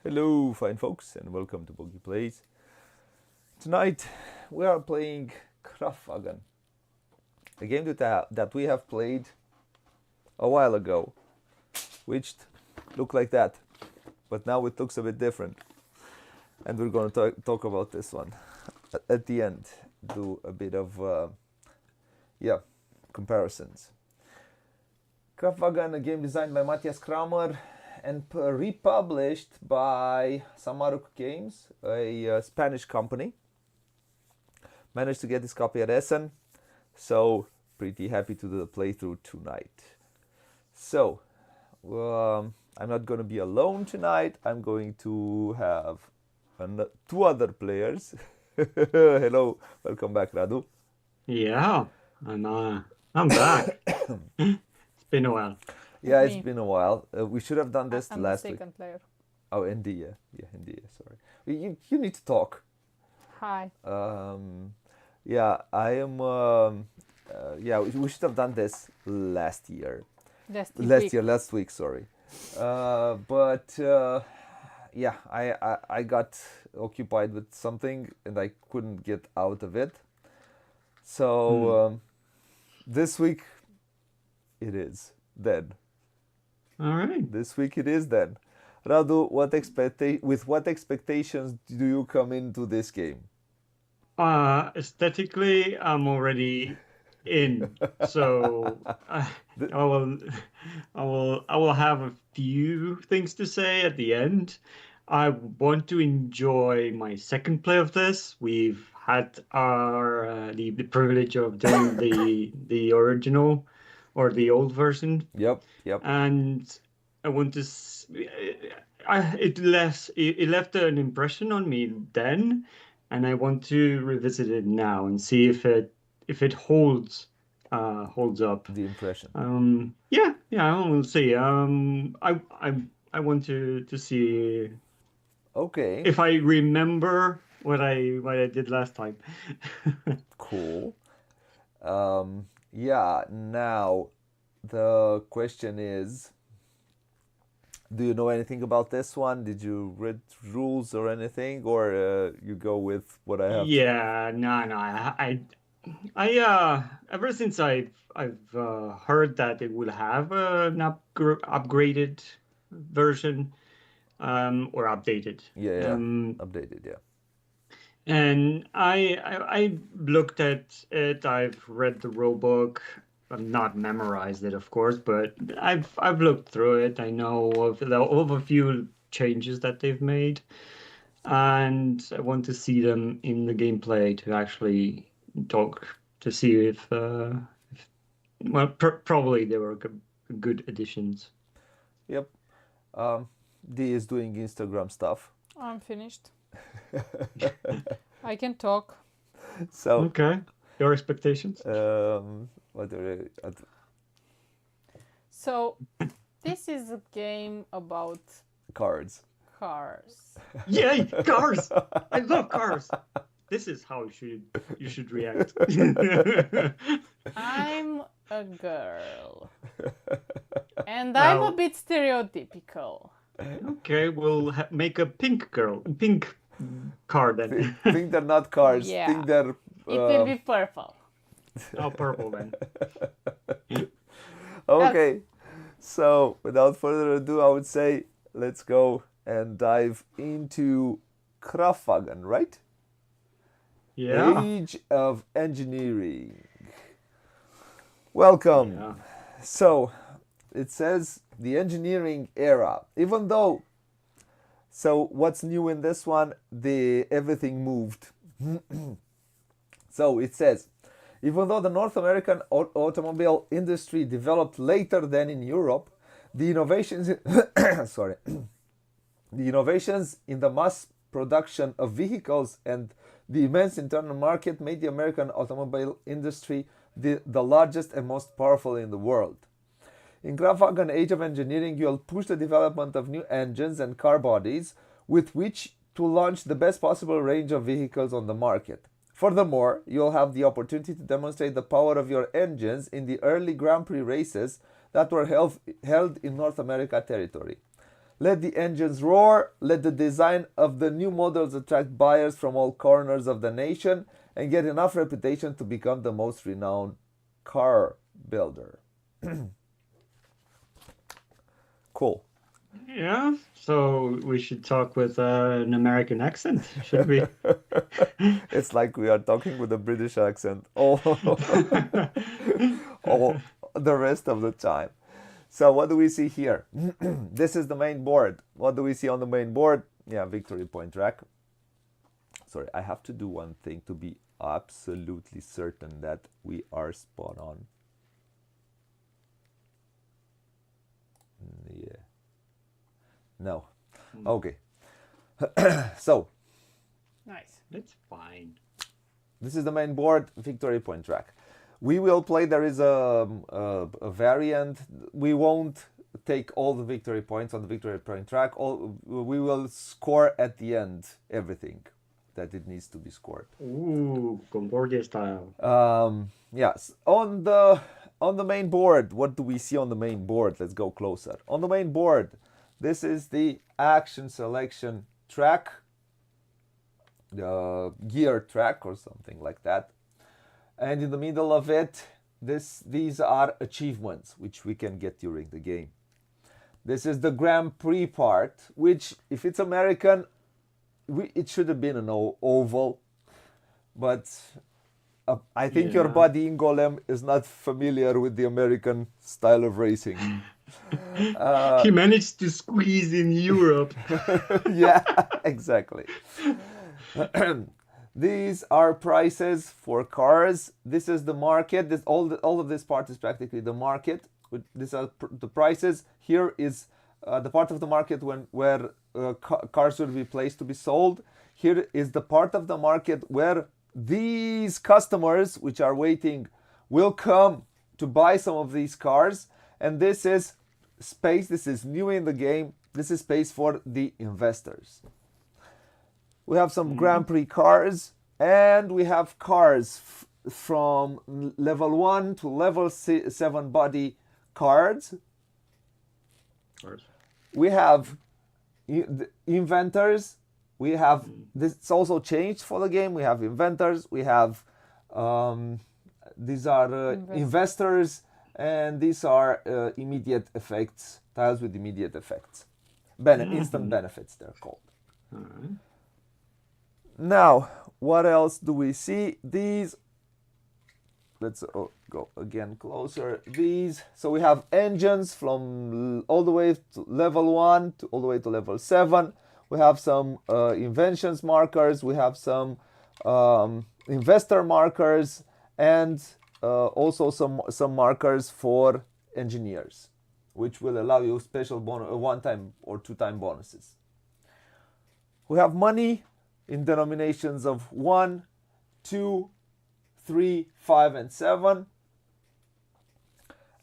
Hello, fine folks, and welcome to Booghy Plays. Tonight we are playing Kraftwagen, a game that we have played a while ago, which looked like that, but now it looks a bit different. And we're going to talk about this one at the end. Do a bit of comparisons. Kraftwagen, a game designed by Matthias Kramer and republished by Samaruk Games, a Spanish company. Managed to get this copy at Essen, so pretty happy to do the playthrough tonight. So, I'm not going to be alone tonight. I'm going to have two other players. Hello, welcome back, Radu. Yeah, I'm back. It's been a while. Yeah, it's Me. been a while. We should have done this I'm the last week. second player. Oh, India. Yeah, India. Sorry. You need to talk. Hi. Yeah, I am. We should have done this last year. Last week. Sorry. Yeah, I got occupied with something and I couldn't get out of it. So this week, it is then. All right. This week it is then. Radu, with what expectations do you come into this game? Aesthetically, I'm already in. So I will, I will have a few things to say at the end. I want to enjoy my second play of this. We've had our the privilege of doing the original or the old version. Yep. And I want to. It left an impression on me then, and I want to revisit it now and see if it holds up. The impression. Yeah, we'll see. I want to see Okay. if I remember what I did last time. Cool. Yeah. Now, the question is, do you know anything about this one? Did you read rules or anything, or you go with what I have? Yeah, no. Ever since I've heard that it will have an upgraded version, or updated. Yeah. Updated. Yeah. And I looked at it. I've read the rule book. I've not memorized it, of course, but I've looked through it. I know of a few changes that they've made, and I want to see them in the gameplay to actually talk to see if well, probably they were good additions. Yep. D is doing Instagram stuff. I'm finished. I can talk. So. Okay, your expectations? What are So, this is a game about cards? cars. Yay, cars! I love cars. This is how you should react. I'm a girl. And I'm a bit stereotypical. Okay, we'll make a pink car then. Think they're not cars. Yeah. Think they're. It will be purple. Oh, purple then. Okay. So, without further ado, I would say let's go and dive into Kraftwagen, right? Yeah. Age of Engineering. Welcome. Yeah. So, it says the engineering era. Even though, so what's new in this one? Everything moved. So it says, even though the North American automobile industry developed later than in Europe, the innovations sorry, the innovations in the mass production of vehicles and the immense internal market made the American automobile industry the largest and most powerful in the world. In Kraftwagen Age of Engineering, you'll push the development of new engines and car bodies with which to launch the best possible range of vehicles on the market. Furthermore, you'll have the opportunity to demonstrate the power of your engines in the early Grand Prix races that were held in North America territory. Let the engines roar. Let the design of the new models attract buyers from all corners of the nation and get enough reputation to become the most renowned car builder. Cool. Yeah, so we should talk with an American accent, should we? It's like we are talking with a British accent all the rest of the time. So what do we see here? This is the main board. What do we see on the main board? Yeah, victory point track. Sorry, I have to do one thing to be absolutely certain that we are spot on. Yeah. No. Okay. So. Nice. It's fine. This is the main board, victory point track. We will play, there is a variant. We won't take all the victory points on the victory point track. We will score at the end everything that it needs to be scored. Ooh, Concordia style. Yes. On the main board, what do we see on the main board? Let's go closer. On the main board, this is the action selection track, the gear track or something like that. And in the middle of it, these are achievements which we can get during the game. This is the Grand Prix part, which if it's American, it should have been an oval. But I think your buddy in Golem is not familiar with the American style of racing. He managed to squeeze in Europe. Yeah, exactly. These are prices for cars. This is the market. All of this part is practically the market. These are the prices. Here is the part of the market where cars will be placed to be sold. Here is the part of the market where these customers, which are waiting, will come to buy some of these cars. And this is space. This is new in the game. This is space for the investors. We have some Grand Prix cars, and we have cars from level 1 to level 7 body cards. We have inventors. We have this. It's also changed for the game. We have inventors. We have these are investors, and these are immediate effects, tiles with immediate effects, instant benefits. They're called. Now, what else do we see? These, let's go again closer. These, so we have engines from all the way to level 1 to all the way to level 7. We have some inventions markers. We have some investor markers, and also some markers for engineers, which will allow you special one-time or two-time bonuses. We have money in denominations of 1, 2, 3, 5, and 7.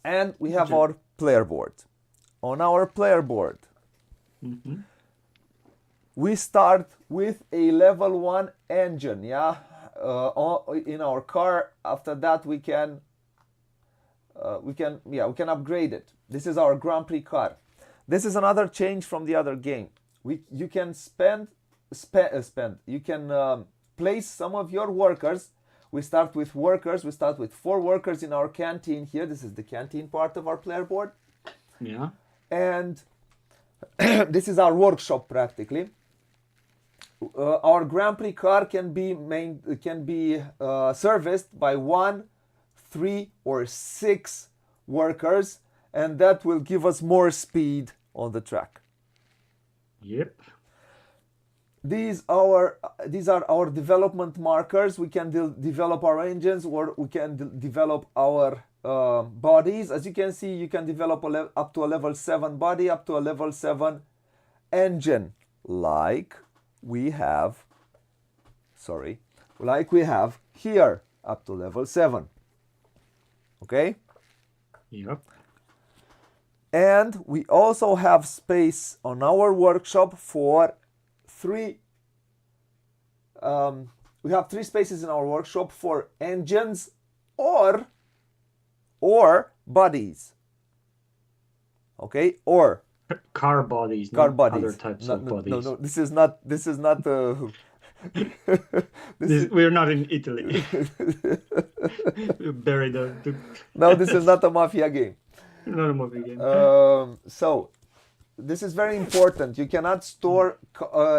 And we have our player board. On our player board, we start with a level 1 engine, in our car. After that, we can upgrade it. This is our Grand Prix car. This is another change from the other game. You can you can place some of your workers. We start with workers. We start with 4 workers in our canteen here. This is the canteen part of our player board. Yeah. And this is our workshop practically. Our Grand Prix car can be serviced by 1, 3, or 6 workers, and that will give us more speed on the track. Yep. These are our development markers. We can develop our engines, or we can develop our bodies. As you can see, you can develop up to a level 7 body, up to a level 7 engine, like we have here, up to level 7. Okay? Yep. And we also have space on our workshop for 3. We have 3 spaces in our workshop for engines or bodies. Okay? Or Car bodies, Car not bodies. other types No, of no, bodies. no. This is not. This is not. We're not in Italy. We bury the No, this is not a mafia game. not a movie game. So this is very important. You cannot store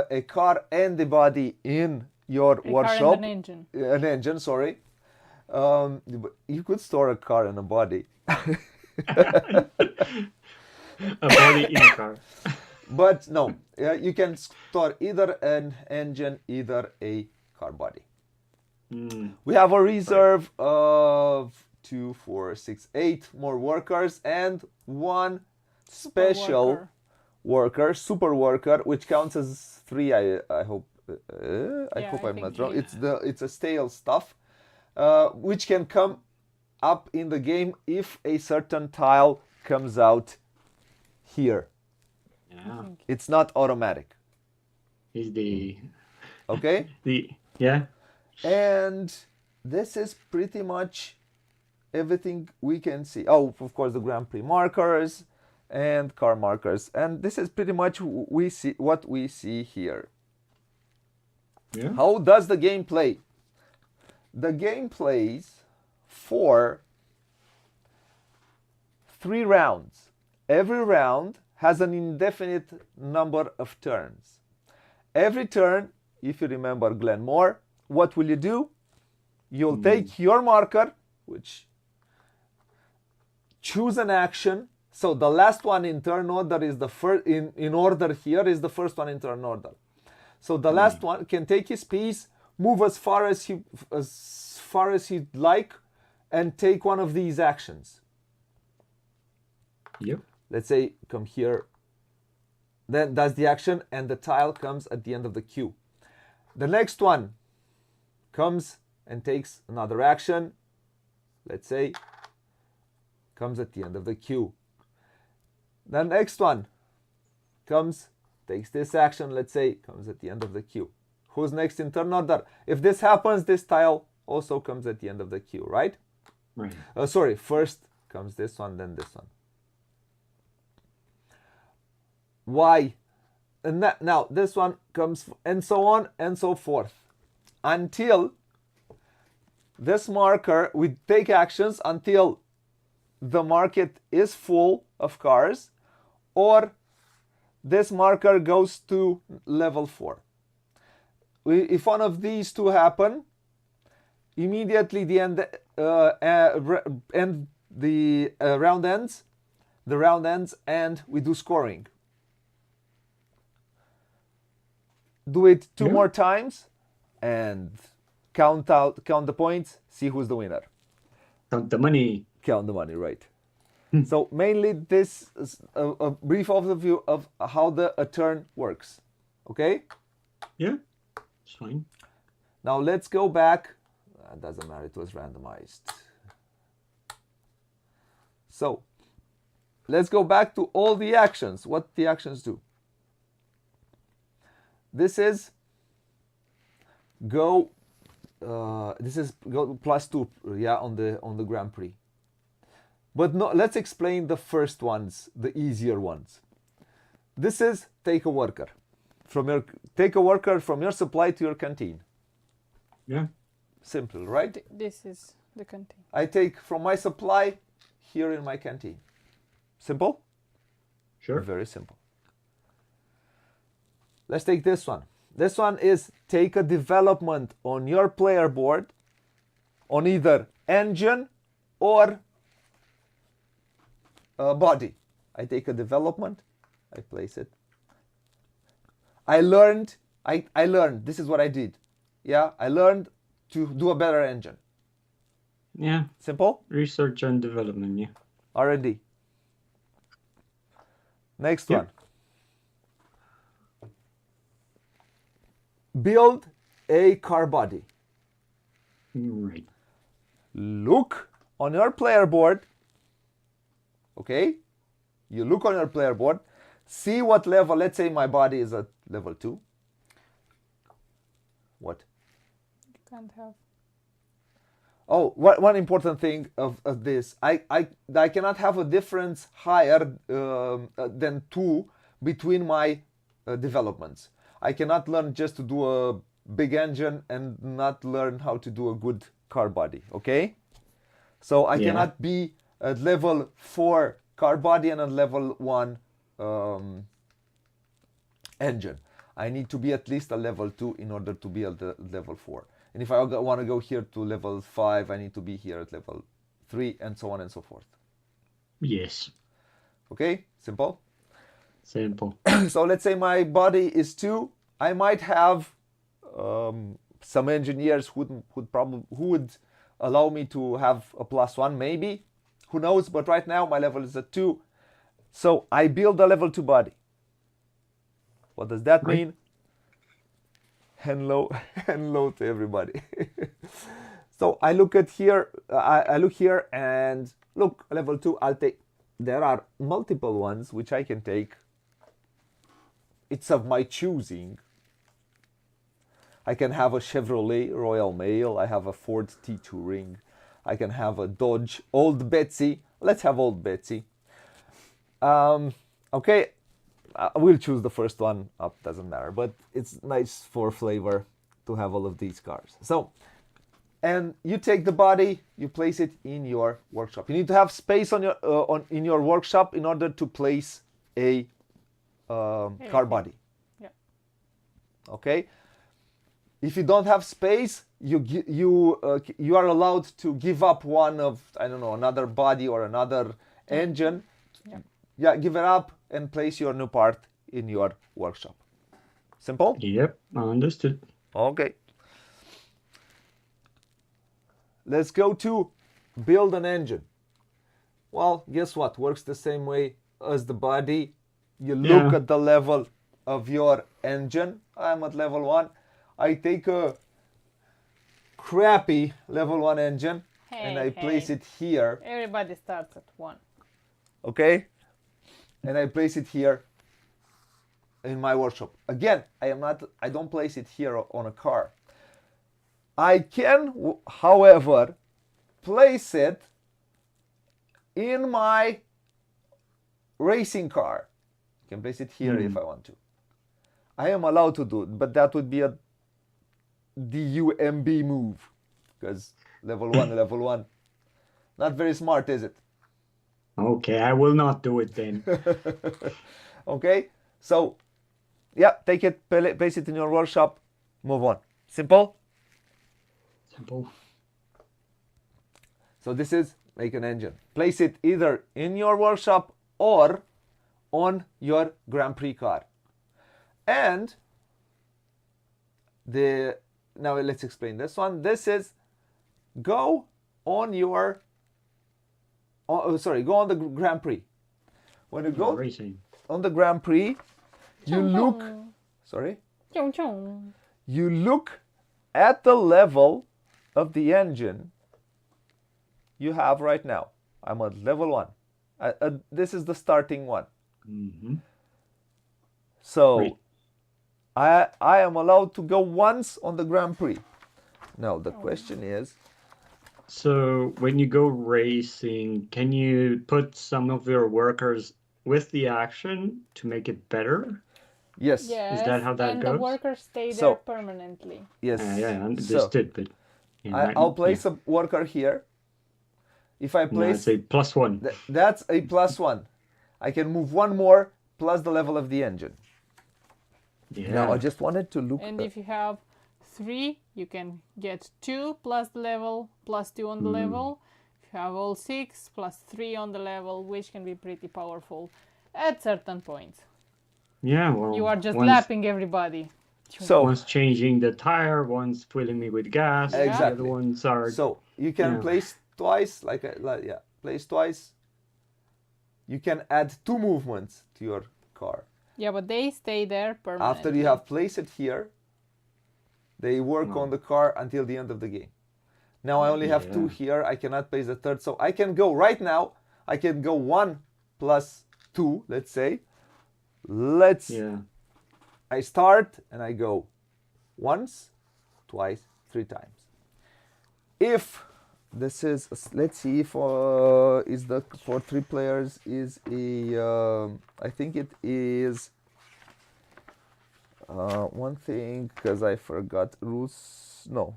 a car and the body in your A workshop. car and an engine. An engine, sorry. You could store a car and a body. A body in a car. But no, you can store either an engine, either a car body. We have a reserve of 2, 4, 6, 8 more workers and one special worker, super worker, which counts as 3. I hope. I hope I'm not wrong. It's a stale stuff, which can come up in the game if a certain tile comes out here. Yeah. It's not automatic. Is the Okay? yeah. And this is pretty much everything we can see. Oh, of course, the Grand Prix markers and car markers. And this is pretty much what we see here. Yeah. How does the game play? The game plays for 3 rounds. Every round has an indefinite number of turns. Every turn, if you remember Glenn Moore, what will you do? You'll take your marker, which choose an action. So the last one in turn order is the first in order here is the first one in turn order. So the last one can take his piece, move as far as he'd like, and take one of these actions. Yep. Let's say come here, then does the action and the tile comes at the end of the queue. The next one comes and takes another action, let's say comes at the end of the queue. The next one comes, takes this action, let's say comes at the end of the queue. Who's next in turn order? If this happens, this tile also comes at the end of the queue, right? Right. Sorry, first comes this one, then this one. Why? And now this one comes, and so on and so forth, until this marker, we take actions until the market is full of cars, or this marker goes to level 4. If one of these two happen, immediately the round ends. The round ends, and we do scoring. Do it 2 more times, and count the points. See who's the winner. Count the money. Count the money, right? So mainly this is a brief overview of how a turn works. Okay? Yeah. It's fine. Now let's go back. Doesn't matter, it was randomized. So let's go back to all the actions. What the actions do. This is go +2, yeah, on the Grand Prix. But no, let's explain the first ones, the easier ones. This is take a worker from your supply to your canteen. Yeah. Simple, right? This is the canteen. I take from my supply here in my canteen. Simple? Sure. Very simple. Let's take this one. This one is take a development on your player board on either engine or body. I take a development, I place it. I learned, this is what I did. Yeah, I learned to do a better engine. Yeah. Simple? Research and development, yeah. R&D. Next one. Build a car body. Right. Look on your player board. Okay? You look on your player board. See what level. Let's say my body is at level 2. What? You can't have. Oh, one important thing of this, I cannot have a difference higher than 2 between my developments. I cannot learn just to do a big engine and not learn how to do a good car body, okay? So I Yeah. cannot be at level 4 car body and at level 1 engine. I need to be at least a level 2 in order to be at the level 4. And if I want to go here to level 5, I need to be here at level 3 and so on and so forth. Yes. Okay, simple. Simple. So let's say my body is 2. I might have some engineers who would allow me to have a +1 maybe. Who knows? But right now my level is at 2. So I build a level 2 body. What does that Right. mean? Hello to everybody. So I look at here, I look here and look, level 2, I'll take. There are multiple ones which I can take. It's of my choosing. I can have a Chevrolet Royal Mail. I have a Ford T Touring. I can have a Dodge Old Betsy. Let's have Old Betsy. Okay, we'll choose the first one up, doesn't matter, but it's nice for flavor to have all of these cars. So, and you take the body, you place it in your workshop. You need to have space on your in your workshop in order to place a car body. Yeah. Okay. If you don't have space, you are allowed to give up one of, I don't know, another body or another engine. Yeah. Yeah, give it up and place your new part in your workshop. Simple? Yep. Understood. Okay. Let's go to build an engine. Well, guess what? Works the same way as the body. You look Yeah. at the level of your engine. I'm at level 1. I take a crappy level 1 engine and I place it here. Everybody starts at 1. Okay? And I place it here in my workshop. Again, I don't place it here on a car. I can, however, place it in my racing car. I can place it here if I want to. I am allowed to do it, but that would be a DUMB move, because level 1, not very smart, is it? Okay, I will not do it then. Okay, so yeah, take it, place it in your workshop, move on. Simple. Simple. So this is make an engine. Place it either in your workshop or on your Grand Prix car. And now let's explain this one. This is go on your go on the Grand Prix. When you go Racing. on the Grand Prix, you look Chong chong. you look at the level of the engine you have right now. I'm at level 1. This is the starting one. Mm-hmm. So Great. I am allowed to go once on the Grand Prix. Now the question is, So when you go racing, can you put some of your workers with the action to make it better? yes, Yes. that how that and goes? the workers stay So- there permanently. yes. Yeah, So understood. But I'll place a worker here. If I No, place, it's a +1. that's a +1. I can move one more plus the level of the engine. Yeah. Now I just wanted to look. And if you have 3, you can get 2 plus the level, plus 2 on the level. If you have all 6 plus 3 on the level, which can be pretty powerful at certain points. Yeah, well, You are just one's, lapping everybody. so one's changing the tire, one's filling me with gas. The Exactly. other ones are. so you can Yeah. place twice, place twice. You can add 2 movements to your car. Yeah, but they stay there permanently. After you have placed it here, they work on the car until the end of the game. Now I only have 2 Yeah. here. I cannot place the third, so I can go right now. I can go 1 plus 2, let's say. Yeah. I start and I go once, twice, 3 times. If This is, let's see if is the for 3 players is a I think it is one thing because I forgot rules. No,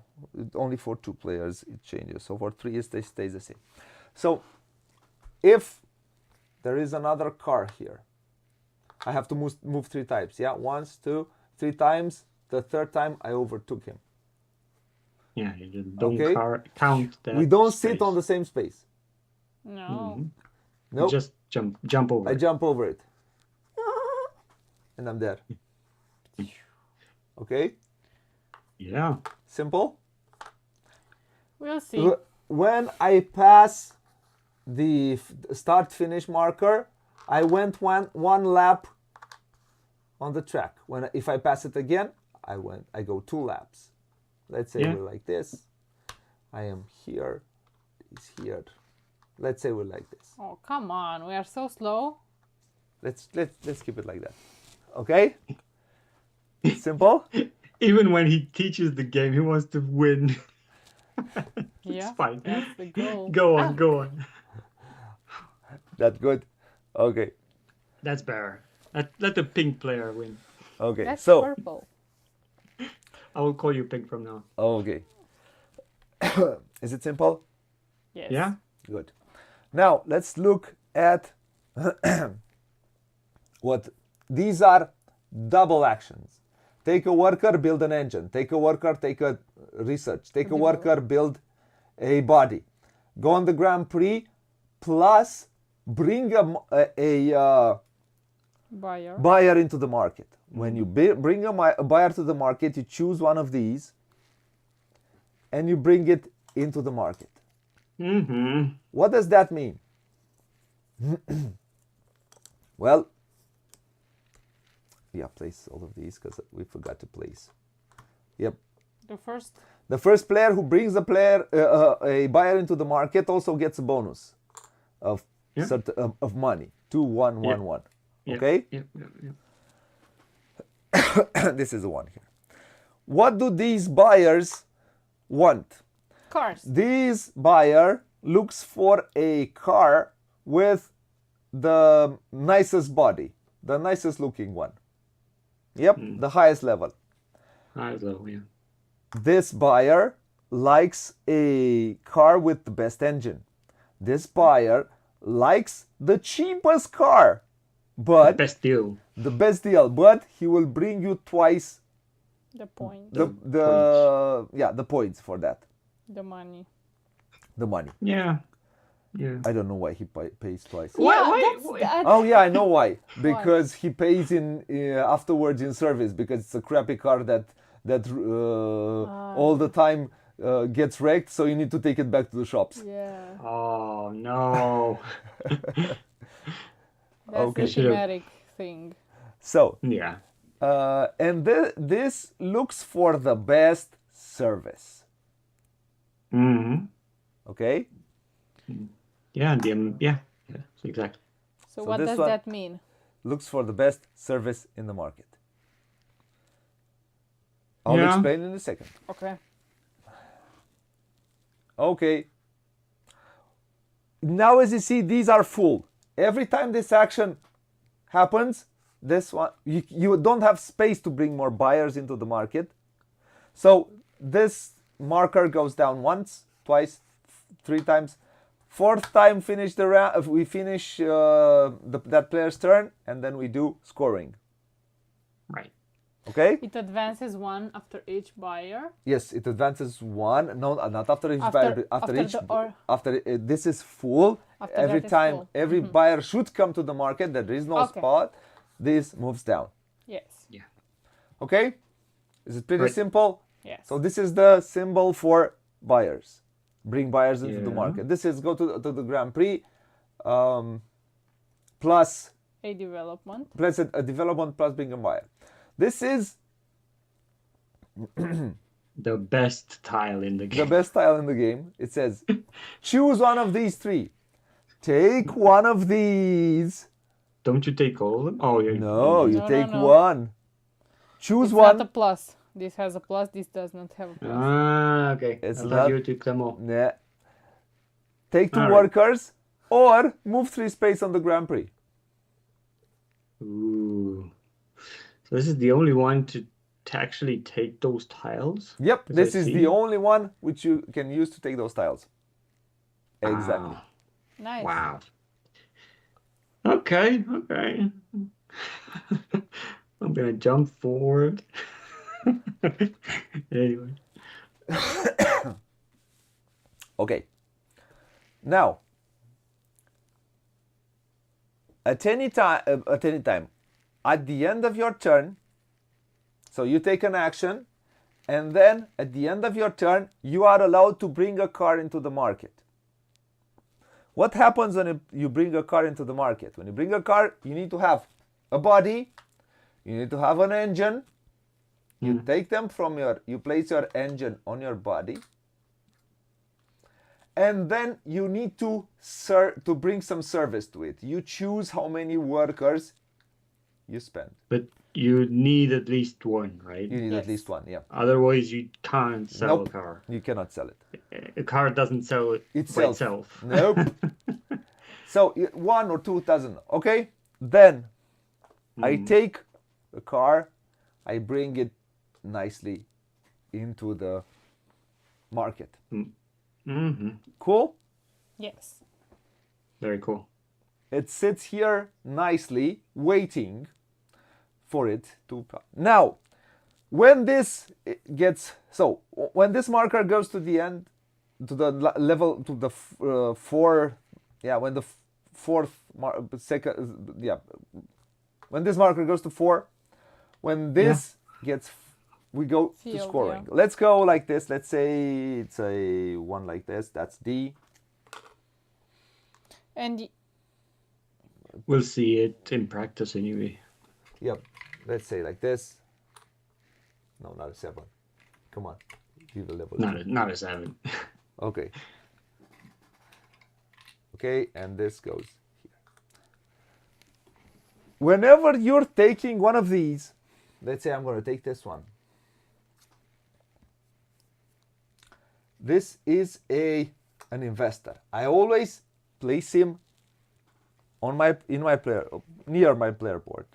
only for 2 players it changes. So for 3 it stays the same. So if there is another car here, I have to move 3 times. Yeah, 1, 2, 3 times. The 3rd time I overtook him. Yeah, you just don't Okay. count that. We don't space. sit on the same space. No. You Nope. just jump over. I it. jump over it. And I'm there. Okay? Yeah. Simple. We'll see. When I pass the start finish marker, I went one lap on the track. If I pass it again, I go 2 laps. Let's say Yeah. we're like this. I am here. He's here. Let's say we're like this. Oh, come on. We are so slow. Let's keep it like that. Okay? Simple? Even when he teaches the game, he wants to win. Yeah. It's fine. That's the goal. Go on, go on. That's good. Okay. That's better. Let the pink player win. Okay. That's So purple. I will call you pink from now. okay. Is it simple? Yes. Yeah? Good. Now let's look at what these are double actions. Take a worker, build an engine. Take a worker, take a research. Take a worker, build a body. Go on the Grand Prix, plus bring a Buyer. buyer into the market. When you bring a buyer to the market, you choose one of these and you bring it into the market. Mm-hmm. What does that mean? Well, yeah, place all of these because we forgot to place. Yep. The first. The first player who brings a buyer into the market also gets a bonus of of money. 2, 1, 1, 1. Okay? Yep, yep, yep. This is the one here. What do these buyers want? Cars. This buyer looks for a car with the nicest body, the nicest looking one. Yep, the highest level. So, yeah. This buyer likes a car with the best engine. This buyer likes the cheapest car, but Best deal. the best deal, but he will bring you twice The point. the points for that. The money. The money. Yeah. Yeah. I don't know why he pays twice. Why- Oh yeah, I know why. Because he pays in afterwards in service because it's a crappy car that all the time gets wrecked, so you need to take it back to the shops. Yeah. Oh, no. That's Okay. the thematic thing. So Yeah. and this looks for the best service. Mm-hmm. Okay. Yeah, yeah, exactly. So So what this does one- that mean? Looks for the best service in the market. I'll Yeah. explain in a second. Okay. Okay. Now as you see, these are full. Every time this action happens, this one you don't have space to bring more buyers into the market. So this marker goes down once, twice, 3 times. 4th time finish the round. If we finish that player's turn, and then we do scoring. Right. Okay? It advances 1 after each buyer. Yes, it advances 1. No, not after each After- buyer. After after each. the- or- After this is full. After Every that is time full. every buyer should come to the market. There is no Okay. spot. This moves down. Yes. Yeah. Okay? Is it pretty Right. simple? Yes. So this is the symbol for buyers. Bring buyers into the Yeah. market. This is go to the Grand Prix. Plus A development. a development plus bring a buyer. This is The best tile in the the game. best tile in the game. It says, choose one of these 3. Take one of these. Don't you take all of them? Oh, yeah. No, you No, take no. one. Choose It's one. not a plus. This has a plus. This does not have a plus. Ah, okay. It's I not- thought you took them all. Nah. take 2 All right. workers, or move 3 space on the Grand Prix. Ooh. So this is the only one to actually take those tiles? Yep, As this I is see. the only one which you can use to take those tiles. Exactly. Wow. Nice. Wow. Okay. I'm gonna jump forward. Anyway. Okay. Now, at any time, at the end of your turn, so you take an action, and then at the end of your turn, you are allowed to bring a car into the market. What happens when you bring a car into the market? When you bring a car, you need to have a body, you need to have an engine. You take them from you place your engine on your body, and then you need to bring some service to it. You choose how many workers you spend. But you need at least one, right? You need Yes. at least one, yeah. Otherwise, you can't sell Nope. a car. You cannot sell it. A car doesn't sell it by itself. Nope. So 1 or 2 doesn't. Okay. Then I take the car, I bring it nicely into the market. Mm-hmm. Cool. Yes. Very cool. It sits here nicely, waiting for it to come. Now, when this when this marker goes to the end, to the level, to the 4, when the when this marker goes to 4, when this we go to Field, scoring. yeah. Let's go like this. Let's say it's a 1 like this. That's D. And We'll see it in practice anyway. Yep. Let's say like this. No, not a 7. Come on. Give a level. Not a 7. Okay. Okay, and this goes here. Whenever you're taking one of these, let's say I'm going to take this one. This is an investor. I always place him on near my player board.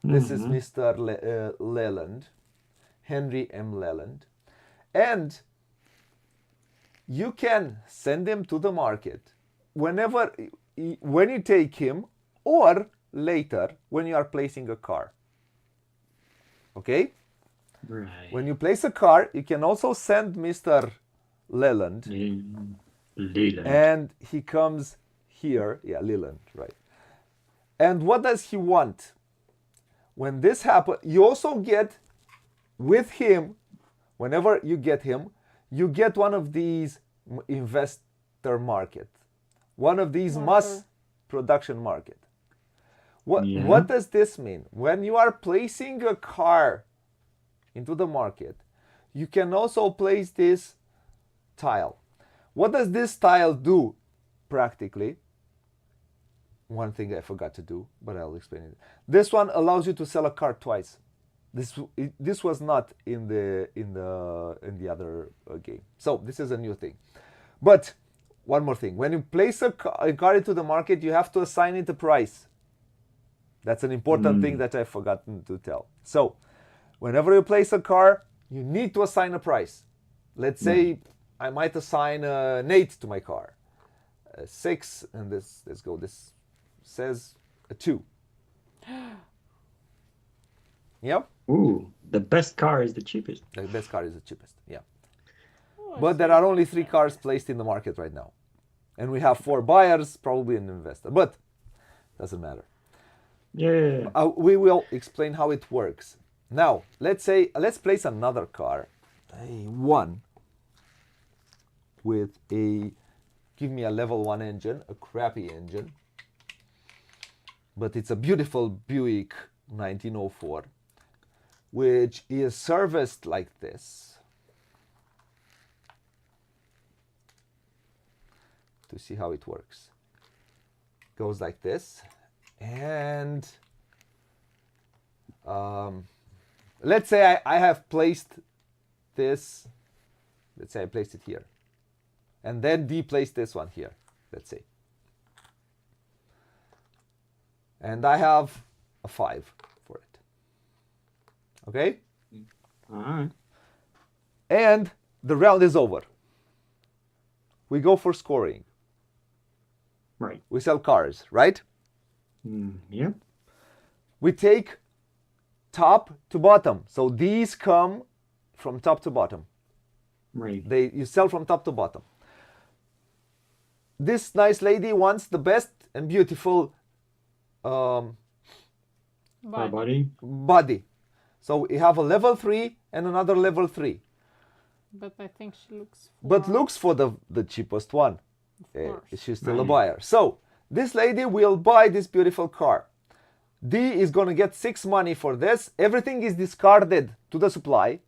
This is Mr. Leland, Henry M. Leland, and you can send him to the market when you take him, or later when you are placing a car. Okay? Right. When you place a car, you can also send Mr. Leland, Leland. and he comes here. Yeah, Leland, right. And what does he want? When this happens, you also get with him, whenever you get him, you get one of these investor market, one of these mass production market. What does this mean? When you are placing a car into the market, you can also place this tile. What does this tile do practically? One thing I forgot to do, but I'll explain it. This one allows you to sell a car twice. This was not in the other game. So this is a new thing. But one more thing. When you place a car into the market, you have to assign it a price. That's an important thing that I've forgotten to tell. So whenever you place a car, you need to assign a price. Let's say I might assign an 8 to my car, a 6, and this says a 2. Yep. Ooh, the best car is the cheapest. The best car is the cheapest. Yeah. Oh, But there are only 3 cars placed in the market right now. And we have 4 buyers, probably an investor. But doesn't matter. Yeah. We will explain how it works. Now, let's place another car, a 1, with give me a level 1 engine, a crappy engine. But it's a beautiful Buick 1904, which is serviced like this. To see how it works. Goes like this. And let's say I have placed this. Let's say I placed it here. And then D placed this one here, let's say. And I have a 5 for it. Okay? All right. And the round is over. We go for scoring. Right. We sell cars, right? Yeah. We take top to bottom. So these come from top to bottom. Right. You sell from top to bottom. This nice lady wants the best and beautiful Our body. body. So we have a level 3 and another level 3. But I think she looks for... But looks for the cheapest one. course. She's still a Right. buyer. So this lady will buy this beautiful car. D is going to get 6 money for this. Everything is discarded to the supply.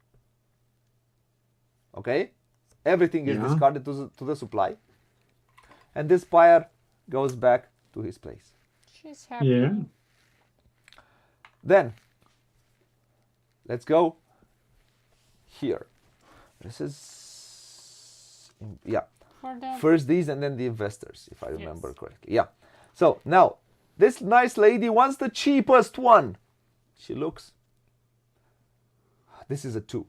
Okay? Everything is Yeah. discarded to the supply. And this buyer goes back to his place. She's happy. Yeah. Then, let's go here. This is, yeah. For the... First these and then the investors, if I remember Yes. correctly. Yeah. So now, this nice lady wants the cheapest one. She looks. This is a 2.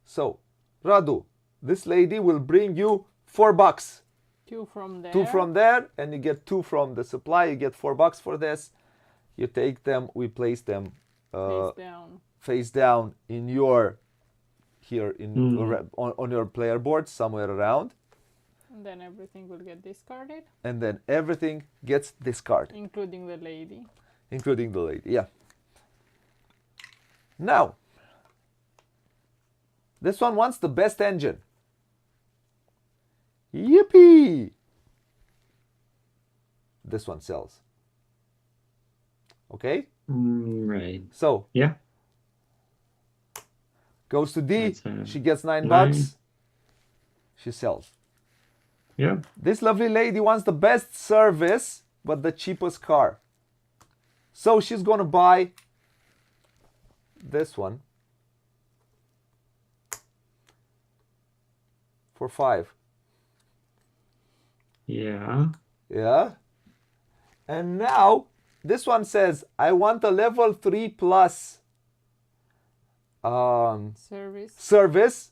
So, Radu, this lady will bring you $4. 2 from there. 2 from there, and you get 2 from the supply. You get $4 for this. You take them, we place them Face down. face down in your, here in on your player board, somewhere around. And then everything will get discarded, And then everything gets discarded. including the lady. Including the lady, yeah. Now, this one wants the best engine. Yippee! This one sells. Okay? Right. So, Yeah. goes to D. That's, She gets $9. nine. She sells. Yeah. This lovely lady wants the best service, but the cheapest car. So she's going to buy this one for 5. Yeah. Yeah. And now this one says, I want a level 3 plus Service. service.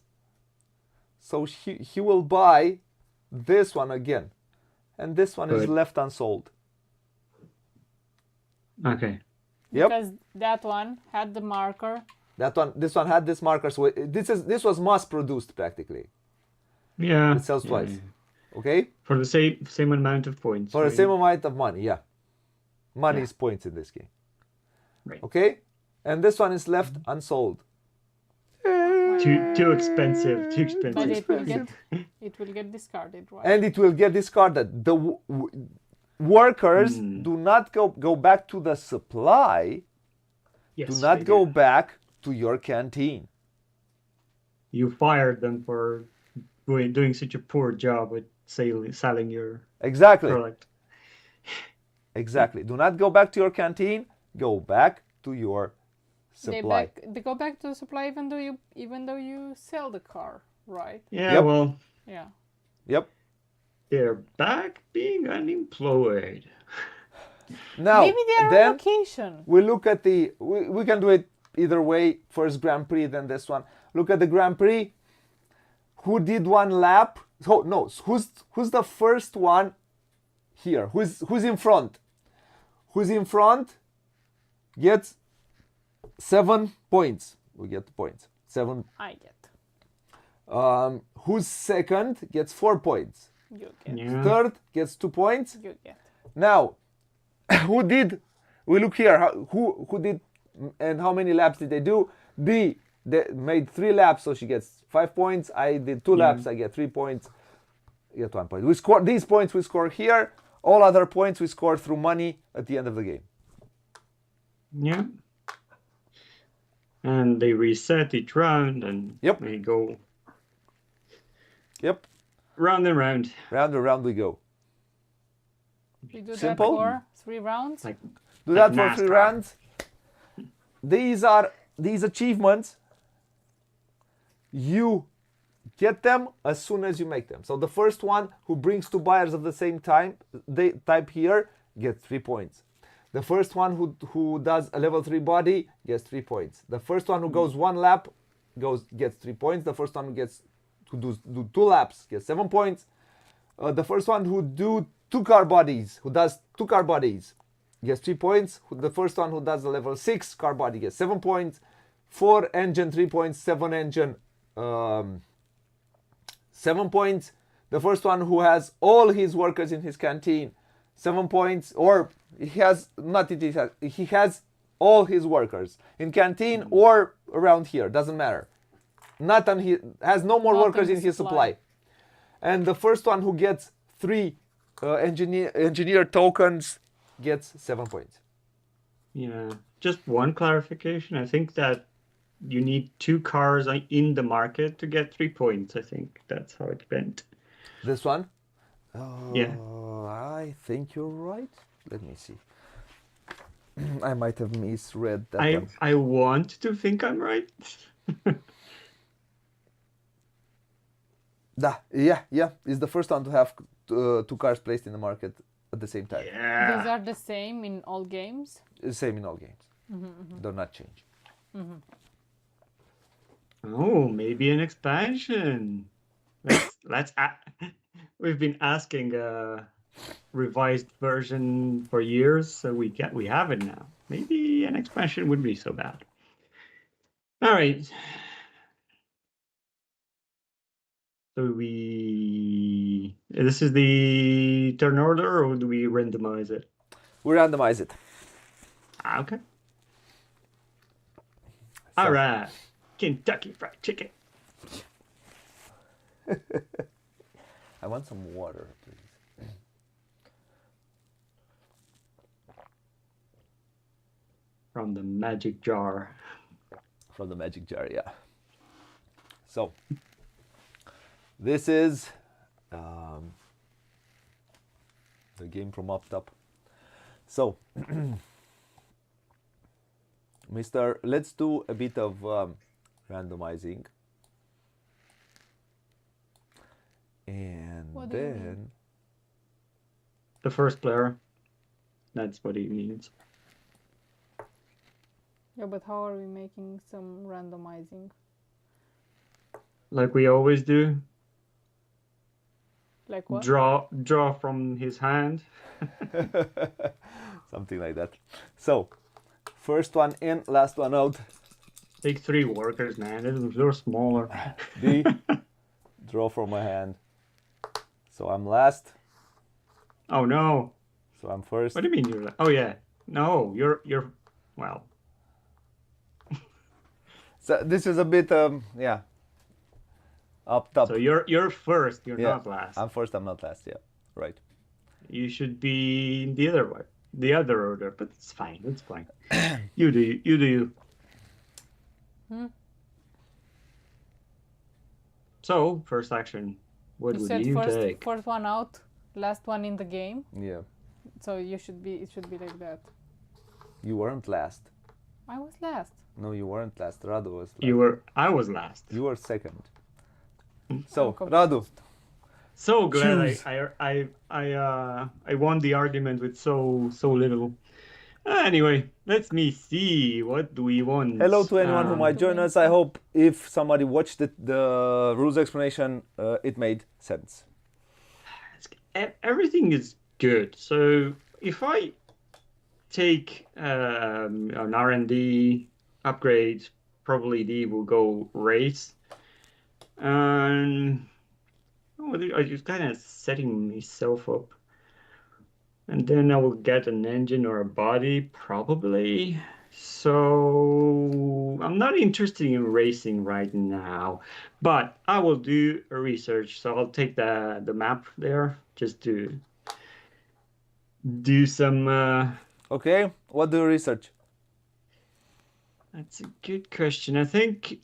So he will buy this one again. And this one is Good. left unsold. Okay. Yep. Because that one had the marker. This one had this marker. So this was mass produced practically. Yeah. It sells yeah, twice. yeah. Okay? For the same amount of points. For the right? same amount of money, yeah. Money Yeah. is points in this game. Right. Okay? And this one is left unsold. Too expensive. Too expensive. But it will get discarded, right? And it will get discarded. The workers do not go back to the supply. Yes, Do not they go do. back to your canteen. You fired them for doing such a poor job with selling your Exactly. product. Exactly. Do not go back to your canteen. Go back to your supply. They go back to the supply even though you sell the car, right? Yeah, Yep. well, Yeah. Yep. they're back being unemployed. Now, Maybe they are on then vacation. we look at we can do it either way. First Grand Prix, then this one. Look at the Grand Prix. Who did one lap? So no, who's the first one here? Who's in front? Who's in front gets 7 points. We get the points. 7. I get. Who's second gets 4 points. You get. Yeah. Third gets 2 points. You get. Now, who did? We look here. Who did? And how many laps did they do? D. They made 3 laps, so she gets 5 points. I did 2 laps. I get 3 points. You get 1 point. We score these points. We score here. All other points we score through money at the end of the game. Yeah. And they reset each round and Yep. they go Yep. round and round. Round and round we go. We do Simple. that for 3 rounds. Like Do that Like for 3 NASCAR. rounds. These achievements. You get them as soon as you make them. So the first one who brings 2 buyers at the same time, they type here, gets 3 points. The first one who does a level 3 body gets 3 points. The first one who goes 1 lap gets 3 points. The first one who do 2 laps gets 7 points. The first one who does 2 car bodies gets 3 points. The first one who does a level 6 car body gets 7 points. 4 engine 3 points, 7 engine 7 points. The first one who has all his workers in his canteen 7 points, or he has all his workers in canteen or around here, doesn't matter. He has no more workers in his supply. And the first one who gets 3 engineer tokens gets 7 points. Yeah, just one clarification. I think that you need 2 cars in the market to get 3 points. I think that's how it went. This one? Yeah. I think you're right. Let me see. I might have misread that one. I want to think I'm right. Yeah. It's the first one to have 2 cars placed in the market at the same time. Yeah. These are the same in all games? Same in all games. Do not change. Oh, maybe an expansion. Let's we've been asking a revised version for years, so we have it now. Maybe an expansion wouldn't be so bad. All right. So this is the turn order, or do we randomize it? We randomize it. Okay. All right. Kentucky Fried Chicken. I want some water, please. From the magic jar. From the magic jar, yeah. So, this is the game from up top. So, let's do a bit of randomizing. And What do you mean? then The first player. That's what he means. Yeah, but how are we making some randomizing? Like we always do. Like what? Draw from his hand. something like that. So, first one in, last one out. Take 3 workers, man. They're smaller. D. Draw from my hand. So I'm last. Oh no. So I'm first. What do you mean you're? Oh yeah. No, you're. Well. So this is a bit yeah. Up top. So you're first. You're Yeah, not last. I'm first. I'm not last. Yeah, right. You should be in the other way, the other order. But it's fine. It's fine. You do you. You do you. So first action. What You would said you take? first one out, last one in the game. Yeah. So it should be like that. You weren't last. I was last. No, you weren't last. Radu was last. You were. I was last. You were second. So I'm confused. Radu, So glad Choose. I won the argument with so little. Anyway, let me see. What do we want? hello to anyone who might To join win us. I hope if somebody watched the rules explanation, it made sense. Everything is good. So if I take an R&D upgrade, probably D will go race. And I just kind of setting myself up. And then I will get an engine or a body, probably. So I'm not interested in racing right now, but I will do a research. So I'll take the map there just to do some. Okay, what do you research? That's a good question. I think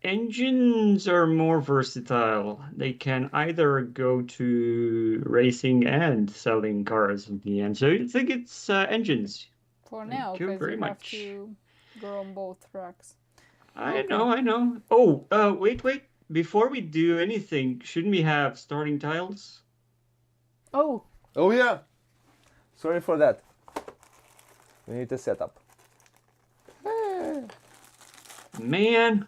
engines are more versatile. They can either go to racing and selling cars in the end. So I think it's engines. For now, you because very you have much. to go on both tracks. I Okay. know. Oh, wait. before we do anything, shouldn't we have starting tiles? Oh, Oh yeah. Sorry for that. We need a setup. Man,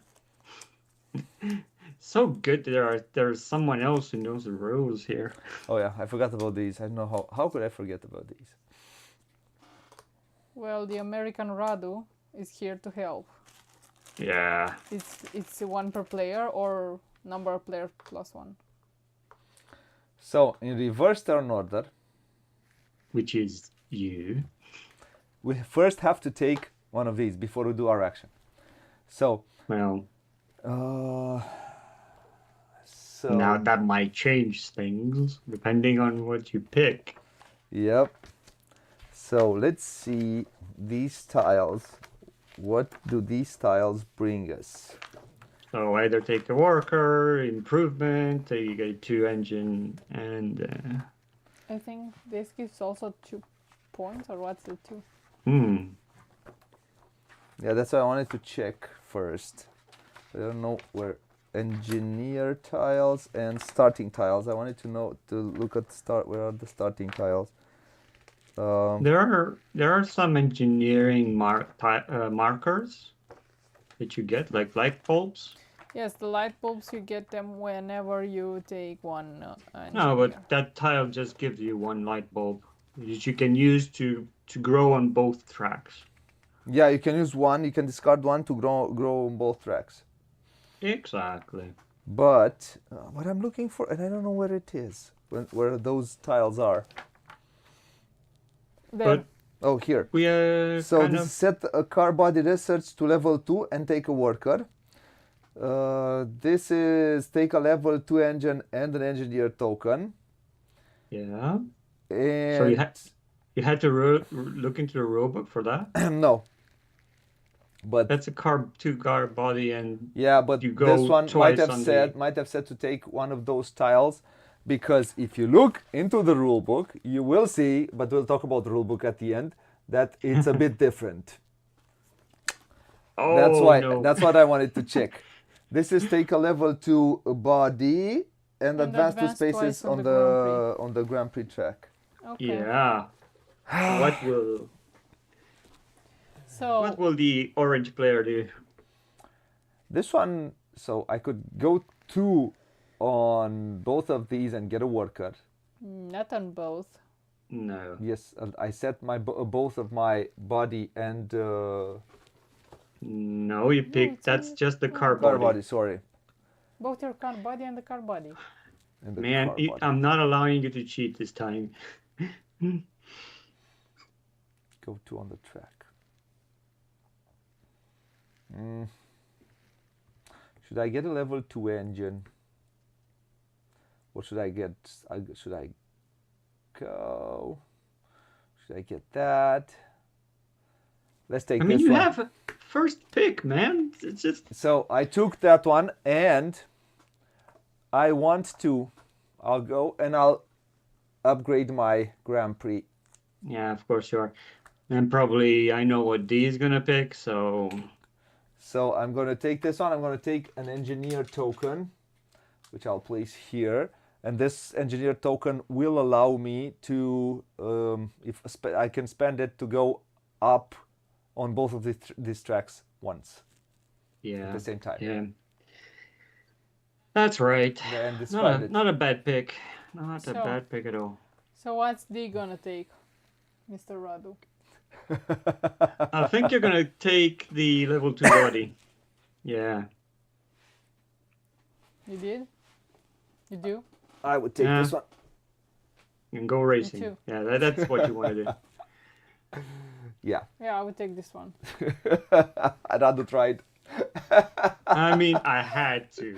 so good there's someone else who knows the rules here. Oh yeah, I forgot about these. I don't know how could I forget about these? well, the American Radu is here to help. Yeah. It's one per player or number of players plus one. So in reverse turn order, Which is you. we first have to take one of these before we do our action. So, Well, so now that might change things depending on what you pick. yep. So let's see these tiles. What do these tiles bring us? So either take a worker, improvement, you get 2 engine, and I think this gives also 2 points, or what's the 2? Yeah, that's what I wanted to check first. I don't know where engineer tiles and starting tiles. I wanted to know to look at where are the starting tiles. there are some engineering markers that you get, like light bulbs. Yes, the light bulbs, you get them whenever you take one No, engineer. but that tile just gives you 1 light bulb, which you can use to grow on both tracks. Yeah, you can use one. You can discard one to grow on both tracks. Exactly. But what I'm looking for, and I don't know where it is, where those tiles are. There. But Oh, here. we So kind this of is set a car body research to level 2 and take a worker. This is take a level 2 engine and an engineer token. yeah. And So you had to look into the rulebook for that. no. But That's a two car body, and yeah, but you go this one twice on the- might have said to take one of those tiles, because if you look into the rule book, you will see, but we'll talk about the rule book at the end, that it's a bit different. oh, That's why no. that's what I wanted to check. This is take a level 2 body and advance 2 advance spaces twice on on the Grand on the Grand Prix track. Okay. Yeah. What will So the orange player do? This one, so I could go 2 on both of these and get a worker. not on both. No. Yes, I set my both of my body and No, you pick. it's That's only- just the car car body. body. Sorry, Both your car body and the car body. and the Man, car body. I'm not allowing you to cheat this time. Go 2 on the track. Should I get a level 2 engine? What should I get? Should I go? Should I get that? Let's take I mean, this you one. have first pick, man. It's just So I took that one, and I want to. I'll go and I'll upgrade my Grand Prix. yeah, of course you are. And probably I know what D is gonna pick, so So I'm going to take this one. I'm going to take an engineer token, which I'll place here. And this engineer token will allow me to, I can spend it to go up on both of these tracks once yeah. at the same time. Yeah. That's right. And discard it. Not a bad pick. Not a So- bad pick at all. So what's D gonna take, Mr. Radu? I think you're gonna take the level 2 body. Yeah. You did? You do? I would take Yeah. this one. You can go racing. too. Yeah, that's what you want to do. Yeah. Yeah, I would take this one. I'd rather try it. I mean, I had to.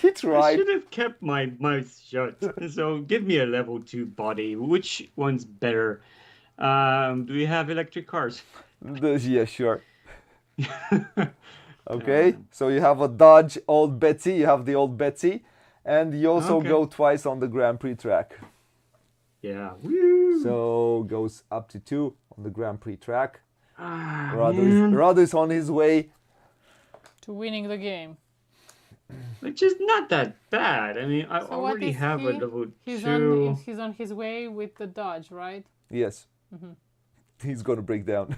He I tried. should have kept my mouth shut. So give me a level 2 body. Which one's better? Do we have electric cars? Yeah, sure. Okay, so you have a Dodge Old Betsy, you have the Old Betsy, and you also Okay. go twice on the Grand Prix track. Yeah. Woo! So goes up to 2 on the Grand Prix track. Ah, Radu man. is on his way. To winning the game. which is not that bad. I mean, I So what already is have a he? level He's 2. on his way with the dodge, right? Yes. He's gonna break down.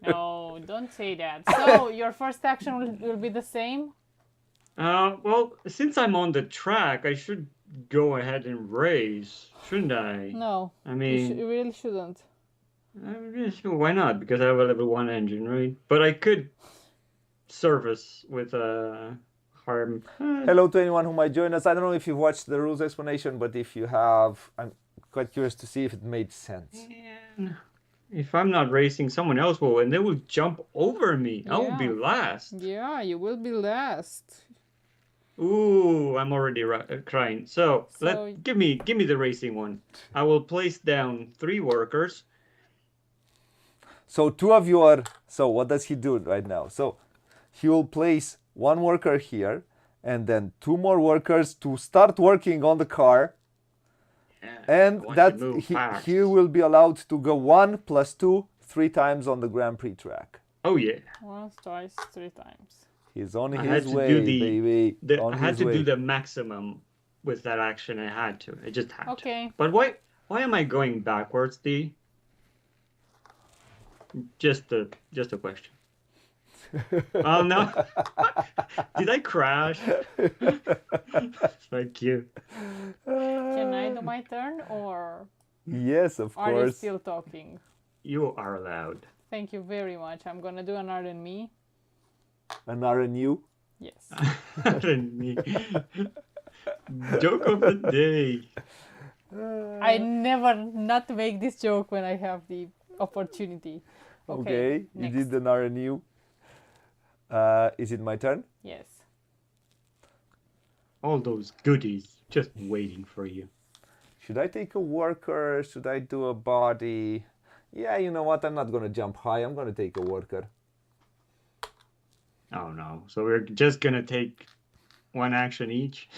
No, don't say that. So your first action will be the same? Well, since I'm on the track, I should go ahead and race, shouldn't I? No, I mean, you really shouldn't. yeah, sure, why not? Because I have a level 1 engine, right? But I could service with a harm. Hello to anyone who might join us. I don't know if you've watched the rules explanation, but if you have, I'm quite curious to see if it made sense. Man, if I'm not racing, someone else will, and they will jump over me. I will be Yeah. last. Yeah, you will be last. Ooh, I'm already crying. So So- give me the racing one. I will place down 3 workers. So two of you are. So what does he do right now? So he will place one worker here, and then 2 more workers to start working on the car, Yeah, and I want that to move fast. he will be allowed to go 1 + 2 3 times on the Grand Prix track. Oh yeah. Once, twice, 3 times. He's on I had his to way, do baby. On I had his to way. do the maximum with that action. I had to. I just had to. Okay. But why am I going backwards, D? Just a question. Oh no. Did I crash? Thank you. Can I do my turn or Yes, of are you course. still talking? You are allowed. Thank you very much. I'm gonna do an R and me. An RNU. Yes. Pardon me. Joke of the day. I never not make this joke when I have the opportunity. Okay, you next. did an RNU. Is it my turn? Yes. All those goodies just waiting for you. Should I take a worker? Should I do a body? Yeah, you know what? I'm not gonna jump high. I'm gonna take a worker. Oh no. So we're just gonna take 1 action each.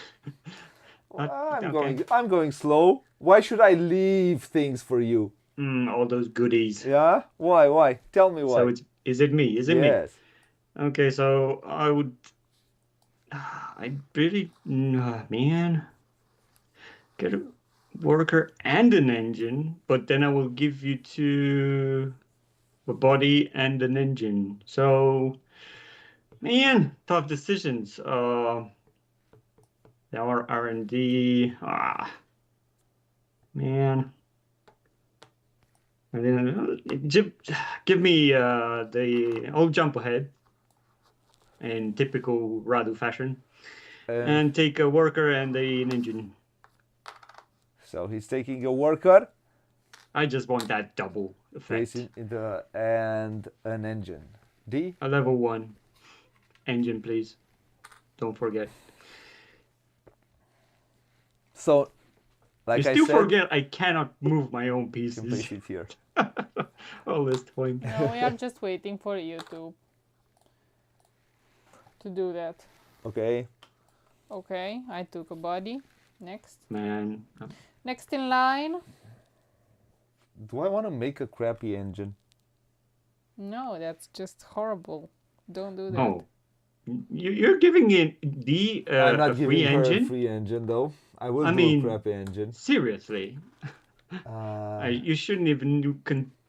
I'm going slow. Why should I leave things for you? All those goodies. Yeah? Why? Tell me why. So is it me? Is it me? Yes. Okay, so I really, man, get a worker and an engine, but then I will give you a body and an engine. So, man, tough decisions. Our R&D, man. And then give me I'll jump ahead in typical Radu fashion and take a worker and an engine. So he's taking a worker. I just want that double effect. And an engine. D? A level 1 engine, please. Don't forget. So, like You I still said, forget I cannot move my own you can place pieces it here. all this time. No, we are just waiting for you to do that. Okay. Okay, I took a body. Next. Man, Next in line. Do I want to make a crappy engine? No, that's just horrible. Don't do that. no. You're giving it I'm not a giving free her engine? a free engine though. I will I do mean- a crappy engine. Seriously. You shouldn't even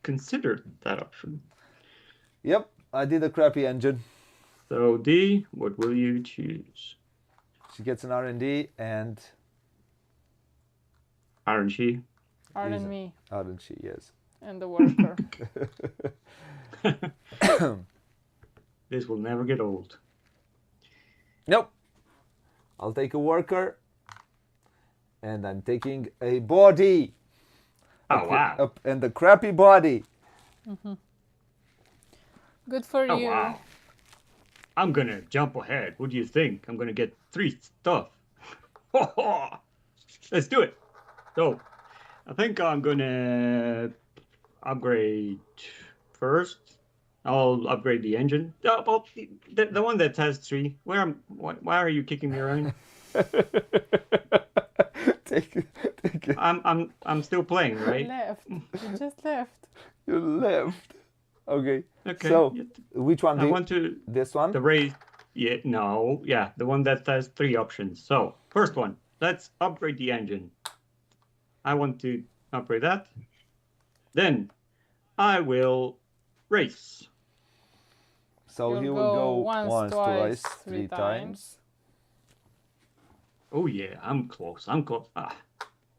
consider that option. Yep, I did a crappy engine. So D, what will you choose? She gets an R&D and Aren't she? Pardon me. aren't she? Yes. And the worker. This will never get old. Nope. I'll take a worker. And I'm taking a body. Oh, wow. And the crappy body. Good for Oh, you. wow. I'm gonna jump ahead. What do you think? I'm gonna get 3 stuff. Let's do it. So, I think I'm gonna upgrade first. I'll upgrade the engine. Well, the one that has 3. Why are you kicking me around? Take it. I'm still playing, right? Left. You just left. You left. Okay. Okay. So, which one I do you... want to This one? the race. Yeah, no, yeah, the one that has 3 options. So, first one, let's upgrade the engine. I want to upgrade that. Then I will race. So You'll he will go go once, twice, twice, 3 times. Oh yeah, I'm close. I'm close. Ah,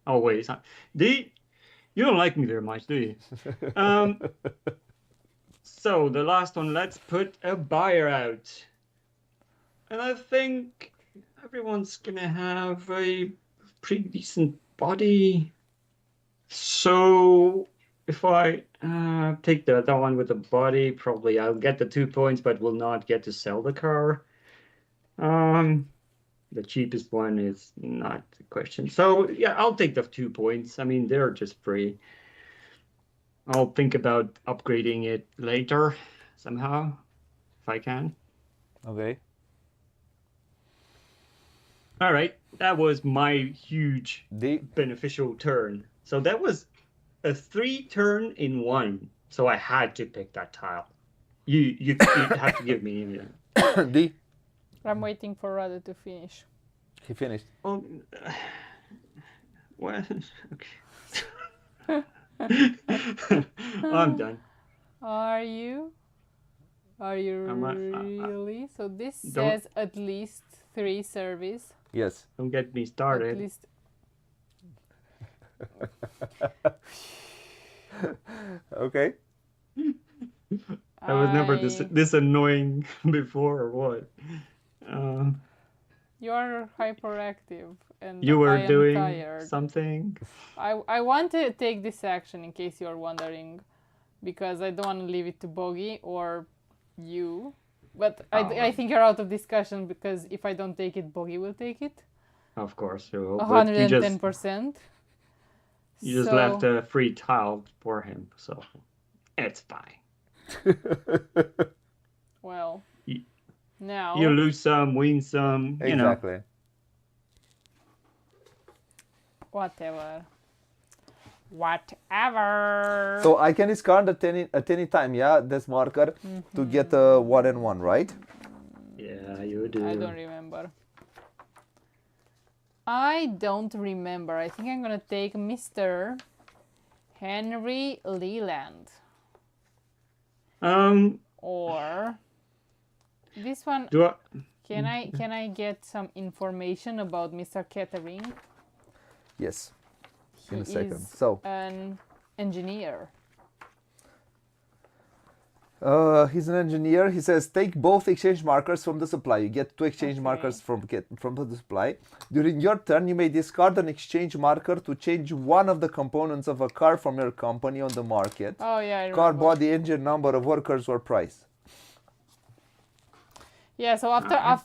always. You don't like me very much, do you? So the last one, let's put a buyer out. And I think everyone's gonna have a pretty decent body. So if I take that one with the body, probably I'll get the 2 points, but will not get to sell the car. The cheapest one is not the question. So yeah, I'll take the 2 points. I mean, they're just free. I'll think about upgrading it later somehow, if I can. Okay. All right, that was my huge D. beneficial turn. So that was a 3 turn in one. So I had to pick that tile. You have to give me. D. I'm waiting for Radu to finish. He finished. Oh, well, okay. I'm done. Are you? Are you really? So this says at least 3 service. Yes. Don't get me At started. least. Okay. I was never this annoying before, or what? You're hyperactive and You were I am doing tired. something. I want to take this action in case you're wondering, because I don't want to leave it to Booghy or you. But I think you're out of discussion, because if I don't take it, Booghy will take it. Of course, you will. But 110%. you just left a free tile for him, so it's fine. Well, now You lose some, win some, you know. Exactly. Whatever. Whatever. So I can discard at any time, yeah, this marker to get a 1 and 1, right? Yeah, you do. I don't remember. I think I'm gonna take Mr. Henry Leland. Or this one. Do I? Can I get some information about Mr. Kettering? Yes. He In a second. is So an engineer. he's an engineer. He says take both exchange markers from the supply. You get 2 exchange markers from the supply. During your turn, you may discard an exchange marker to change one of the components of a car from your company on the market. Oh yeah, I remember. Car, body, engine, number of workers, or price. Yeah, so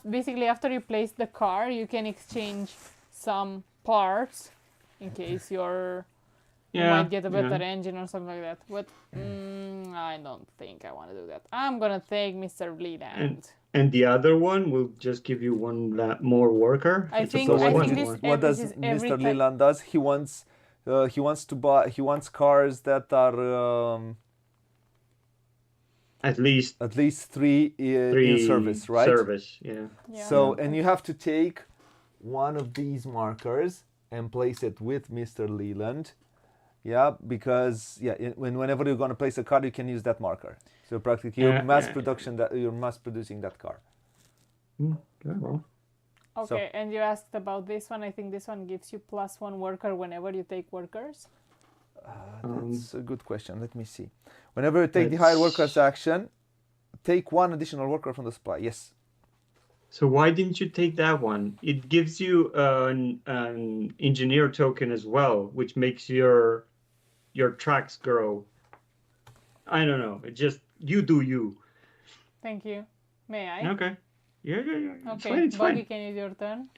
basically after you place the car, you can exchange some parts in case you might get a better engine or something like that. But I don't think I want to do that. I'm gonna take Mr. Leland. And the other one will just give you one more worker. I think What does Mr. Leland does? He wants cars that are at least 3 in service, right? Service, yeah. So and you have to take one of these markers and place it with Mr. Leland. Yeah, because whenever you're going to place a car, you can use that marker. So practically, you're mass producing that car. Okay, well. Okay, and you asked about this one. I think this one gives you +1 worker whenever you take workers. That's a good question. Let me see. Whenever you take the hire workers action, take 1 additional worker from the supply. Yes. So why didn't you take that one? It gives you an engineer token as well, which makes your tracks grow. I don't know. It just you do you. Thank you. May I? Okay. Yeah. Okay, It's fine. Booghy, can you do your turn?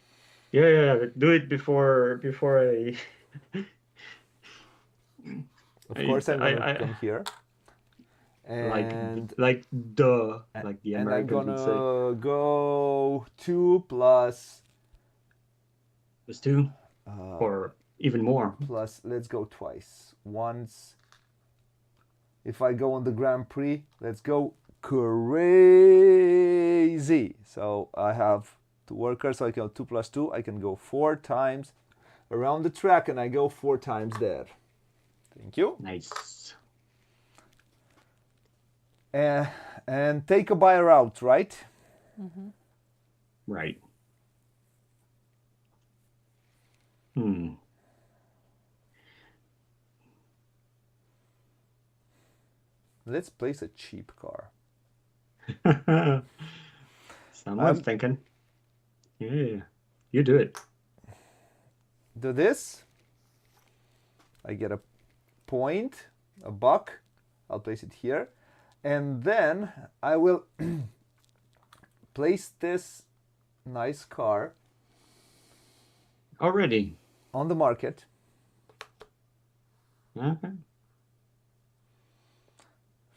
Yeah. Do it before I. Of course, I'm gonna come here. And And the and I'm Americans would say. gonna go 2 plus Plus 2, or even more. plus. Let's go twice. Once. If I go on the Grand Prix, let's go crazy. So I have 2 workers, so I can 2 plus 2. I can go 4 times around the track, and I go 4 times there. Thank you. Nice. And take a buy route, right? Right. Let's place a cheap car. Someone's thinking. Yeah, you do it. Do this. I get a point, a buck. I'll place it here. And then I will place this nice car Already. on the market. Okay.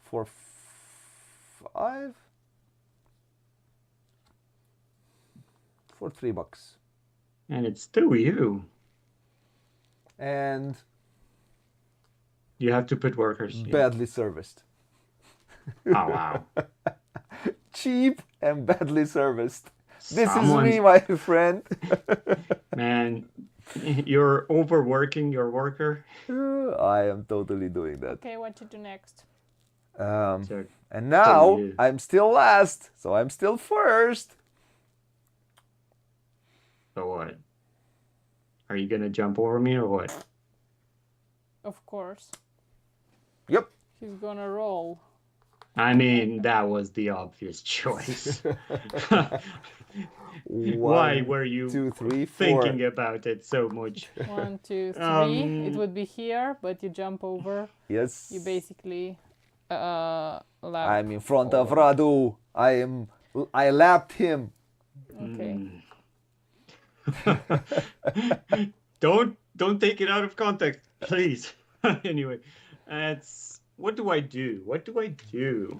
For 5, for $3. And it's still you. And You have to put workers. badly serviced. Oh, wow. Cheap and badly serviced. This Someone's- is me, my friend. Man, you're overworking your worker. I am totally doing that. Okay, what to do next? So, And now you. I'm still last, so I'm still first. so what? Are you gonna jump over me or what? Of course. Yep. He's gonna roll. I mean, that was the obvious choice. Why were you 2, 3, 4. thinking about it so much? 1, 2, 3. It Um, would be here, but you jump over. Yes. You basically lap. I'm in front of Radu. I lapped him. Okay. Don't take it out of context, please. Anyway, it's what do I do? What do I do?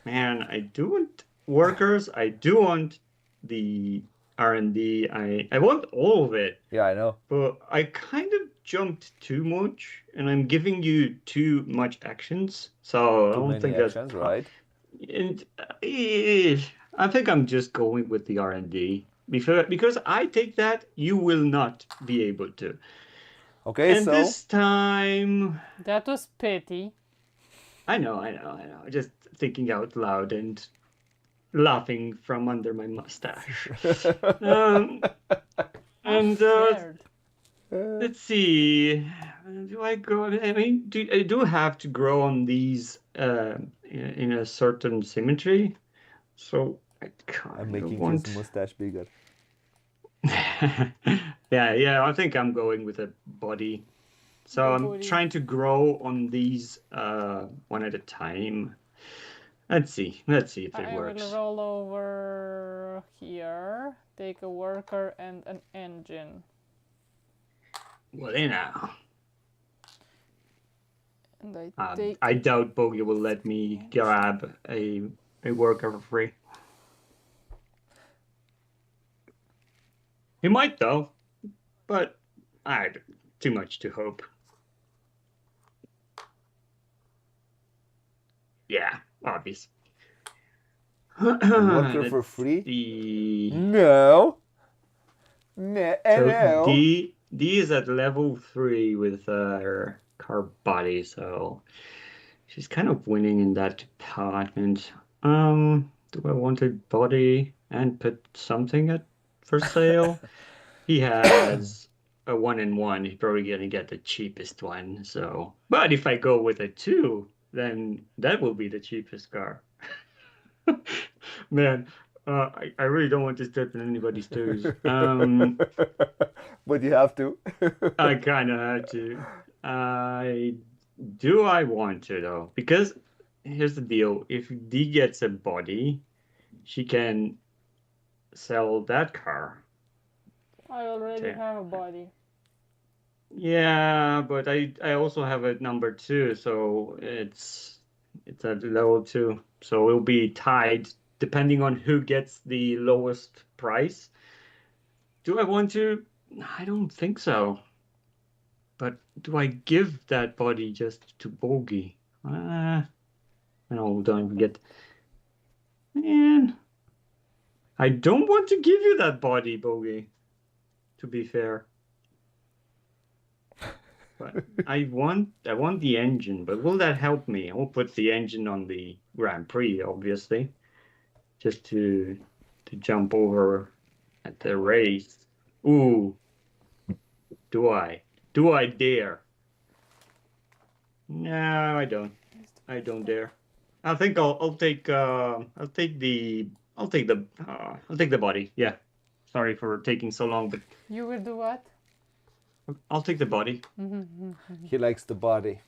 Man, I do want workers. I do want the R&D. I want all of it, Yeah, I know. but I kind of jumped too much, and I'm giving you too much actions. So I Too don't many think actions, that's right? And I think I'm just going with the R&D because I take that, you will not be able to. Okay, And so this time, That was petty. I know. Just thinking out loud and laughing from under my mustache. And Scared. let's see. Do I go? I mean, I do have to grow on these in a certain symmetry. So I kind I'm of making want. his mustache bigger. Yeah, I think I'm going with a body. So The I'm body. trying to grow on these one at a time. Let's see if it I works. will roll over here, take a worker and an engine. Well, now. And I take I doubt Booghy will let me grab a worker for free. He might though, but too much to hope. Yeah, obvious. Worker for free? The No. No. so D is at level 3 with her car body, so she's kind of winning in that department. Do I want a body and put something at for sale? He has a 1 in 1. He's probably gonna get the cheapest one. So, but if I go with a 2, then that will be the cheapest car. Man, I really don't want to step in anybody's toes. But you have to. I kind of had to. I want to though, because here's the deal: if D gets a body, she can sell that car. I already Okay. have a body. Yeah, but I also have a number 2, so it's at level 2, so it'll be tied depending on who gets the lowest price. Do I want to? I don't think so. But do I give that body just to Booghy? No, don't forget. Man, I don't want to give you that body, Booghy, to be fair. But I want the engine, but will that help me? I'll put the engine on the Grand Prix, obviously, just to jump over at the race. Ooh, do I? Do I dare? No, I don't. I don't dare. I think I'll take the body. Yeah. Sorry for taking so long, but You will do what? I'll take the body. He likes the body.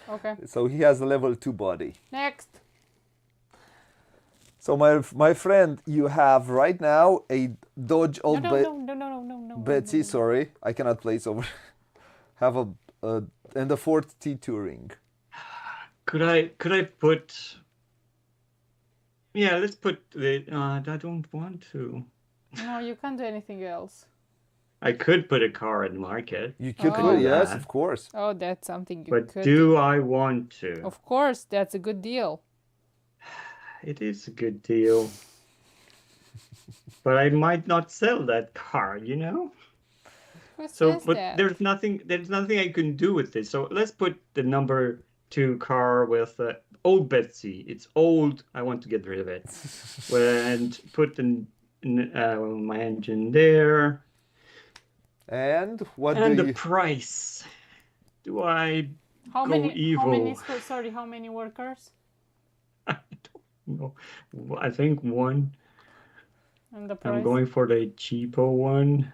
Okay. So he has a level 2 body. Next. So my friend, you have right now a Dodge No, Old no, no, no, no, no, no. Betsy. no. Sorry, I cannot place over. Have a and the Ford T Touring. Could I put? Yeah, let's put the. I don't want to. No, you can't do anything else. I could put a car in market, You could Oh. put, yes, that. of course. Oh, that's something you but could do I want to? Of course, that's a good deal. It is a good deal, but I might not sell that car. You know. Who So, says but that? there's nothing I can do with this. So let's put the number 2 car with old Betsy. It's old. I want to get rid of it. And put my engine there. And what And do the you? price. Do I How go many? evil? How many workers? I don't know. I think one. And the price? I'm going for the cheapo one.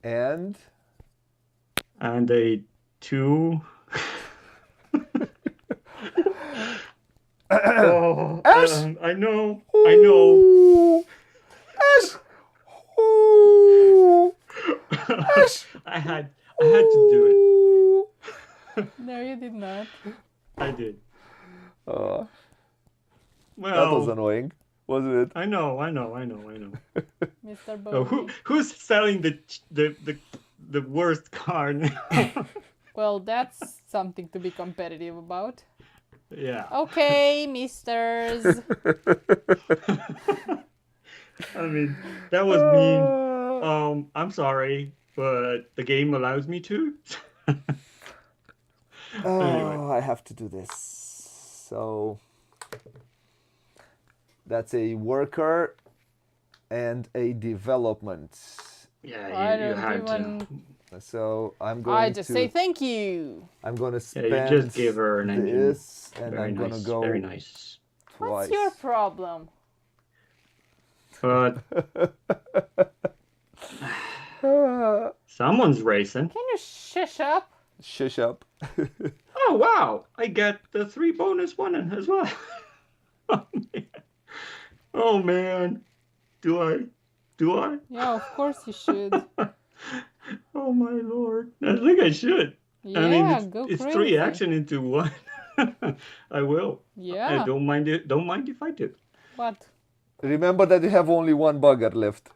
And And a 2. Oh, Ash! I know. I know. Ooh. Ash. Ooh. Ash. I had to do Ooh. No, you did not. it. I did. That was Well, annoying, wasn't it? I know. Mr. Oh, Bowie. who's selling the worst car now? Well, that's something to be competitive about. Yeah. Okay, misters. I mean, that was mean. I'm sorry, but the game allows me to. Anyway. I have to do this. So that's a worker and a development. Yeah, I you don't had even. So I'm going I just to say thank you. I'm gonna Yeah, spend you just gave her an engine. this, and Very I'm nice. gonna go Very nice. twice. What's your problem? But someone's racing. Can you shush up? Shush up. Oh wow! I get the 3 bonus one as well. Oh man! Oh man! Do I? Yeah, of course you should. Oh my lord! I think I should. Yeah, I mean, go it's crazy. 3 action into 1. I will. Yeah. I don't mind it. Don't mind if I do. What? Remember that you have only one bugger left.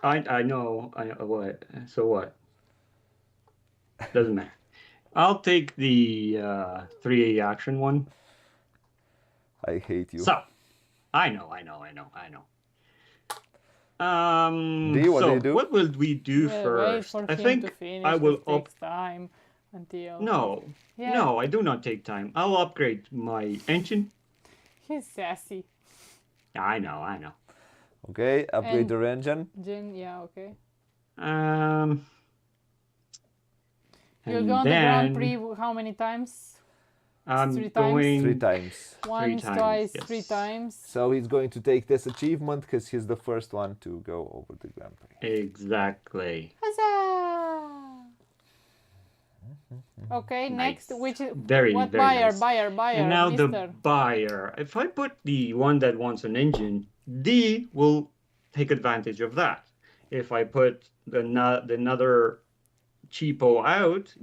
I know. I know what. So what? Doesn't matter. I'll take the 3 action one. I hate you. So, I know. Dee, what do So you do? what will we do Well, wait first? for I him to think finish. I will It takes time until. No, Yeah. no, I do not take time. I'll upgrade my engine. He's sassy. I know. Okay, upgrade And- your engine. Jin, yeah, okay. You'll And go on the Grand then Prix how many times? I'm 3 times? going 3 times. Once, times, twice, yes. 3 times. So he's going to take this achievement because he's the first one to go over the Grand Prix. exactly. Huzzah! Okay, next, Nice. which is Very, what very buyer, nice. buyer, And now mister? the buyer. If I put the one that wants an engine, D will take advantage of that. If I put the another cheapo out,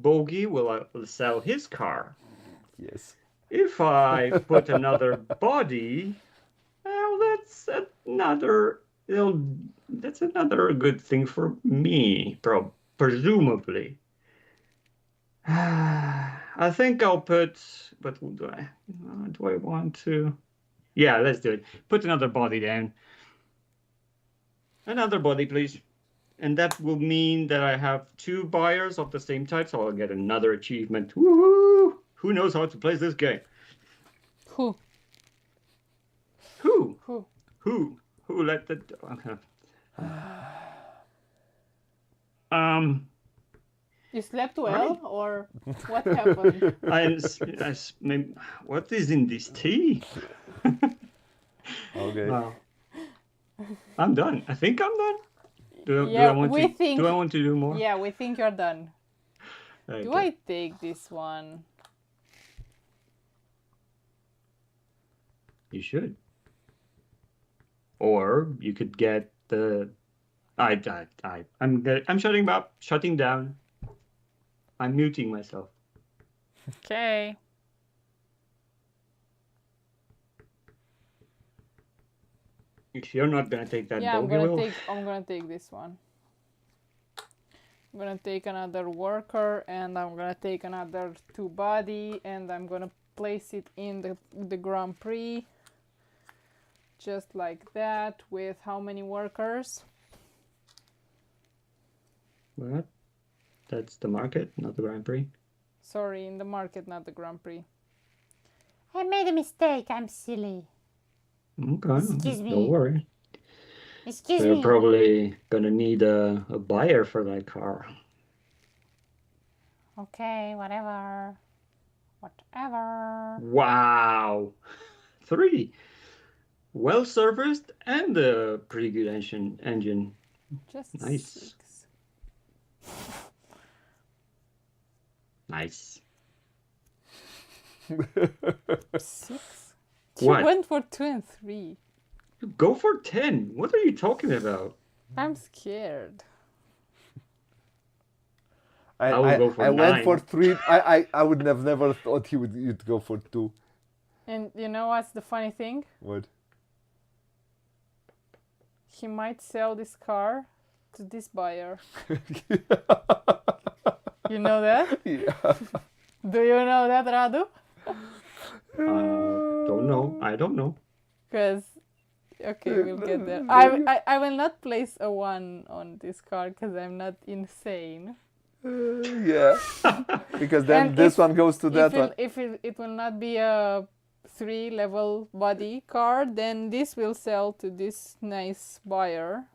Booghy will sell his car. Yes. If I put another body, well, that's another good thing for me, presumably. I think I'll put. But do I want to? Yeah, let's do it. Put another body down. Another body, please. And that will mean that I have 2 buyers of the same type, so I'll get another achievement. Woohoo! Who knows how to play this game? Who? Who? Who? Who let the... Okay. Um, You slept well, Right. or what happened? what is in this tea? Okay. Wow. I'm done. I think I'm done. Do Yeah, I want we to? think- Do I want to do more? Yeah, we think you're done. Okay. Do I take this one? You should. Or you could get the. I'm shutting down. I'm muting myself. Okay. If you're not gonna take that Yeah, I'm Booghy gonna will. take. I'm gonna take this one. I'm gonna take another worker, and I'm gonna take another 2 body, and I'm gonna place it in the Grand Prix, just like that. With how many workers? What? That's the market, not the Grand Prix. Sorry, in the market, not the Grand Prix. I made a mistake. I'm silly. Okay. Excuse me. Don't worry. Excuse We're me. probably gonna need a buyer for that car. Okay, whatever. Whatever. Wow. 3. Well serviced and a pretty good engine. Just Nice. 6. Nice. 6. What? You went for 2 and 3. Go for 10. What are you talking about? I'm scared. I will go for I went 9. for 3. I would have never thought you'd go for 2. And you know what's the funny thing? What? He might sell this car to this buyer. You know that? Yeah. Do you know that, Radu? Don't know. I don't know. Because, okay, we'll get there. I will not place a 1 on this car because I'm not insane. Yeah. Because then And this if- one goes to that one. If it will not be a 3-level body car, then this will sell to this nice buyer.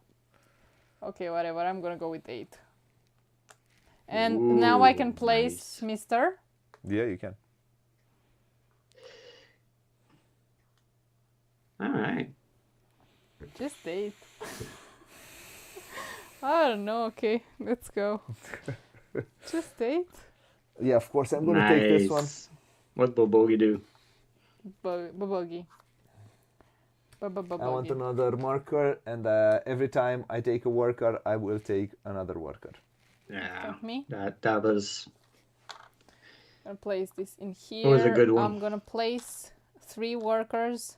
Okay, whatever. I'm gonna go with 8. And now I can Ooh, place nice. Mr. Yeah, you can. All right. Just 8. I don't know. Okay, let's go. Just 8. Yeah, of course. I'm gonna take this one. Nice. What will Booghy do? Bogey. I want another marker, and every time I take a worker, I will take another worker. Yeah. Me? That was. I'm gonna place this in here. was a good one. I'm gonna place 3 workers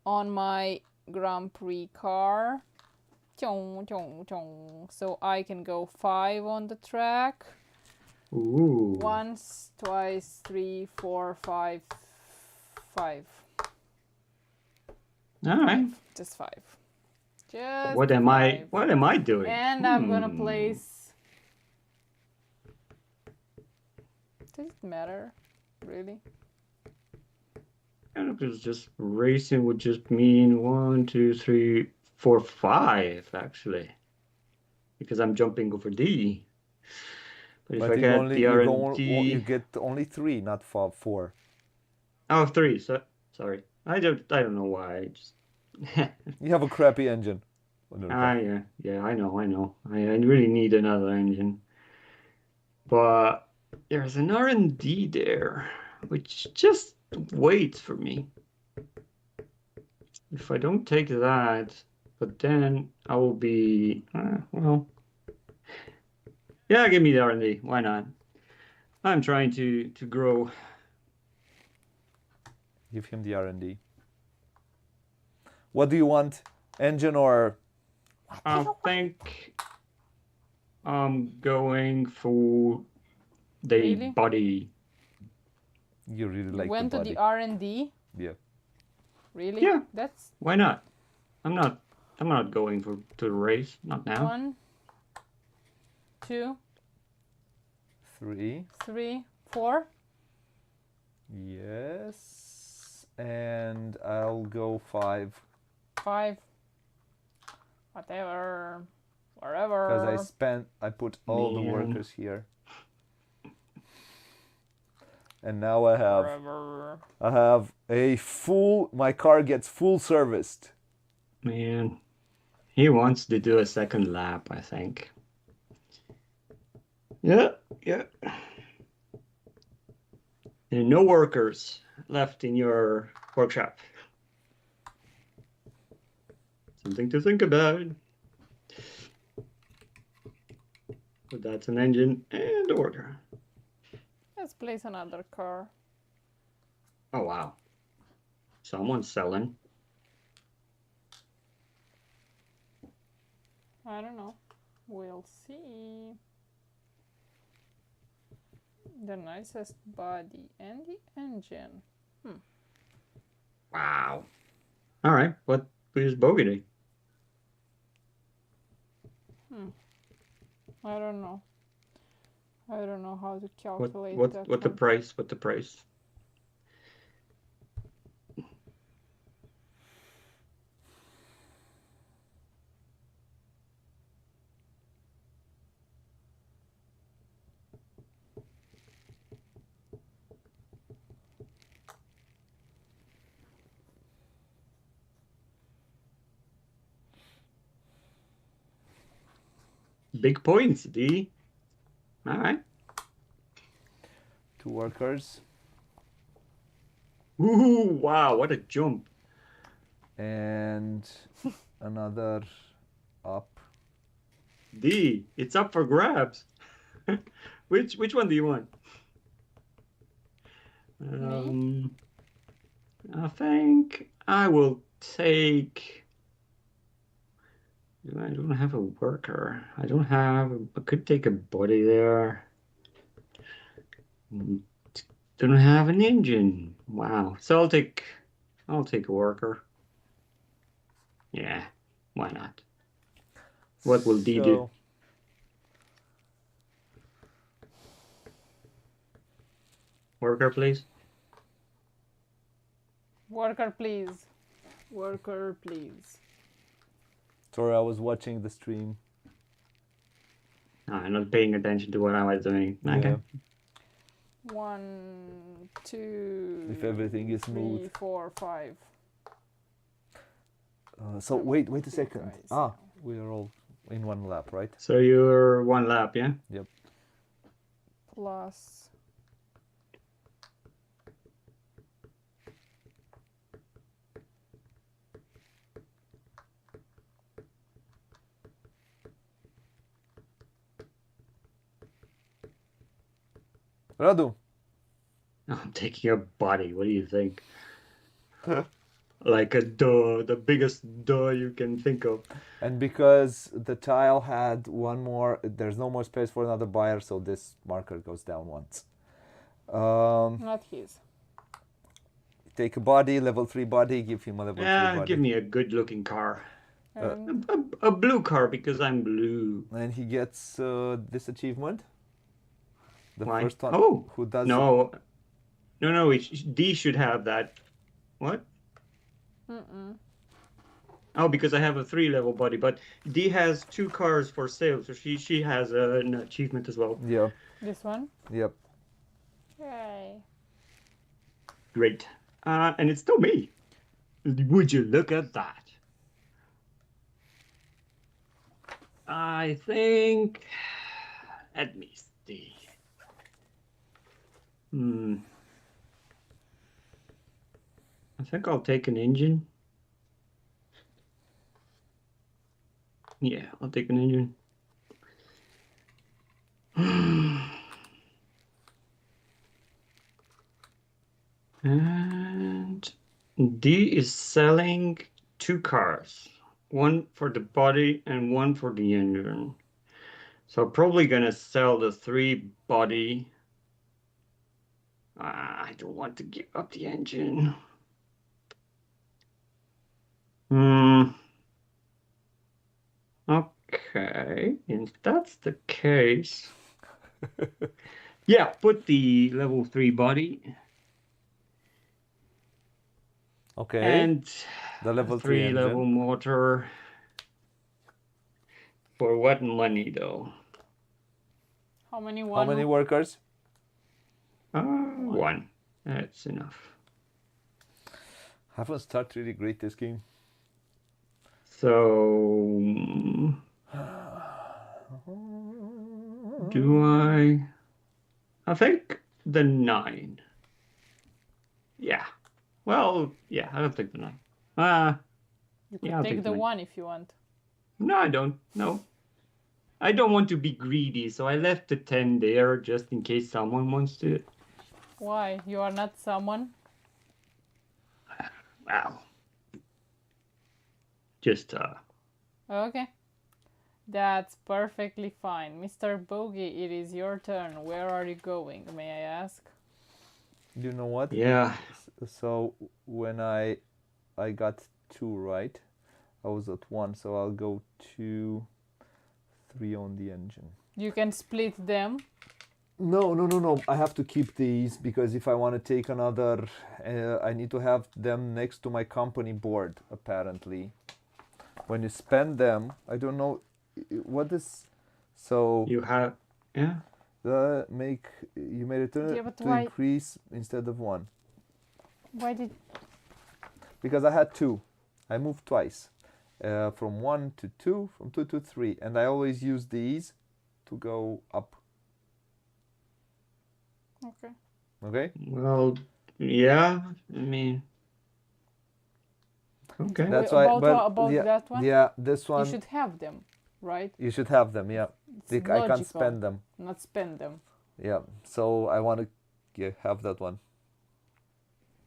on my Grand Prix car. Chong, chong, chong. So I can go 5 on the track. Ooh. Once, twice, 3, 4, 5. 5. All right. Just 5. Just What am 5. I doing? And I'm gonna Hmm. place. Does it matter? Really? Kind of just racing would just mean 1, 2, 3, 4, 5 actually, because I'm jumping over D. But if But I you get only the you, RND, you get only 3, not 4. oh 3. So sorry, I don't know why. I just You have a crappy engine. yeah, I know. I really need another engine, but there's an R&D there, which just waits for me. If I don't take that, but then I will be well. Yeah, give me the R&D. Why not? I'm trying to grow. Give him the R&D. What do you want? Engine or... I think I'm going for the Really? body. You really You like went the to body. the R&D? Yeah. Really? Yeah. That's Why not? I'm not going to the race. Not now. 1, 2, 3. 3, 4. Yes. And I'll go 5. 5. Whatever. Wherever. Because I put all the Man. workers here. And now I Wherever. have my car gets full serviced. Man, he wants to do a second lap, I think. Yeah. There are no workers left in your workshop. Something to think about. But that's an engine and a worker. Let's place another car. Oh, wow. Someone's selling. I don't know. We'll see. The nicest body and the engine. Wow. All right. What is Booghy? I don't know. I don't know how to calculate that What the one. price? What the price? Big points, D. All right. 2 workers. Ooh, wow, what a jump. And another up. D, it's up for grabs. Which one do you want? I think I will take. I don't have a worker. I could take a body there. Don't have an engine. Wow. So I'll take a worker. Yeah, why not? What will D do? Worker, please. Worker, please. Worker, please. Sorry, I was watching the stream. I'm not paying attention to what I was doing. Okay. Yeah. 1, 2. If everything is 3, smooth. 4, 5. So wait a second. Guys. We are all in one lap, right? So you're one lap, yeah? Yep. Plus. Radu. I'm taking a body. What do you think? Like a duh, the biggest duh you can think of. And because the tile had one more, there's no more space for another buyer, so this marker goes down once. Not his. Take a body, level 3 body, give him a level 3 body. Give me a good-looking car. And A blue car because I'm blue. And he gets this achievement. The Why? first one Oh, who does no. D should have that. What? Oh, because I have a 3-level body, but D has 2 cars for sale, so she has an achievement as well. Yeah. this one. Yep. Yay. Great. And it's still me. Would you look at that? I think. Let me see. I think I'll take an engine. Yeah, I'll take an engine. And D is selling 2 cars. One for the body and one for the engine. So probably gonna sell the 3 body. I don't want to give up the engine. Hmm. Okay, if that's the case, yeah, put the level 3 body Okay. and The level 3 3 level engine. motor. For what money though? How many How one? many workers? 1. That's enough. Haven't started really great this game. So do I? I think the 9. Yeah. Well, yeah, I'll take the 9. You could Yeah, I'll take take the 9. 1 if you want. No, I don't. No. I don't want to be greedy, so I left the 10 there just in case someone wants to. Why? You are not someone? Wow. Just Okay. That's perfectly fine. Mr. Booghy, it is your turn. Where are you going, may I ask? You know what? yeah. So when I got 2 right, I was at 1, so I'll go 2, 3 on the engine. You can split them. No. I have to keep these because if I want to take another, I need to have them next to my company board, apparently. When you spend them, I don't know what is. So You have. Yeah. you made it Yeah, but to why- increase instead of 1 Why did... because I had 2. I moved twice, from 1 to 2, from 2 to 3, and I always use these to go up. Okay. Okay. Well, yeah. I mean. Okay. That's Wait, why. But about yeah, that one? yeah, this You one should have them, right? you should have them. Yeah, It's I can't logical. spend them. Not spend them. Yeah, so I want to have that one.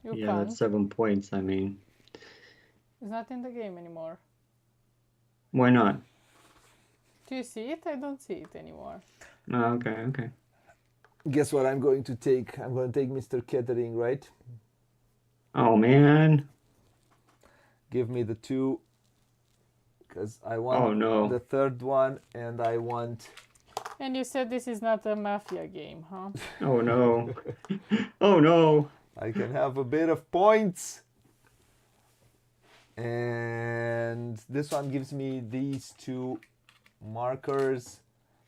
You Yeah, can't. that's 7 points. I mean, It's not in the game anymore. why not? Do you see it? I don't see it anymore. Oh, okay. Guess what I'm going to take? I'm going to take Mr. Kettering, right? Oh man. Give me the 2, because I want Oh no. the third one, and I want. And you said this is not a mafia game, huh? Oh no. Oh no. I can have a bit of points. And this one gives me these 2 markers,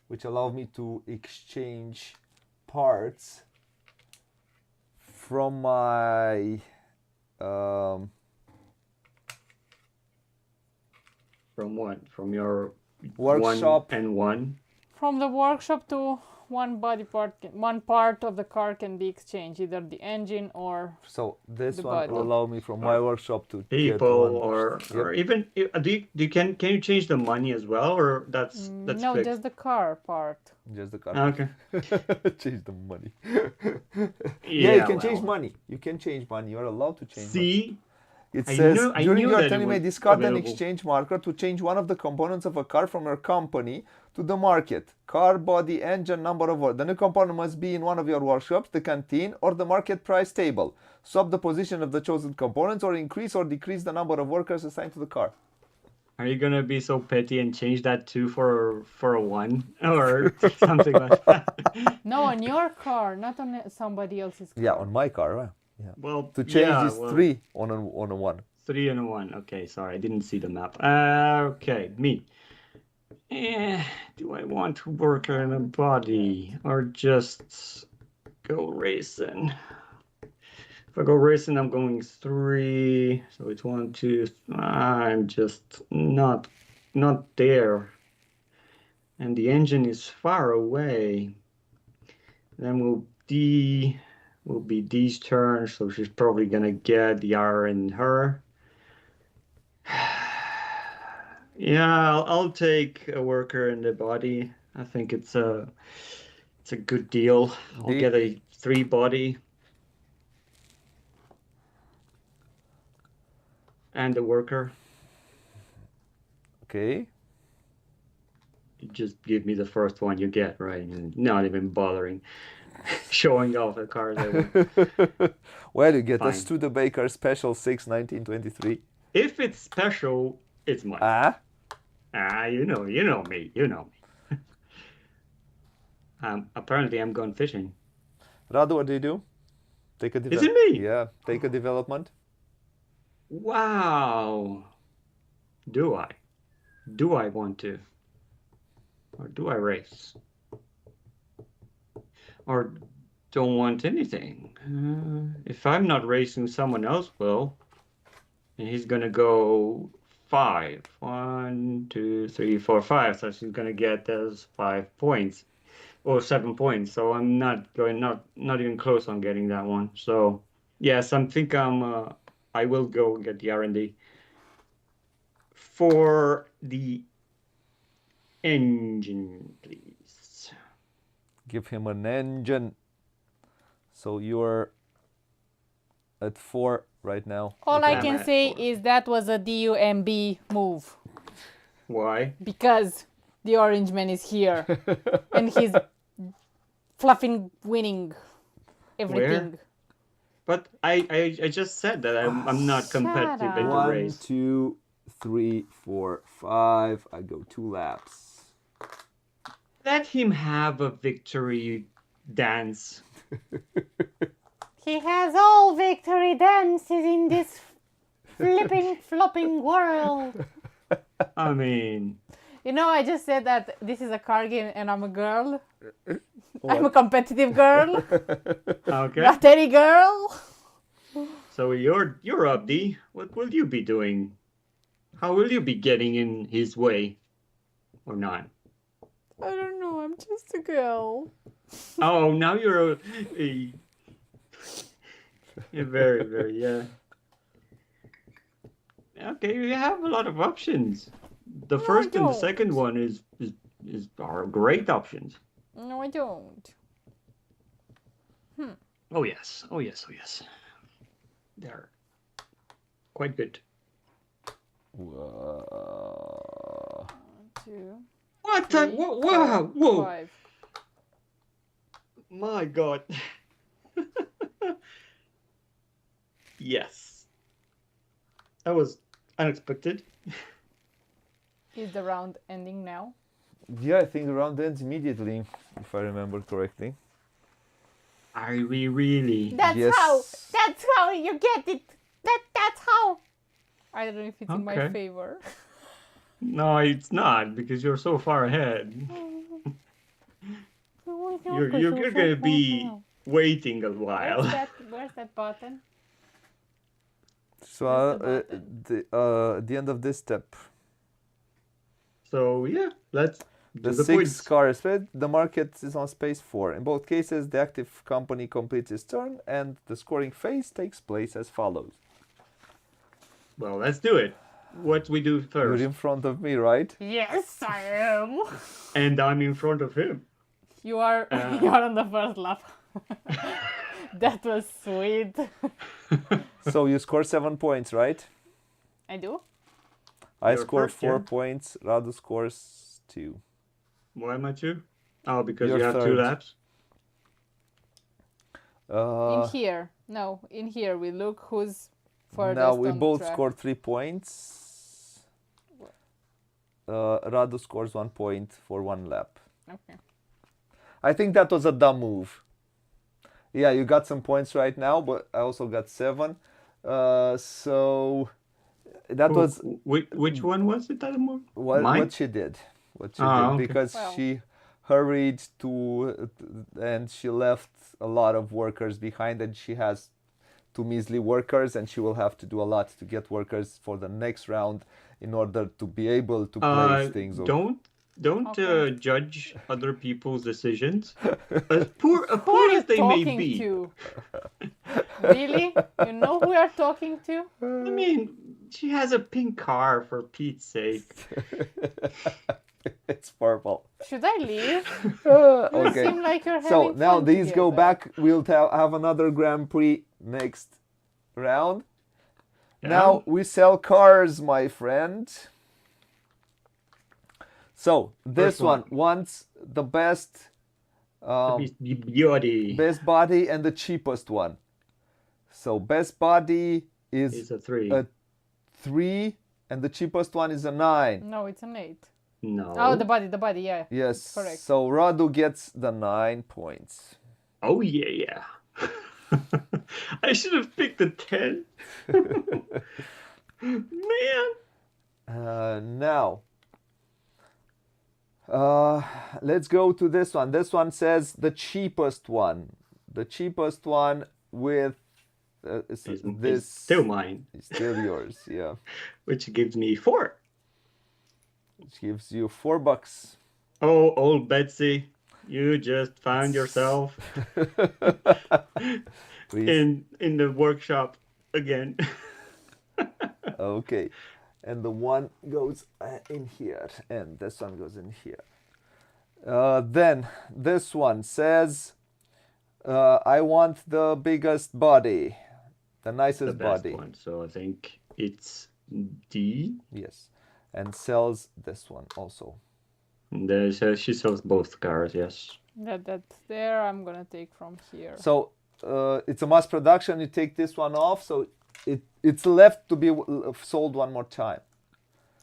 which allow me to exchange parts from my From what? From your workshop. 1 and 1? From the workshop to one body part, one part of the car can be exchanged, either the engine or So this the one body. will allow me from my workshop to get People one. or Yep. even can you change the money as well, or that's no, fixed? just the car part. Just the car. Okay. Change the money. Yeah, you can change well. money. You can change money. You're allowed to change money. See, It I says knew- I during knew your that turn it you may was discard an available. exchange marker to change one of the components of a car from your company to the market. Car, body, engine, number of work. The new component must be in one of your workshops, the canteen, or the market price table. Swap the position of the chosen components or increase or decrease the number of workers assigned to the car. are you gonna be so petty and change that 2 for a 1 or something like that? No, on your car, not on somebody else's car. Yeah, on my car. Yeah. Well, To change yeah, this well, 3 on a 1. 3 and a 1. Okay, sorry, I didn't see the map. Okay, me. Do I want a worker in a body or just go racing? If I go racing, I'm going 3. So it's 1, 2. I'm just not there. And the engine is far away. Then will be D's turn, so she's probably gonna get the R in her. Yeah, I'll take a worker in the body. I think it's a good deal. I'll D- get a 3 body and a worker. Okay. You just give me the first one you get, right? And not even bothering. showing off the cars I won. Well, you get a Fine. Studebaker Special 6 1923. If it's special, it's mine. Ah, You know me. You know me. Apparently, I'm going fishing. Radu, what do you do? Take a Is it me? Yeah, take a development. Wow. Do I? Do I want to? Or do I race? Or don't want anything? If I'm not racing, someone else will. And he's gonna go 5. 1, 2, 3, 4, 5. So she's gonna get those 5 points. Or 7 points. So I'm not even close on getting that one. So yes, I will go get the R&D. For the engine, please. Give him an engine. So you're at 4 right now. All I I'm can at say 4. is that was a DUMB move Why? because the orange man is here and he's fluffing winning everything. But I just said that I'm not competitive up. in the 1, race. 2, 3, 4, 5. I go 2 laps. Let him have a victory dance. He has all victory dances in this flipping, flopping world. I mean, You know, I just said that this is a car game and I'm a girl. I'm a competitive girl, okay. not any girl. So you're up, D. What will you be doing? How will you be getting in his way, or not? I don't know, I'm just a girl. Oh, now you're you're very, very, yeah. Okay, you have a lot of options. The No, I first and the don't. second one are great options. No, I don't. Oh yes, oh yes, oh yes. They're quite good. Whoa. 2, What? 3, Whoa, 4, wow, whoa! 5. My God. Yes. That was unexpected. Is the round ending now? Yeah, I think the round ends immediately, if I remember correctly. Are we really? That's Yes. how you get it. That's how. I don't know if it's in my Okay. favor. No, it's not, because you're so far ahead. You're gonna be waiting a while. Where's that button? So Where's the end of this step, So yeah, let's do the the 6 points. cars spread, the market is on space 4. In both cases, the active company completes its turn, and the scoring phase takes place as follows. Well, let's do it. What we do You're first, in front of me, right? Yes, I am. and I'm in front of him. You are you are on the first lap. That was sweet. So you score 7 points, right? I do? I You're score first, 4 yeah. points. Radu scores 2. Why am I two? Oh, because You're you have third. 2 laps. In here. No, in here we look who's furthest Now we on both track. scored 3 points. Radu scores 1 point for 1 lap. Okay. I think that was a dumb move. Yeah, you got some points right now, but I also got 7. So that was Which one was it, Adamo? Mine? what she did. What she Ah, did okay. because Well. she hurried to and she left a lot of workers behind, and she has 2 measly workers, and she will have to do a lot to get workers for the next round in order to be able to place things. Don't Okay. judge other people's decisions. As poor Who are you as they may talking be. to? Really? You know who you're talking to? I mean, she has a pink car, for Pete's sake. It's purple. Should I leave? Okay. You seem like you're having So now fun these go together. back. We'll have another Grand Prix next round. Yeah. Now we sell cars, my friend. So this First one. one wants the best Beauty Best body and the cheapest one. So best body is is a 3. a 3 and the cheapest one is a 9. No, it's an 8. No. Oh, the body, yeah. Yes. Correct. So Radu gets the 9 points. Oh, yeah. I should have picked the 10. Man. Now, let's go to this one. This one says the cheapest one. The cheapest one with It's this still mine, is still yours. Yeah, which gives me 4. which gives you $4. Oh, old Betsy, you just found yourself Please. in the workshop again. Okay, and the one goes in here, and this one goes in here. Then this one says, I want the biggest body, the The nicest best body. one, so I think it's D. Yes, and sells this one also. And so she sells both cars, yes. That's there. I'm gonna take from here. So it's a mass production. You take this one off, so it's left to be sold one more time.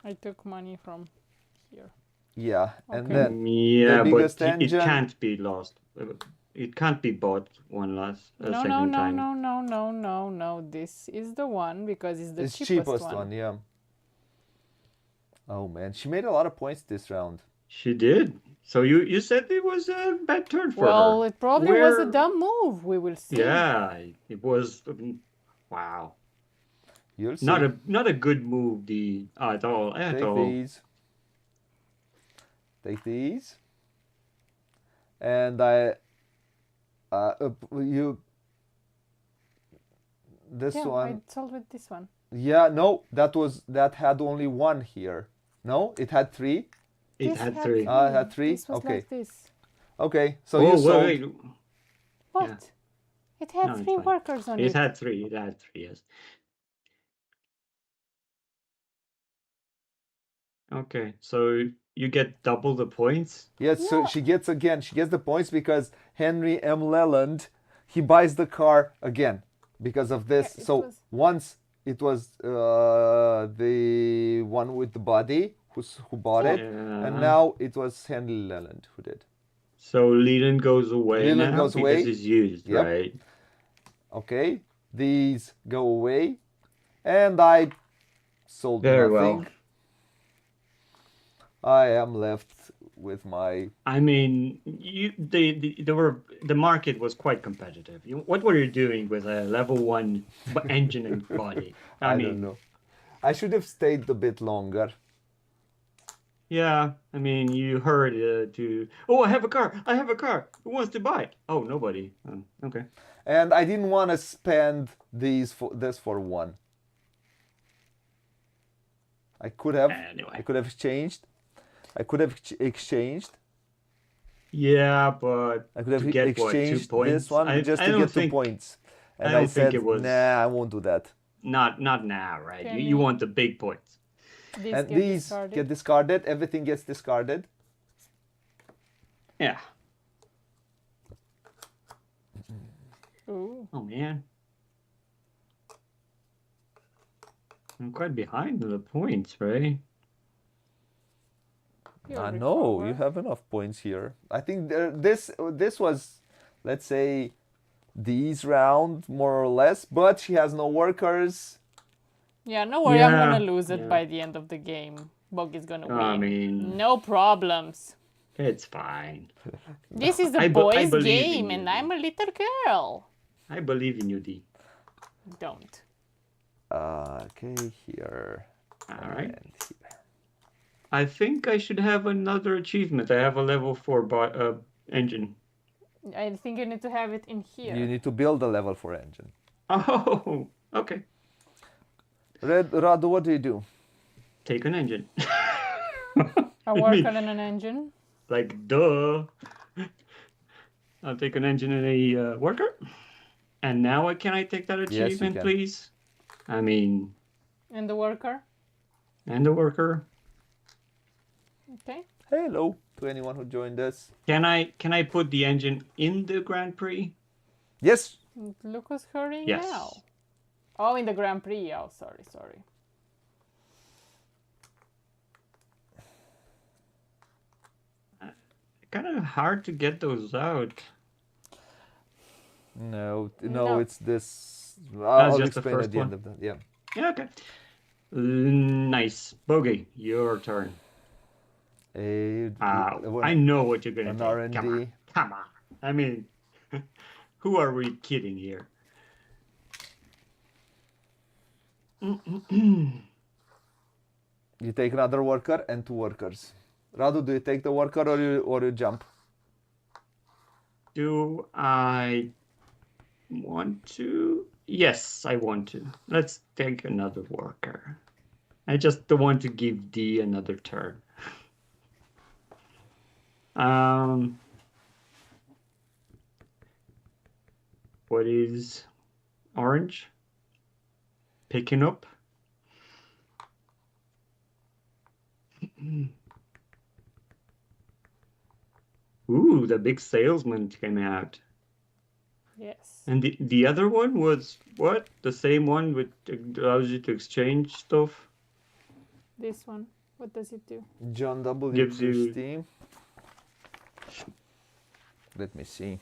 I took money from here. Yeah, and Okay. then Yeah, biggest but it engine- can't be lost. It can't be bought one last No, second time. no. This is the one because it's the it's cheapest, one. one. Yeah. Oh man, she made a lot of points this round. She did. So you said it was a bad turn for Well, her. it probably was a Where- dumb move. We will see. Yeah, it was. Wow, You'll see. not a good move, at all. Take these. Take these. And this Yeah, one. I sold with this one. Yeah, no, that had only one here. No, it had 3. It This had had 3. three. It had 3. This was Okay. like this. Okay. So Oh, you sold. wait. What? Yeah. It had No, it's 3 fine. workers on It it. had 3. It had 3. Yes. Okay, so you get double the points. Yes, so Yeah. she gets the points because Henry M. Leland, he buys the car again because of this. Yeah, it So was- once it was the one with the body who bought it, Yeah. and now it was Henry Leland who did. So Leland goes away Leland now goes because away. it's used, Yep. right? Okay, these go away, and I sold Very nothing. well. I am left with my. I mean, the market was quite competitive. What were you doing with a level 1 engine and body? I mean, don't know. I should have stayed a bit longer. Yeah, I mean, you heard oh, I have a car. Who wants to buy it? Oh, nobody. Oh, okay. And I didn't want to spend this for one. I could have. Anyway. I could have exchanged. I could have exchanged. Yeah, but I could have to get, what, 2 exchanged points? this one just I to don't get 2 think- points. And I don't said, think it was- nah, I won't do that. Not now, right? Can You we- want the big points. These And get these discarded. get discarded. Everything gets discarded. Yeah. Ooh. Oh man. I'm quite behind on the points, right? You'll No, you recover. have enough points here. I think this was, let's say, these round more or less. But she has no workers. Yeah, no worry, I'm Yeah, gonna lose it yeah. by the end of the game. Boggy's gonna win. I mean, No problems. it's fine. This is a I boys' believe in game, you. and I'm a little girl. I believe in you, D. Don't. Okay, here. All right. And here. I think I should have another achievement. I have a level 4 engine. I think you need to have it in here. You need to build a level 4 engine. Oh, okay. Radu, what do you do? Take an engine. I work on an engine. Like, duh. I'll take an engine and a worker. And now can I take that you achievement, can. please? I mean, And the worker. and the worker. Okay. Hello to anyone who joined us. Can I put the engine in the Grand Prix? Yes. Look who's hurrying Yes. now. Oh, in the Grand Prix. Oh, sorry. Kind of hard to get those out. No, No. it's this. That's I'll just the explain first at the one. end of that. Yeah. Yeah, okay. Nice. Booghy, your turn. I know what you're gonna an take. R&D. Come on. I mean, who are we kidding here? You take another worker and 2 workers. Radu, do you take the worker or you jump? Do I want to? Yes, I want to. Let's take another worker. I just don't want to give D another turn. What is orange? Picking up. Ooh, the big salesman came out. Yes. And the other one was what? The same one which allows you to exchange stuff? This one. What does it do? John W. Gives you- Christie. Let me see.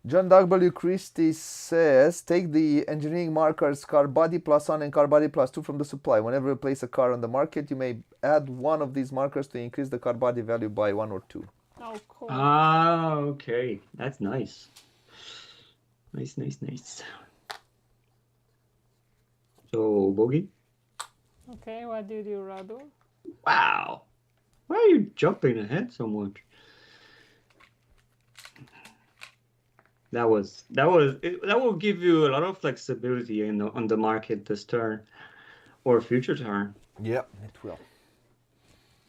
John W. Christie says, take the engineering markers car body +1 and car body +2 from the supply. Whenever you place a car on the market, you may add one of these markers to increase the car body value by 1 or 2. Oh, cool. Ah, okay. That's nice. Nice. So, Booghy? Okay, what do you do, Radu? Wow. Why are you jumping ahead so much? That will give you a lot of flexibility on the market this turn or future turn. Yep, it will.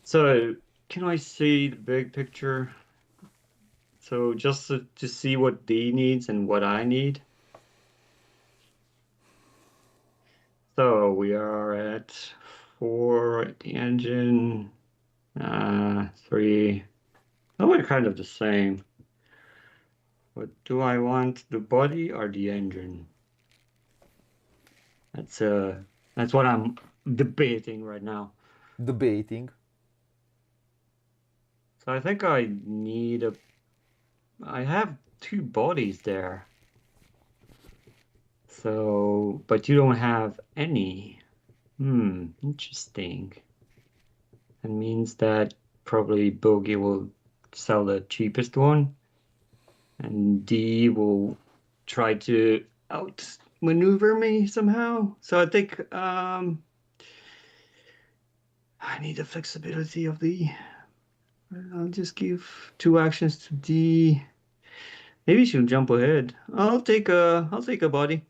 So can I see the big picture? So just to see what D needs and what I need. So we are at 4 at the engine, 3. Oh, we're kind of the same. But do I want the body or the engine? That's what I'm debating right now. Debating. So I think I have 2 bodies there. So, but you don't have any. Interesting. That means that probably Booghy will sell the cheapest one, and D will try to outmaneuver me somehow. So I think I need the flexibility of the. I'll just give 2 actions to D. Maybe she'll jump ahead. I'll take a body.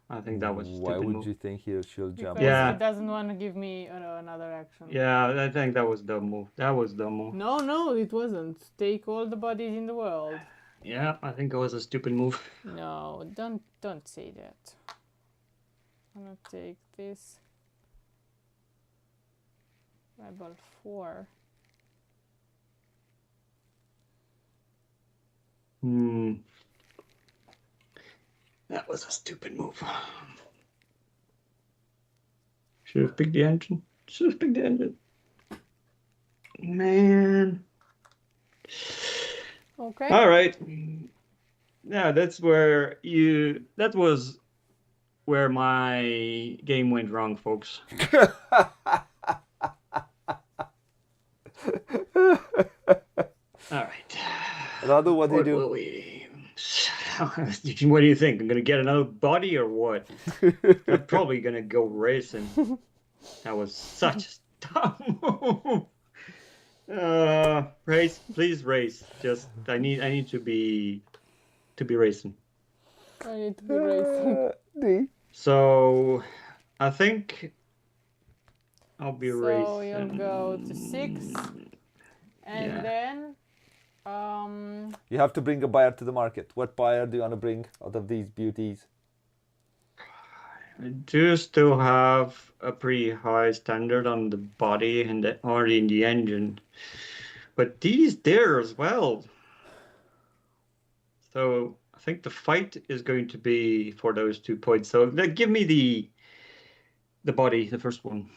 I think that was a Why stupid would move. you think she'll jump? Because Yeah. he doesn't want to give me another action. Yeah, I think that was dumb move. That was dumb move. No, it wasn't. Take all the bodies in the world. Yeah, I think it was a stupid move. No, don't say that. I'm gonna take this. Rebel 4. That was a stupid move. Should have picked the engine. Man. Okay. All right. Yeah, that was where my game went wrong, folks. All right. Radu, what do you do? Will we? What do you think? I'm gonna get another body or what? I'm probably gonna go racing. That was such a dumb move. Race, please race. Just I need to be racing. I need to be racing. D. So I think I'll be So racing. you'll go to 6, and Yeah. then You have to bring a buyer to the market. What buyer do you want to bring out of these beauties? I do still have a pretty high standard on the body and or in the engine, but these there as well. So I think the fight is going to be for those 2 points. So give me the body, the first one.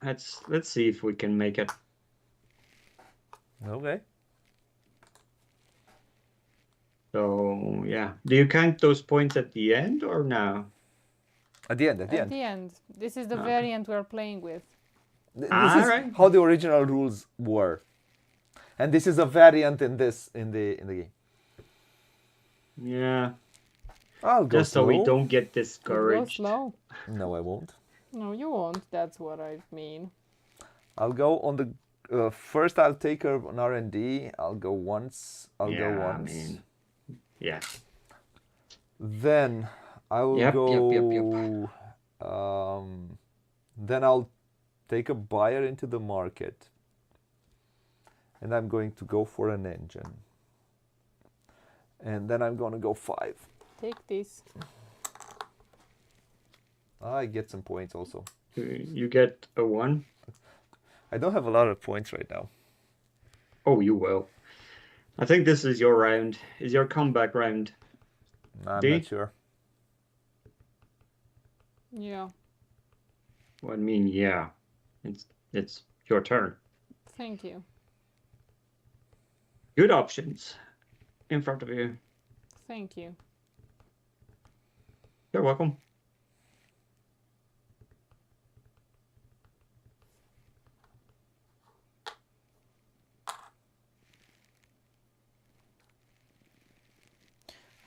Let's see if we can make it. Okay. So yeah, do you count those points at the end or no? At the end. At the At end. the end. This is the Okay. variant we're playing with. This All is right. how the original rules were, and this is a variant in the game. Yeah, I'll go just so we slow. don't get You go discouraged. slow. No, I won't. No, you won't. That's what I mean. I'll go on the first. I'll take her on R&D. I'll go once. I'll go Yeah, I once. mean, yeah. Then I will Yep. go. Then I'll take a buyer into the market, and I'm going to go for an engine. And then I'm going to go 5. Take this. I get some points also. You get a 1. I don't have a lot of points right now. Oh, you will. I think this is your round. Is your comeback round? I'm D? not sure. Yeah. Well, I mean, yeah. It's your turn. Thank you. Good options in front of you. Thank you. You're welcome.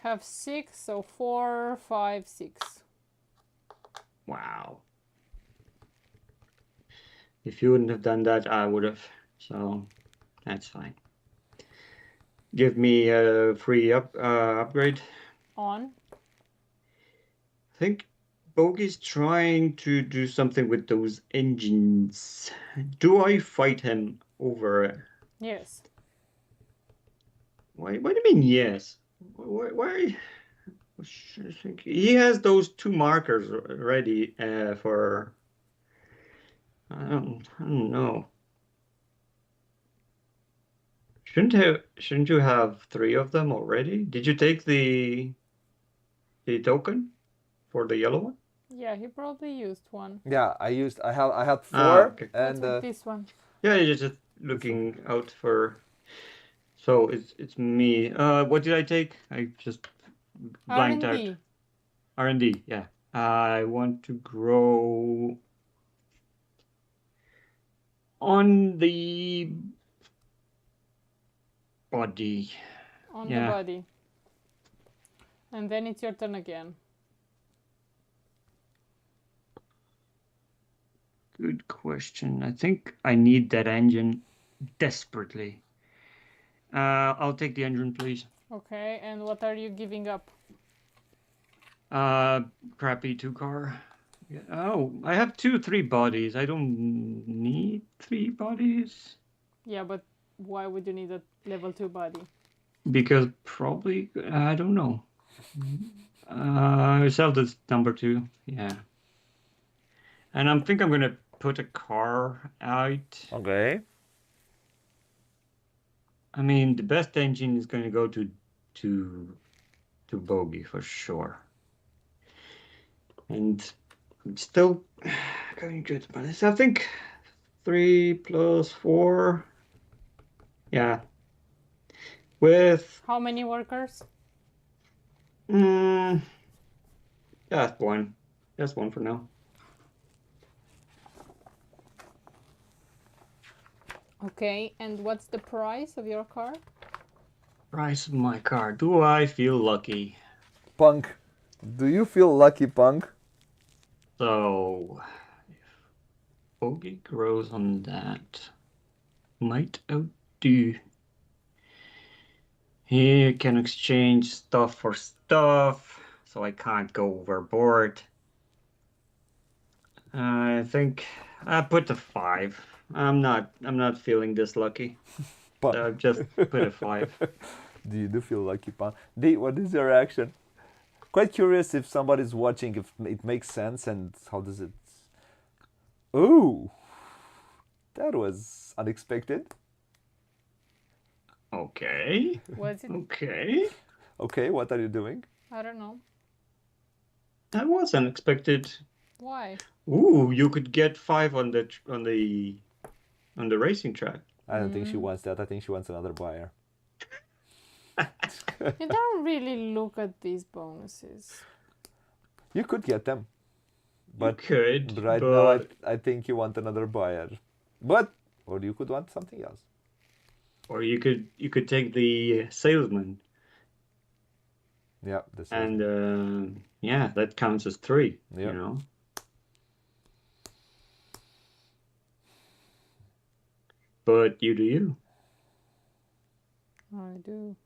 Have 6, so 4, 5, 6. Wow. If you wouldn't have done that, I would have. So that's fine. Give me a free upgrade. On. I think Bogey's trying to do something with those engines. Do I fight him over it? Yes. Why do you mean yes? Why? I think he has those 2 markers ready for. I don't know. Shouldn't you have 3 of them already? Did you take the token for the yellow one? Yeah, he probably used one. Yeah, I had 4 Okay. Let's and take this one. Yeah, you're just looking out for. So it's me. What did I take? I just blanked out. R&D. R&D. Yeah. I want to grow on the body. On Yeah. the body. And then it's your turn again. Good question. I think I need that engine desperately. I'll take the engine, please. Okay, and what are you giving up? Crappy 2 car. Yeah. Oh, I have 3 bodies. I don't need 3 bodies Yeah, but why would you need a level 2 body? because probably I don't know. I sell this number 2. Yeah, and I think I'm gonna put a car out. Okay. I mean, the best engine is gonna go to Bogie for sure. And I'm still going good, but I think 3 plus 4. Yeah. With How many workers? just one. Just one for now. Okay, and what's the price of your car? Price of my car. Do I feel lucky? Punk. Do you feel lucky, Punk? So, if Bogey grows on that, might outdo. He can exchange stuff for stuff, so I can't go overboard. I think I put a 5. I'm not feeling this lucky. Punk. So I've just put a 5. Do you feel lucky, Punk? D, what is your reaction? quite curious if somebody's watching, if it makes sense and how does it. Ooh, that was unexpected. Okay. Was it? Okay. Okay, what are you doing? I don't know. That was unexpected. Why? Ooh, you could get 5 on the racing track. I don't think she wants that. I think she wants another buyer. You don't really look at these bonuses. You could get them, but you could, right now but I think you want another buyer. But or you could want something else. or you could take the salesman, Yeah, this is and yeah, that counts as 3. Yep. You know. But you do you. I do.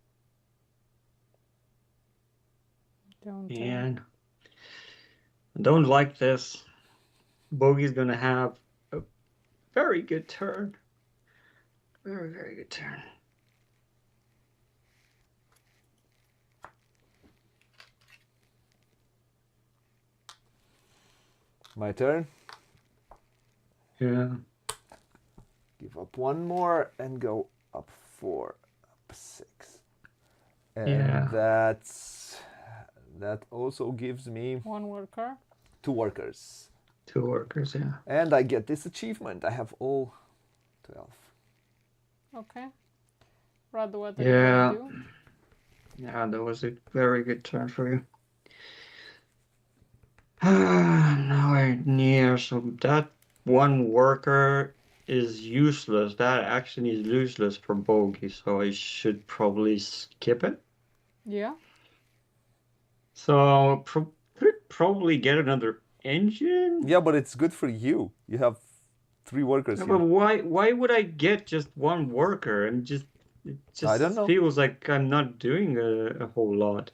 Don't. And I don't like this. Bogey's gonna have a very good turn. Very, very good turn. my turn. Yeah. Give up one more and go up 4, up 6. And Yeah. that also gives me 1 worker. 2 workers. 2 workers, yeah. And I get this achievement. I have all 12. Okay. Radu, what are you Yeah. gonna do? Yeah, that was a very good turn for you. Nowhere near. So that 1 worker is useless. That action is useless for Bogey, so I should probably skip it. Yeah. So could probably get another engine. Yeah, but it's good for you. You have 3 workers Yeah, here. but why would I get just 1 worker? It I don't just know. feels like I'm not doing a whole lot.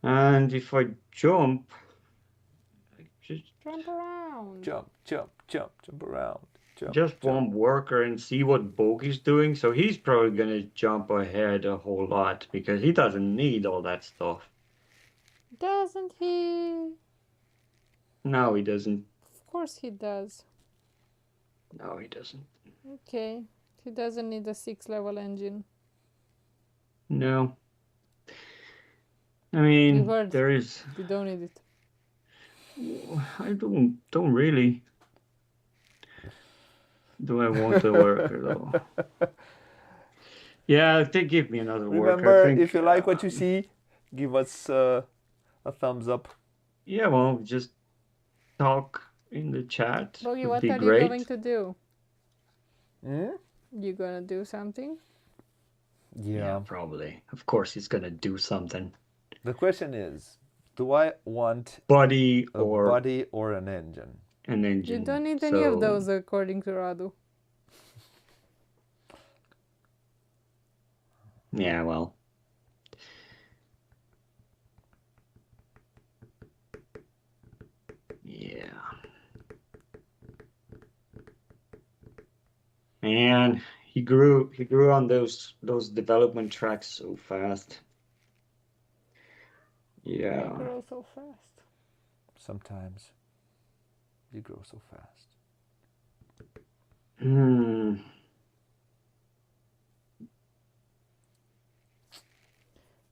And if I jump, I just Jump around. Jump, jump, jump, jump around. Jump, just jump. 1 worker and see what Bogey's doing. So he's probably gonna jump ahead a whole lot because he doesn't need all that stuff. Doesn't he? No, he doesn't. Of course he does. No, he doesn't. Okay. He doesn't need a 6-level engine. No. I You mean, heard. there is. You don't need it. I don't really. Do I want a worker though? Yeah, they give me another worker. I Remember, think, if you like what you see, give us a thumbs up. yeah, well, just talk in the chat. Booghy, Would what be are great. you going to do? Hmm? You gonna do something? Yeah. Probably. Of course, he's gonna do something. The question is, do I want Body a or body or an engine? an engine. You don't need any of those, according to Radu. Yeah, well. Yeah. Man, he grew on those development tracks so fast. They Yeah. grow so fast. Sometimes you grow so fast.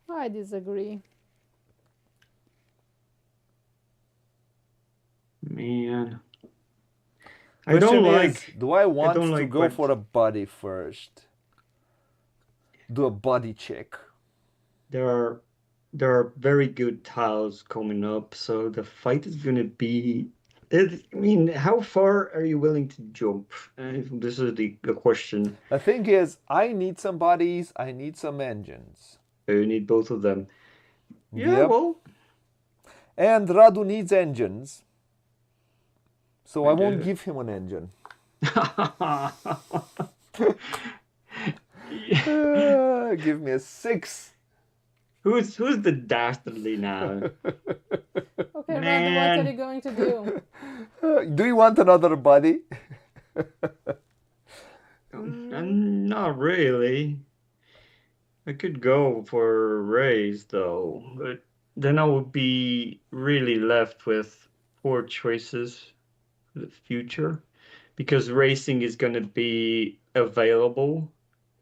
I disagree. Man. I Question don't is, like do I want don't to like go what- for a body first? Do a body check. there are very good tiles coming up, so the fight is gonna be. I mean, how far are you willing to jump? This is the question. The thing is, I need some bodies, I need some engines. You need both of them. Yeah, Yep. well, And Radu needs engines. So I won't do. give him an engine. Give me a 6. who's the dastardly now? Okay, Radu, what Man. are you going to do? Do you want another body? Not really. I could go for a raise though, but then I would be really left with poor choices for the future because racing is going to be available.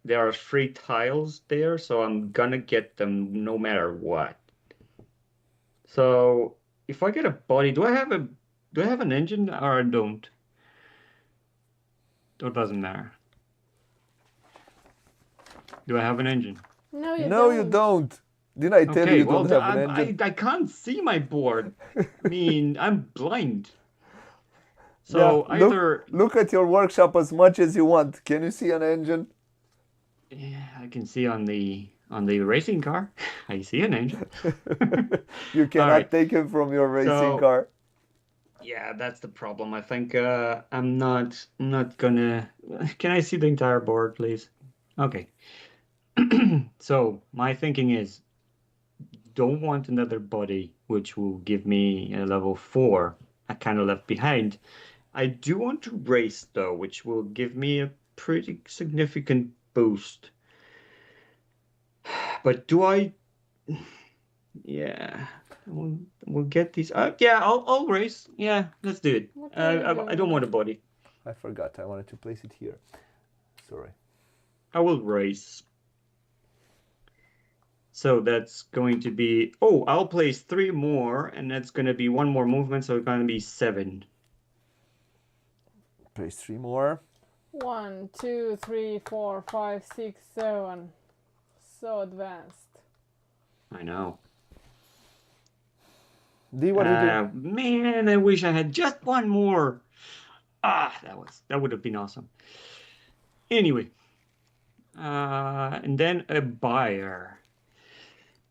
There are free tiles there, so I'm gonna get them no matter what. So if I get a body, do I have an engine or I don't? Or it doesn't matter. Do I have an engine? No, you No, don't. you don't. Didn't I tell you Okay, you well, don't have an engine? I can't see my board. I mean, I'm blind. Yeah, So either look at your workshop as much as you want. Can you see an engine? yeah, I can see on the racing car. I see an engine. You cannot right. take it from your racing So- car. Yeah, that's the problem. I think I'm not gonna. Can I see the entire board, please? Okay. So my thinking is, don't want another body which will give me a level 4. I kind of left behind. I do want to race though, which will give me a pretty significant boost. But do I? Yeah, we'll get these. Yeah, I'll race. Yeah, let's do it. What are you I don't want a body. I forgot. I wanted to place it here. Sorry. I will race. So that's going to be. Oh, I'll place 3 more, and that's going to be 1 more movement, so it's going to be 7. Place 3 more. 1, 2, 3, 4, 5, 6, 7. So advanced. I know. D, what do you do? Man, I wish I had just 1 more. That would have been awesome. Anyway, and then a buyer.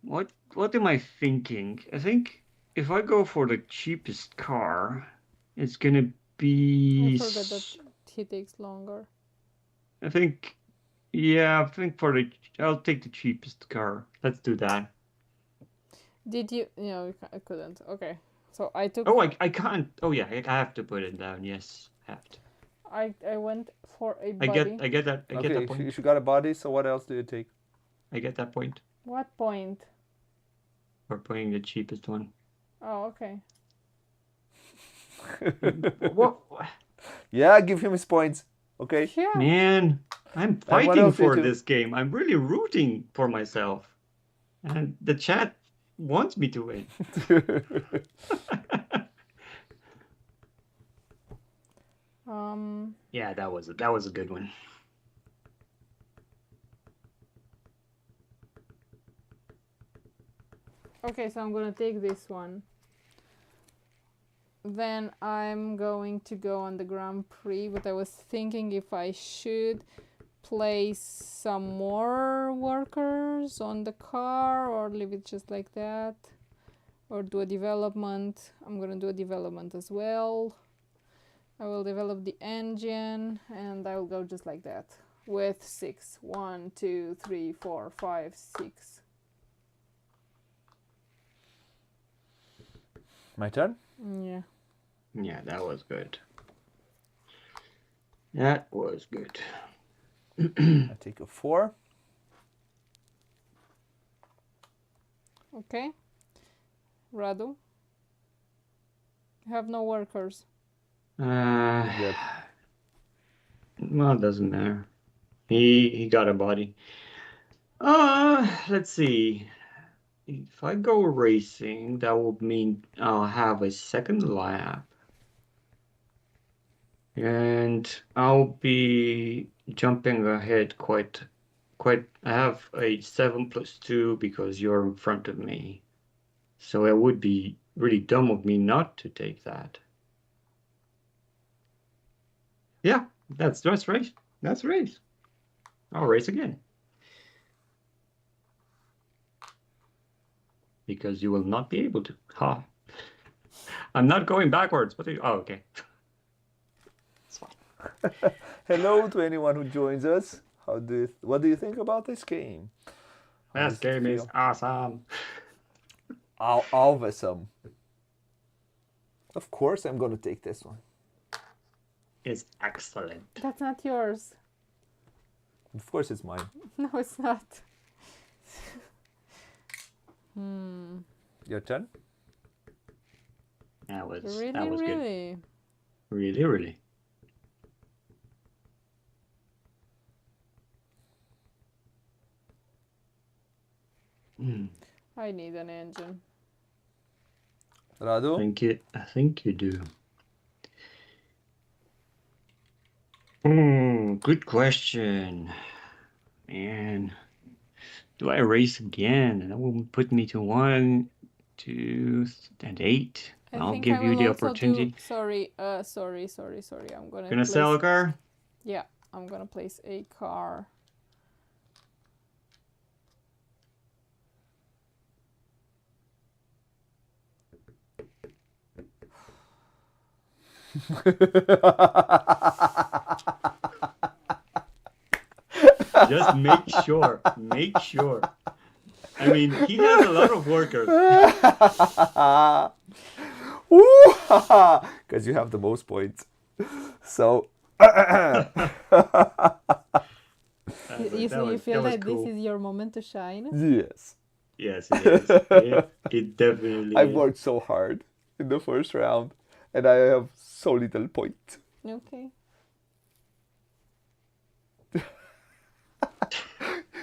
What am I thinking? I think if I go for the cheapest car, it's gonna be. I forgot that he takes longer. I think, yeah, I'll take the cheapest car. Let's do that. Did you? No, I couldn't. Okay. So I took. Oh, I can't. Oh yeah, I have to put it down. Yes, I have to. I went for a I body. get that. I get Okay, that if point. you got a body, so what else do you take? I get that point. What point? We're putting the cheapest one. Oh, okay. What? Yeah, give him his points. Okay. Yeah. Man, I'm what fighting else did for you- this game. I'm really rooting for myself. And the chat wants me to win. Yeah, that was a good one. Okay, so I'm gonna take this one. Then I'm going to go on the Grand Prix, but I was thinking if I should place some more workers on the car or leave it just like that, or do a development. I'm gonna do a development as well. I will develop the engine and I will go just like that with 6. 1, 2, 3, 4, 5, 6. My turn? Yeah. Yeah, that was good. That was good. I take a 4. Okay. Radu? You have no workers. Yep. Well, it doesn't matter. He got a body. Let's see. If I go racing, that will mean I'll have a second lap. And I'll be jumping ahead quite. I have a 7 + 2 because you're in front of me. So it would be really dumb of me not to take that. Yeah, that's race. That's race. I'll race again. Because you will not be able to. Ha. I'm not going backwards. What are you? Oh, okay. It's fine. Hello to anyone who joins us. What do you think about this game? How This does it game is feel? awesome. Awesome. Of course I'm gonna take this one. It's excellent. That's not yours. Of course it's mine. No, it's not. Your turn. That was Really, that was good. really. Really, really. I need an engine. Radu? I think you do. Good question. Man, do I race again? And that will put me to 1, 2, and 8. I I'll think give I you will the also opportunity. do. Sorry. I'm gonna Gonna place. sell a car? Yeah, I'm gonna place a car. Just make sure. Make sure. I mean, he has a lot of workers. Because you have the most points. So You feel that cool. this is your moment to shine? yes, Yes, it is. It definitely I is. worked so hard in the first round, and I have so little point. Okay.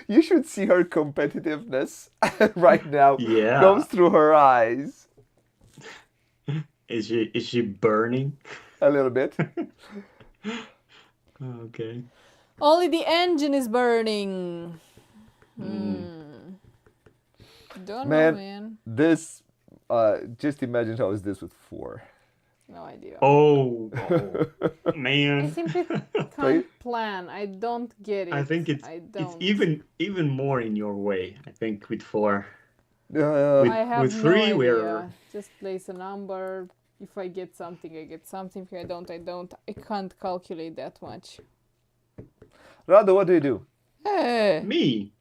You should see her competitiveness right now. Yeah. Goes through her eyes Is she burning? a little bit. Okay. Only the engine is burning. Don't know, man. This, just imagine how is this with 4. No idea. Oh, I man. simply can't plan. I don't get it. I think it's even more in your way. I think with 4. I have with no 3 idea. we're Just place a number. If I get something, I get something. If I don't, I don't. I can't calculate that much. Radu, what do you do? Hey. me.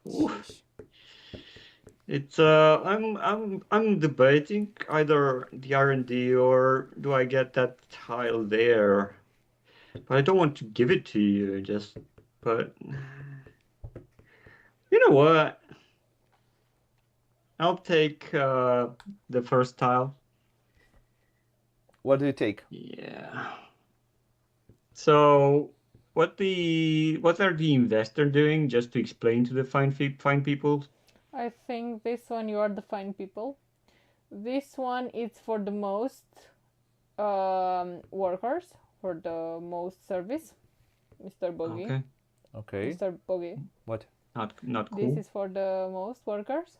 Sheesh. It's I'm debating either the R&D or do I get that tile there, but I don't want to give it to you. But you know what? I'll take the first tile. What do you take? Yeah. So what are the investor doing? Just to explain to the fine people. I think this one you are the fine people. This one is for the most workers, for the most service. Mr. Booghy. Okay. Okay. Mr. Booghy. What? Not cool. This is for the most workers.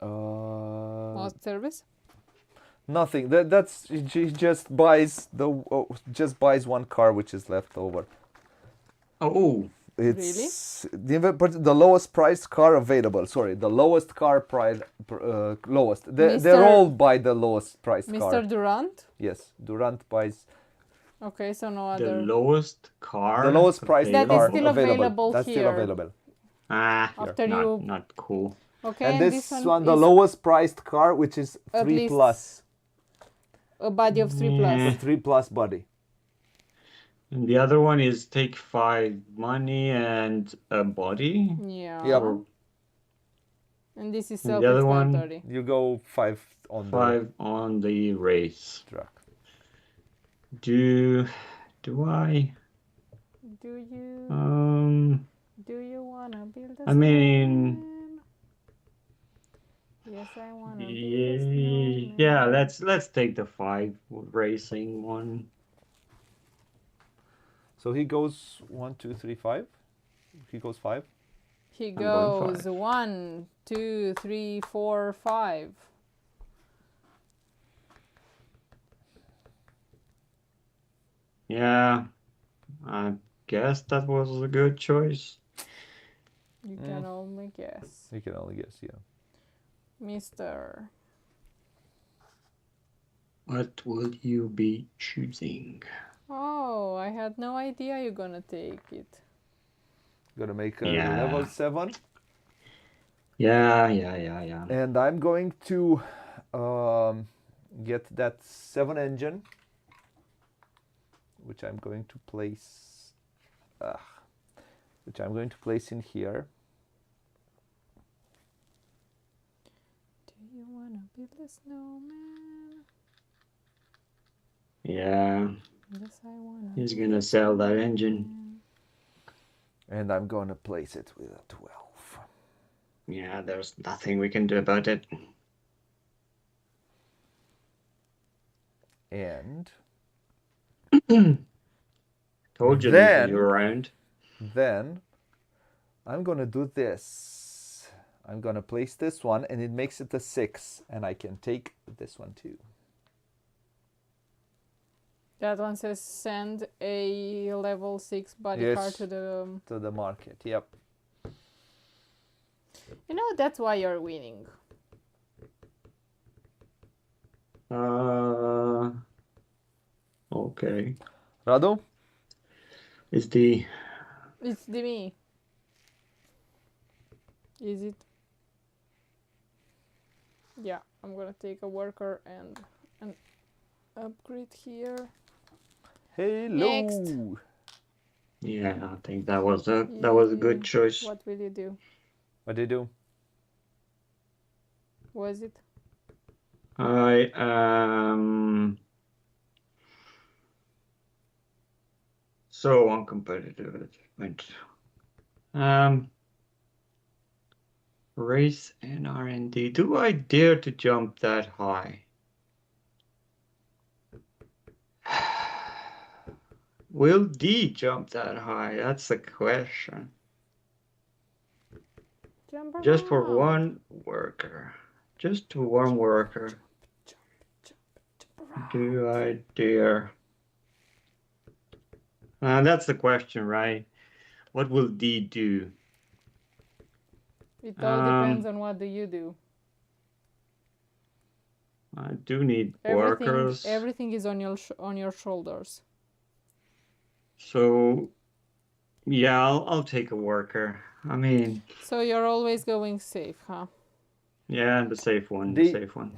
Most service. Nothing. That's he just buys just buys one car which is left over. Oh. It's the lowest priced car available. Sorry, the lowest car price. Lowest. They're all by the lowest priced car. Mr. Durant. Yes, Durant buys Okay, so no The other. lowest car. the lowest priced That is car still available That's still here. available. After Not cool. Okay, And this one, the is lowest priced car, which is at 3 least plus. a body of 3 plus. 3 plus body. And the other one is take 5 money and a body. Yeah. Yep. And this is And the other one- self-explanatory. You go 5 on 5 on the race. the truck. Do I? Do you wanna build a I mean, snowman? Yes, I wanna build a snowman. yeah. Let's take the 5 racing one. So he goes 1, 2, 3, 5. He goes 5. He going goes 5. 1, 2, 3, 4, 5. Yeah, I guess that was a good choice. You can only guess. You can only guess, yeah. Mr. What will you be choosing? Oh, I had no idea you're gonna take it. Gonna make a Yeah. level 7. Yeah. And I'm going to get that 7 engine, which I'm going to place which I'm going to place in here. Do you wanna build a snowman? Yeah, Yes, I wanna. he's build gonna a sell that engine. snowman. And I'm going to place it with a 12. Yeah, there's nothing we can do about it. And Told you these Then- would be around. then I'm going to do this. I'm going to place this one, and it makes it a 6, and I can take this one too. That one says send a level 6 body car Yes. to the. To the market, yep. You know, that's why you're winning. Okay. Radu? Is the It's the me. Is it? Yeah, I'm gonna take a worker and an upgrade here. Hello. Next. yeah, I think that was a good Yeah. choice. What will you do? What do you do? Was it? I am so uncompetitive at this point. Race and R&D. Do I dare to jump that high? Will D jump that high? That's the question. Jump Just for around. one worker. Just to one worker. Jump around. Do I dare? That's the question, right? What will D do? It all depends on what do you do. I do need workers. Everything is on your shoulders. So, yeah, I'll take a worker. I mean, So you're always going safe, huh? yeah, the safe one, D. the safe one.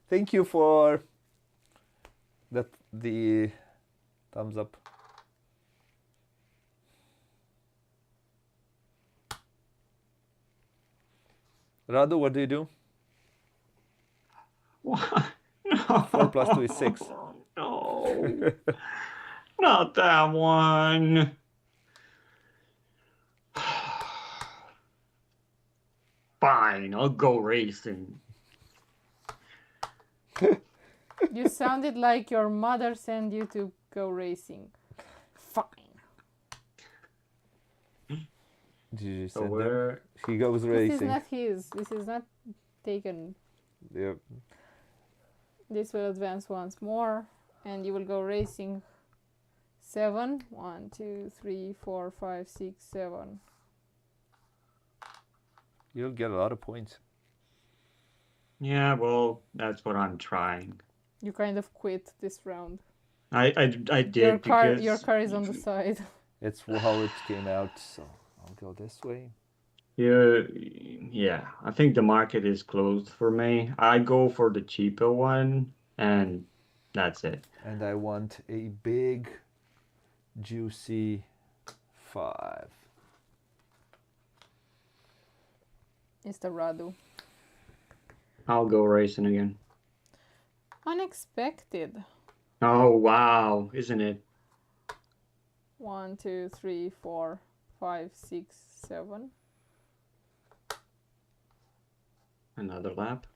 Thank you for the thumbs up. Radu, what do you do? What? No. 4 plus 2 is 6. No. Not that one. Fine, I'll go racing. You sounded like your mother sent you to go racing. Fine. Did you So send them? where? He goes This racing. is not his. This is not taken. Yep. This will advance once more, and you will go racing. 7. 1, 2, 3, 4, 5, 6, 7. You'll get a lot of points. Yeah, well, that's what I'm trying. You kind of quit this round. I did Your because car is on the side. It's how it came out, so I'll go this way. yeah, I think the market is closed for me. I go for the cheaper one, and that's it. And I want a big, juicy 5. Mr. Radu. I'll go racing again. Unexpected. Oh, wow, isn't it? 1, 2, 3, 4, 5, 6, 7. Another lap.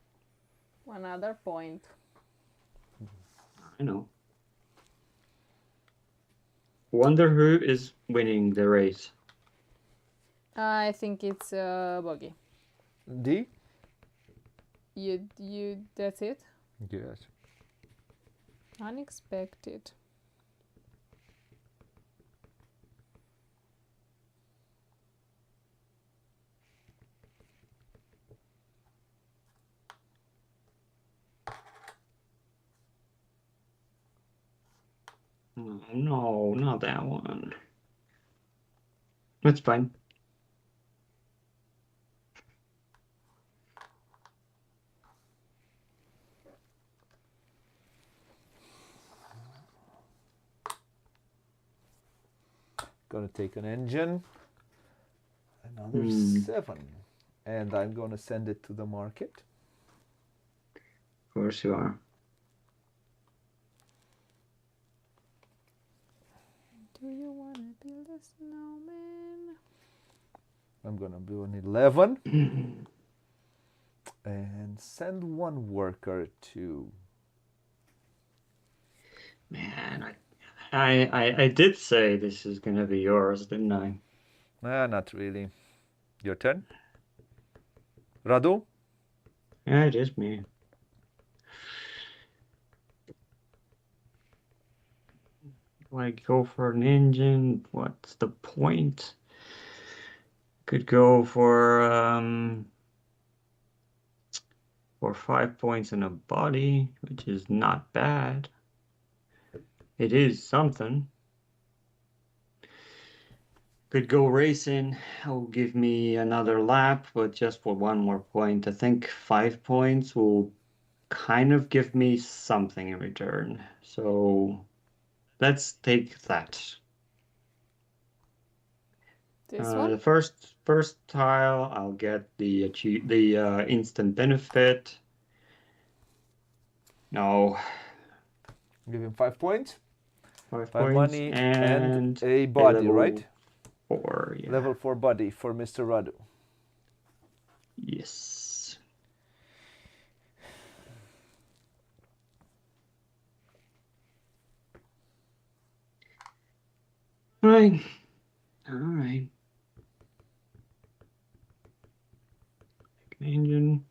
Another point. I know. Wonder who is winning the race. I think it's Booghy. D? That's it? Yes. Unexpected. No, not that one. That's fine. gonna take an engine. Another 7. And I'm gonna send it to the market. Of course you are. Do you want to build a snowman? I'm gonna do an 11. And send 1 worker to... Man, I did say this is gonna be yours, didn't I? Not really. Your turn. Radu? Yeah, it is me. Do I go for an engine? What's the point? Could go for 5 points in a body, which is not bad. It is something. Could go racing. Will give me another lap, but just for 1 more point. I think 5 points will kind of give me something in return. So let's take that. This The one? first tile, I'll get the instant benefit. No, Give him 5 points. 5 5 points money and and a body, level right? 4. Yeah. Level 4 body for Mr. Radu. Yes. Right. All right. Engine.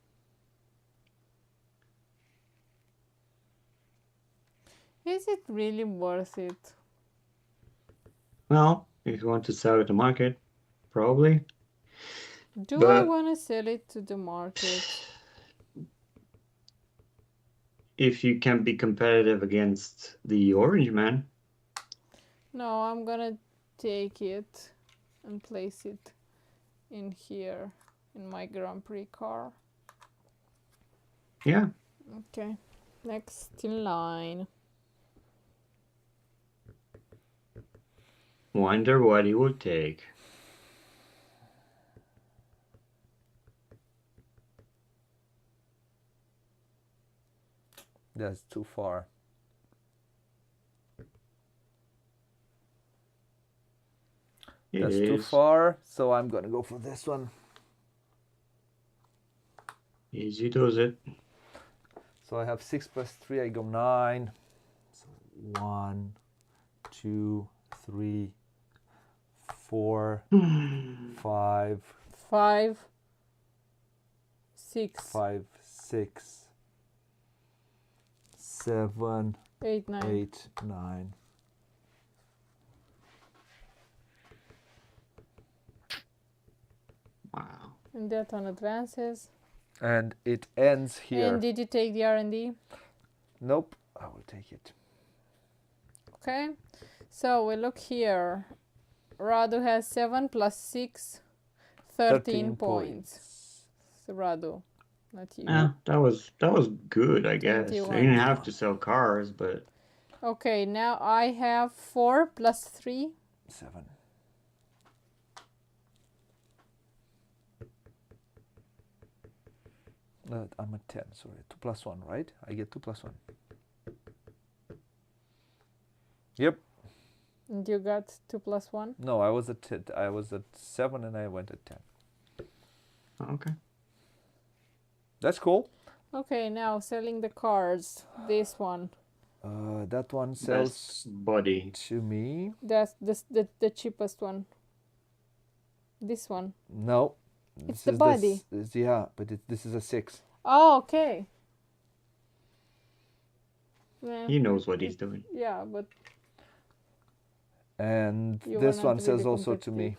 Is it really worth it? Well, if you want to sell it to market, probably. Do I But want to sell it to the market? if you can be competitive against the Orange Man, No, I'm gonna take it and place it in here in my Grand Prix car. yeah. Okay, next in line. Wonder what he would take. That's too far. That's too far, so I'm gonna go for this one. Easy does it. So I have 6 plus 3, I go 9. So 1, 2, 3, 4, 5, 5, 6, 5, 6, 7, 8, 9. 8, 9. Wow. And that one advances. And it ends here. And did you take the R&D? Nope, I will take it. Okay, so we look here. Radu has 7 plus 6, 13 points. So Radu, not you. Yeah, that was good, I guess. I 21. didn't have to sell cars, but Okay, now I have 4 plus 3. 7. I'm at 10, sorry. 2 plus 1, right? I get 2 plus 1. Yep. And you got 2 plus 1. No, I was at 7 and I went at 10. okay. That's cool. Okay, now selling the cars. This one. That one sells Best body. to me. That's the cheapest one. This one. No. It's the body. Yeah, but this is a 6. Oh, okay. Yeah, He knows what he's doing. yeah, but And You this were not one sells really also to me.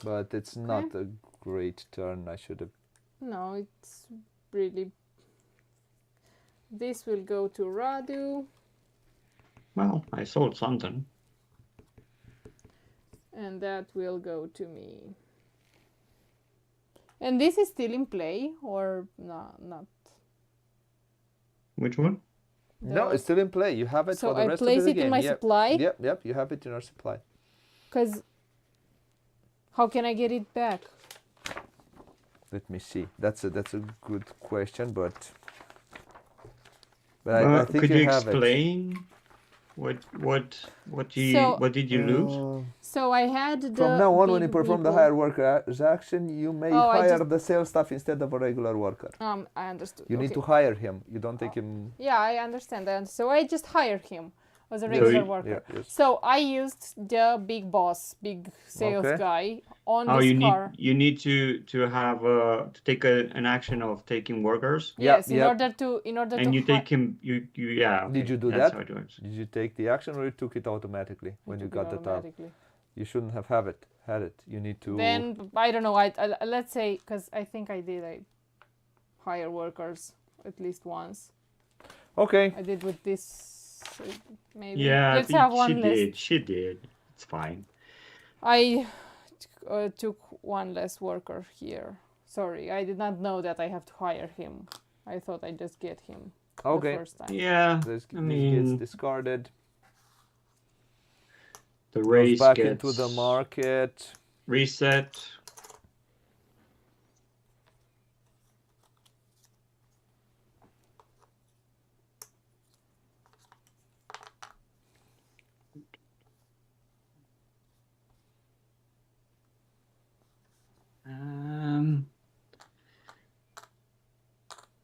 But it's not a great turn. I should have... no, it's really... This will go to Radu. Well, I sold something. And that will go to me. And this is still in play or no, not? Which one? No, The- it's still in play. You have it So for the I rest of place the it game. in my Yep. supply? Yep, you have it in your supply. Because how can I get it back? Let me see. That's a good question, but I think Could you you have explain what So- did you it. lose? So I had the From now on, when you big perform the meeple. hire worker's action, you may Oh, I hire just- the sales staff instead of a regular worker. I understood. You need Okay. to hire him. You don't take him. Yeah, I understand. So I just hire him as a Yes. regular So worker. Yeah, yes. So I used the big boss, big sales Okay. guy on Oh, this you car. need to have to take an action of taking workers, Yeah, Yes, in yep. order to and you take him. You yeah. Did okay, you do that's that? how it works. Did you take the action or you took it automatically when you got the tile? You shouldn't have had it. You need to. Then I don't know. I let's say because I think I did. I hire workers at least once. Okay. I did with this. Maybe. Yeah, I Let's think have she one less. did. She did. It's fine. I took one less worker here. Sorry, I did not know that I have to hire him. I thought I'd just get him Okay. the first time. Yeah, This gets mean, discarded. the Goes race back gets into the market. reset.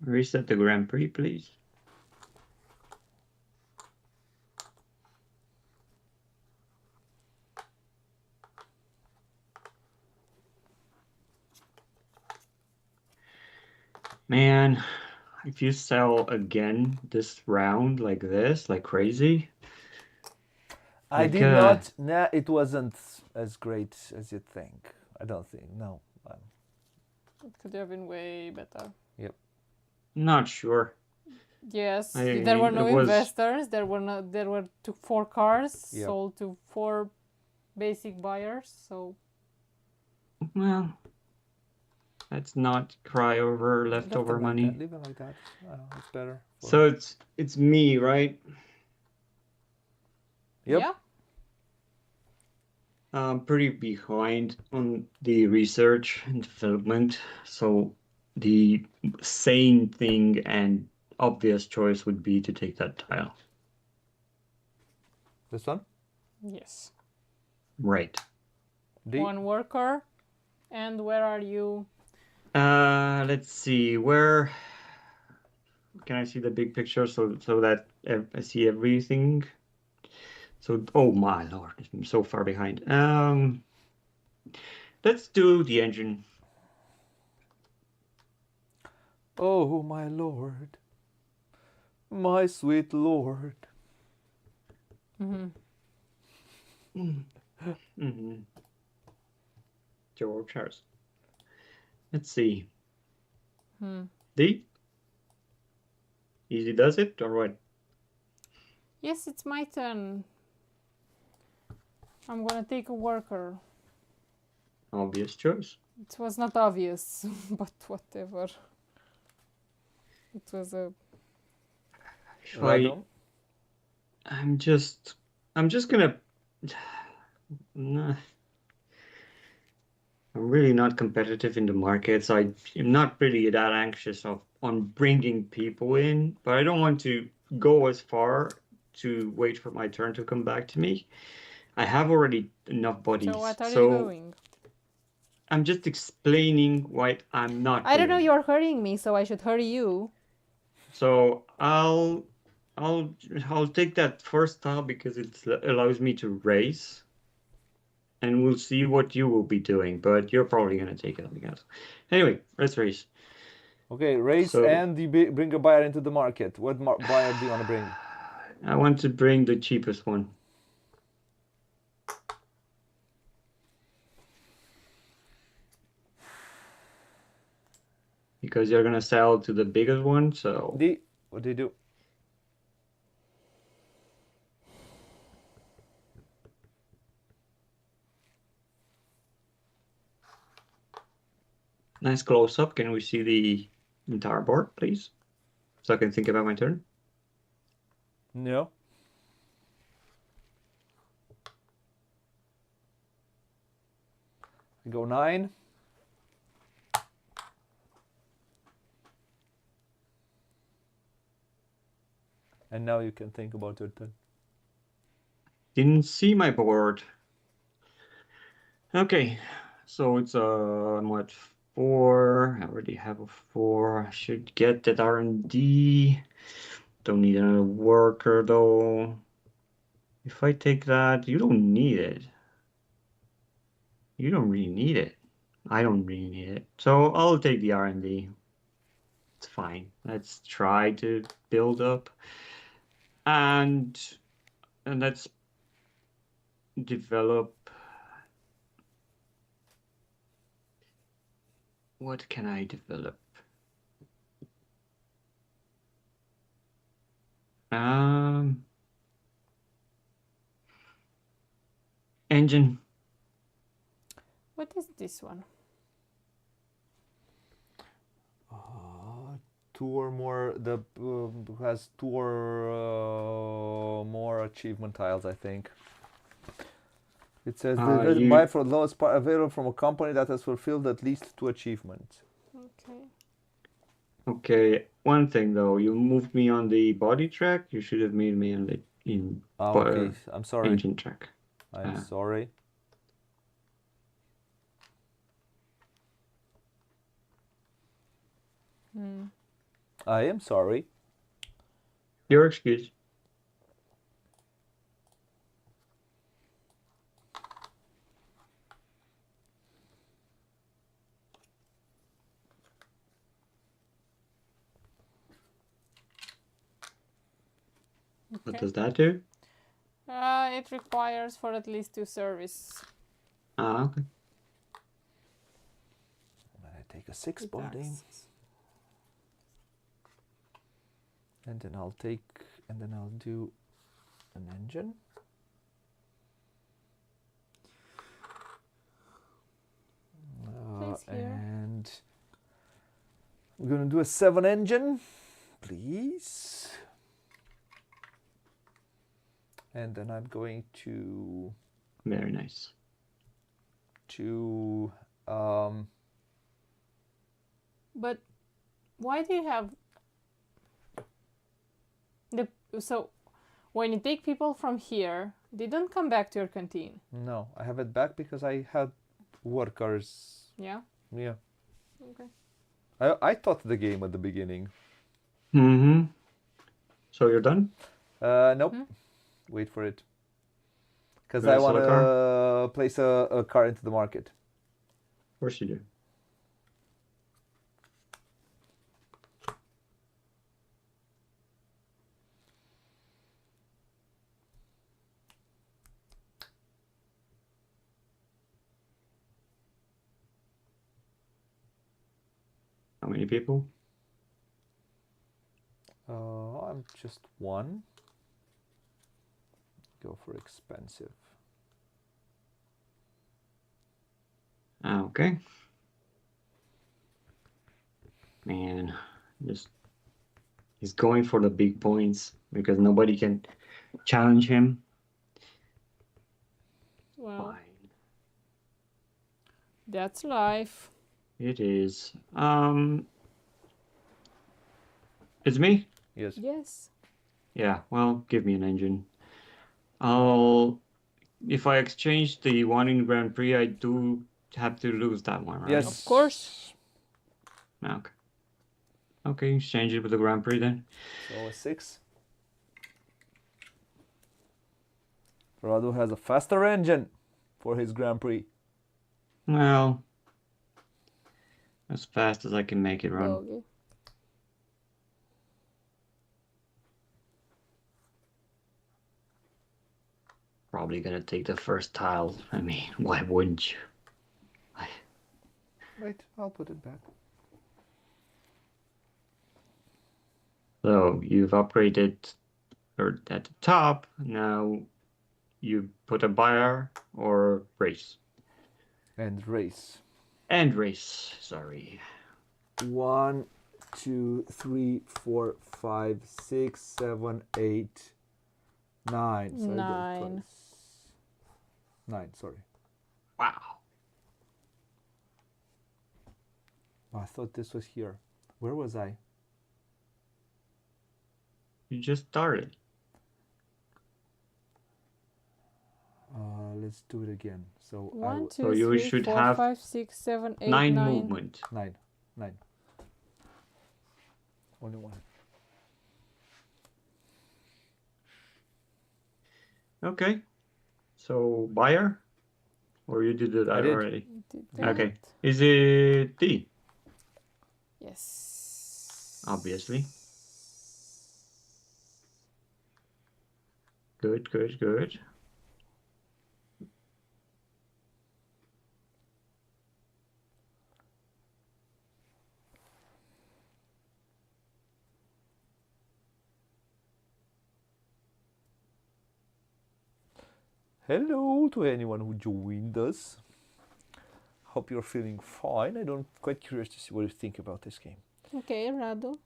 Reset the Grand Prix, please. Man, if you sell again this round like this, like crazy. I Like, did not. Nah, it wasn't as great as you'd think. I don't think. No. It could have been way better. Not sure. Yes, I there were mean, no it was- investors. There were no. There were four cars Yeah. sold to four basic buyers. So Well, let's not cry over leftover Leave it like money. that, leave it like that. It's better. So it's me, right? Yep. yeah. I'm pretty behind on the research and development. So the sane thing and obvious choice would be to take that tile. This one? Yes. Right. D. One worker. And where are you? Let's see. Where can I see the big picture so that I see everything? So, oh my lord, I'm so far behind. Let's do the engine. Oh, my lord. My sweet lord. Mm-hmm. George Harrison. Let's see. D? Easy does it, or what? Yes, it's my turn. I'm gonna take a worker. Obvious choice. It was not obvious, but whatever. It was a. Right on. I'm just gonna. Nah. I'm really not competitive in the markets. I'm not really that anxious on bringing people in, but I don't want to go as far to wait for my turn to come back to me. I have already enough bodies. So what are you So doing? I'm just explaining what I'm not I don't know. doing. You're hurrying me, so I should hurry you. So I'll take that first tile because it allows me to race. And we'll see what you will be doing, but you're probably gonna take it, I guess. Anyway, let's race. Okay, race So- and you bring a buyer into the market. What buyer do you want to bring? I want to bring the cheapest one. Because you're gonna sell to the biggest one, so D. What do you do? Nice close up. Can we see the entire board, please? So I can think about my turn. No. I go 9. And now you can think about your turn. Didn't see my board. Okay, so it's I'm at 4. I already have a 4. I should get that R&D. Don't need another worker though. If I take that, you don't need it. You don't really need it. I don't really need it. So I'll take the R&D. It's fine. Let's try to build up. And let's develop. What can I develop? Engine. What is this one? 2 or more. The has 2 or more achievement tiles, I think. It says buy for the lowest part available from a company that has fulfilled at least 2 achievements. Okay. Okay, one thing though, you moved me on the body track. You should have made me on the Okay, I'm sorry. engine track. I'm sorry. I am sorry. Your excuse. What does that do? It requires for at least 2 service. Okay. And I take a 6 body. And then I'll do an engine. And we're gonna do a 7 engine, please. And then I'm going to Very nice. But why do you have so when you take people from here, they don't come back to your canteen? No, I have it back because I had workers. Yeah? Yeah. Okay. I thought the game at the beginning. Mm-hmm. So you're done? Nope. Wait for it. Because I want to place a car into the market. Of course you do. How many people? I'm just 1. Go for expensive. Okay. Man, he's going for the big points because nobody can challenge him. Well, Fine. that's life. It is. It's me? Yes. Yes. Yeah, well, give me an engine. If I exchange the one in Grand Prix, I do have to lose that one, right? Yes. Of course. Okay. Okay, exchange it with the Grand Prix then. So a 6. Radu has a faster engine for his Grand Prix. Well, as fast as I can make it run. Booghy. Probably gonna take the first tile. I mean, why wouldn't you? Wait, I'll put it back. So you've upgraded or at the top. Now you put a buyer or race. And race. And race. Sorry. 1, 2, 3, 4, 5, 6, 7, 8, 9. So I go 9. twice. 9, sorry. Wow. Oh, I thought this was here. Where was I? You just started. Let's do it again. So 1, So 2, you 3, should 4, have 5, 6, 7, 8, 9 9. movement. 9. Only one. Okay. So buyer? Or you did that I did. already? Did Okay. that. Is it D? Yes. Obviously. Good, good, good. Hello to anyone who joined us. Hope you're feeling fine. I'm quite curious to see what you think about this game. Okay, Radu.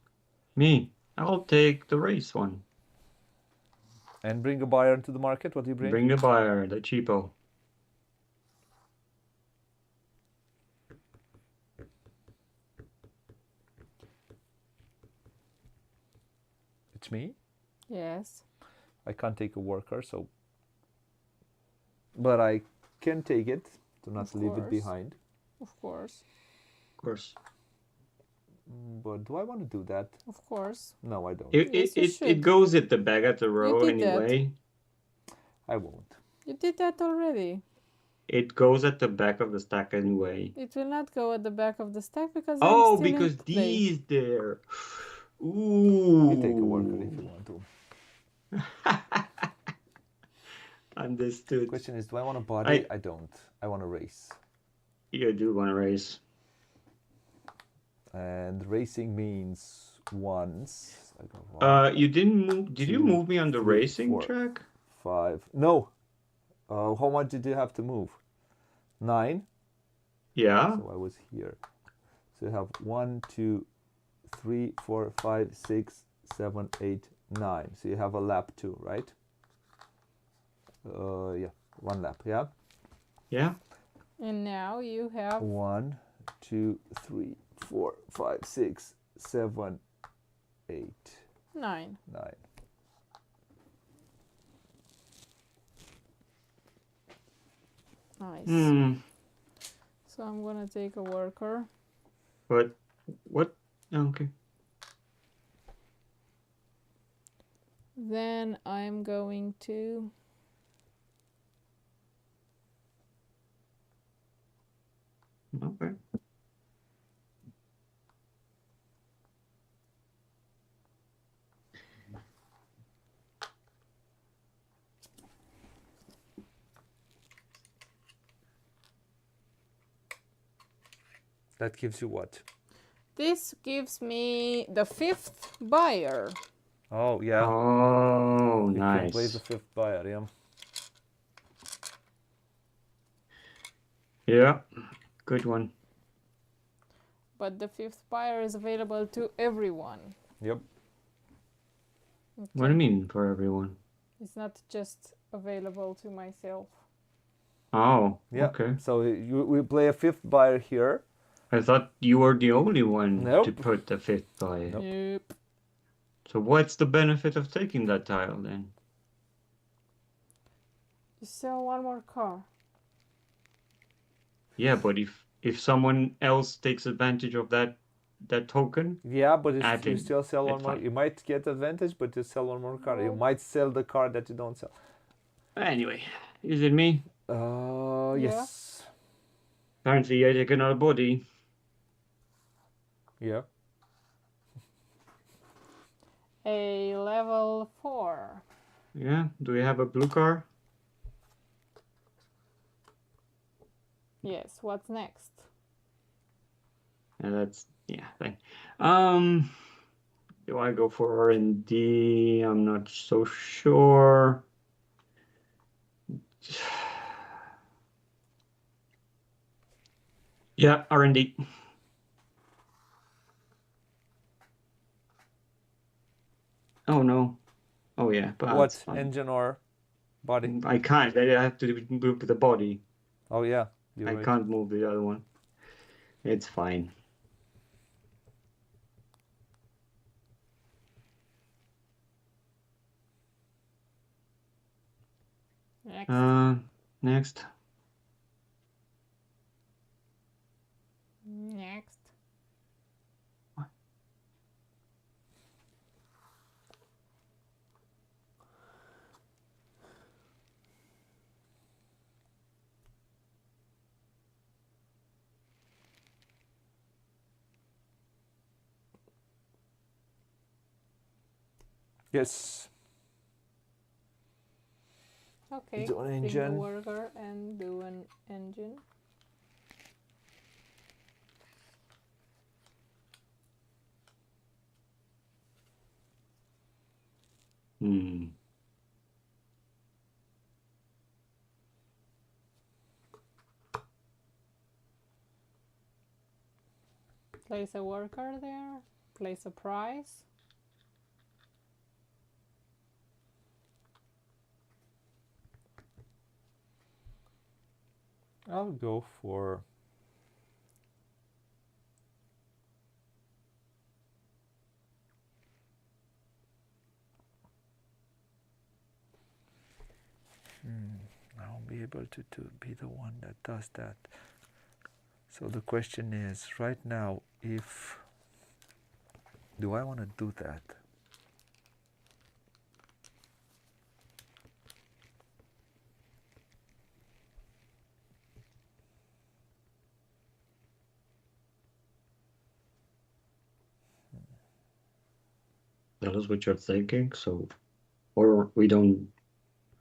Me. I'll take the race one. And bring a buyer into the market. What do you bring? Bring the buyer, the cheapo. It's me. Yes. I can't take a worker, so. But I can take it to not Of leave it course. behind. Of course. Of course. But do I want to do that? Of course. No, I don't. Yes, you It should. goes at the back of the row did that. anyway. I won't. You did that already. It goes at the back of the stack anyway. It will not go at the back of the stack because Oh, I'm still because in play. D is there. Ooh. You take a worker if you want to. Understood. Question is, do I want a body? I don't. I want a race. You do want to race. And racing means once. I go 1, You didn't move. Did you 2, move me on the 3, racing 4. track? 5. No. How much did you have to move? 9. Yeah. So I was here. So you have 1, 2, 3, 4, 5, 6, 7, 8, 9. So you have a lap too, right? Yeah, 1 lap. Yeah. Yeah. And now you have 1, 2, 3, 4, 5, 6, 7, 8, 9. 9. Nice. Hmm. So I'm gonna take a worker. But what? Okay. Then I'm going to Okay. That gives you what? This gives me the 5th buyer. Oh, yeah. Oh, You can play nice. the 5th buyer, yeah. Yeah. Good one. But the 5th buyer is available to everyone. Yep. What do you mean for everyone? It's not just available to myself. Oh, Yeah. okay. So we play a 5th buyer here. I thought you were the only one to Nope. put the 5th buyer. Nope. Nope. So what's the benefit of taking that tile then? You sell one more car. Yeah, but if someone else takes advantage of that token, Yeah, but if you Adding, still sell one it's more, fine. you might get advantage, but you sell one more car. You No. might sell the car that you don't sell. anyway, is it me? Yeah. Yes. Apparently I take another body. Yeah. A level 4. Yeah, do we have a blue car? Yes, what's next? And that's, yeah, thank. Do I go for R&D? I'm not so sure. Yeah, R&D. Oh no. Oh yeah, but that's What, fine. engine or body? I can't. I have to move the body. Oh yeah, you're I right. can't move the other one. It's fine. Next. Next. Next. Yes. Okay. Do an Bring the engine. worker and do an engine. Hmm. Place a worker there. Place a price. I'll go for I'll be able to be the one that does that. So the question is, right now, if do I want to do that? That is what you're thinking, so, or we don't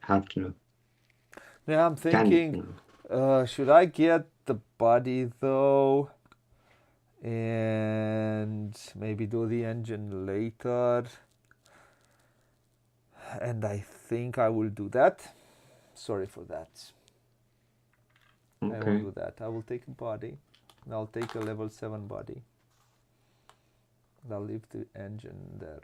have to know. Yeah, I'm thinking, should I get the body though, and maybe do the engine later? And I think I will do that. Sorry for that. I will Okay. do that. I will take a body. And I'll take a level 7 body. And I'll leave the engine there.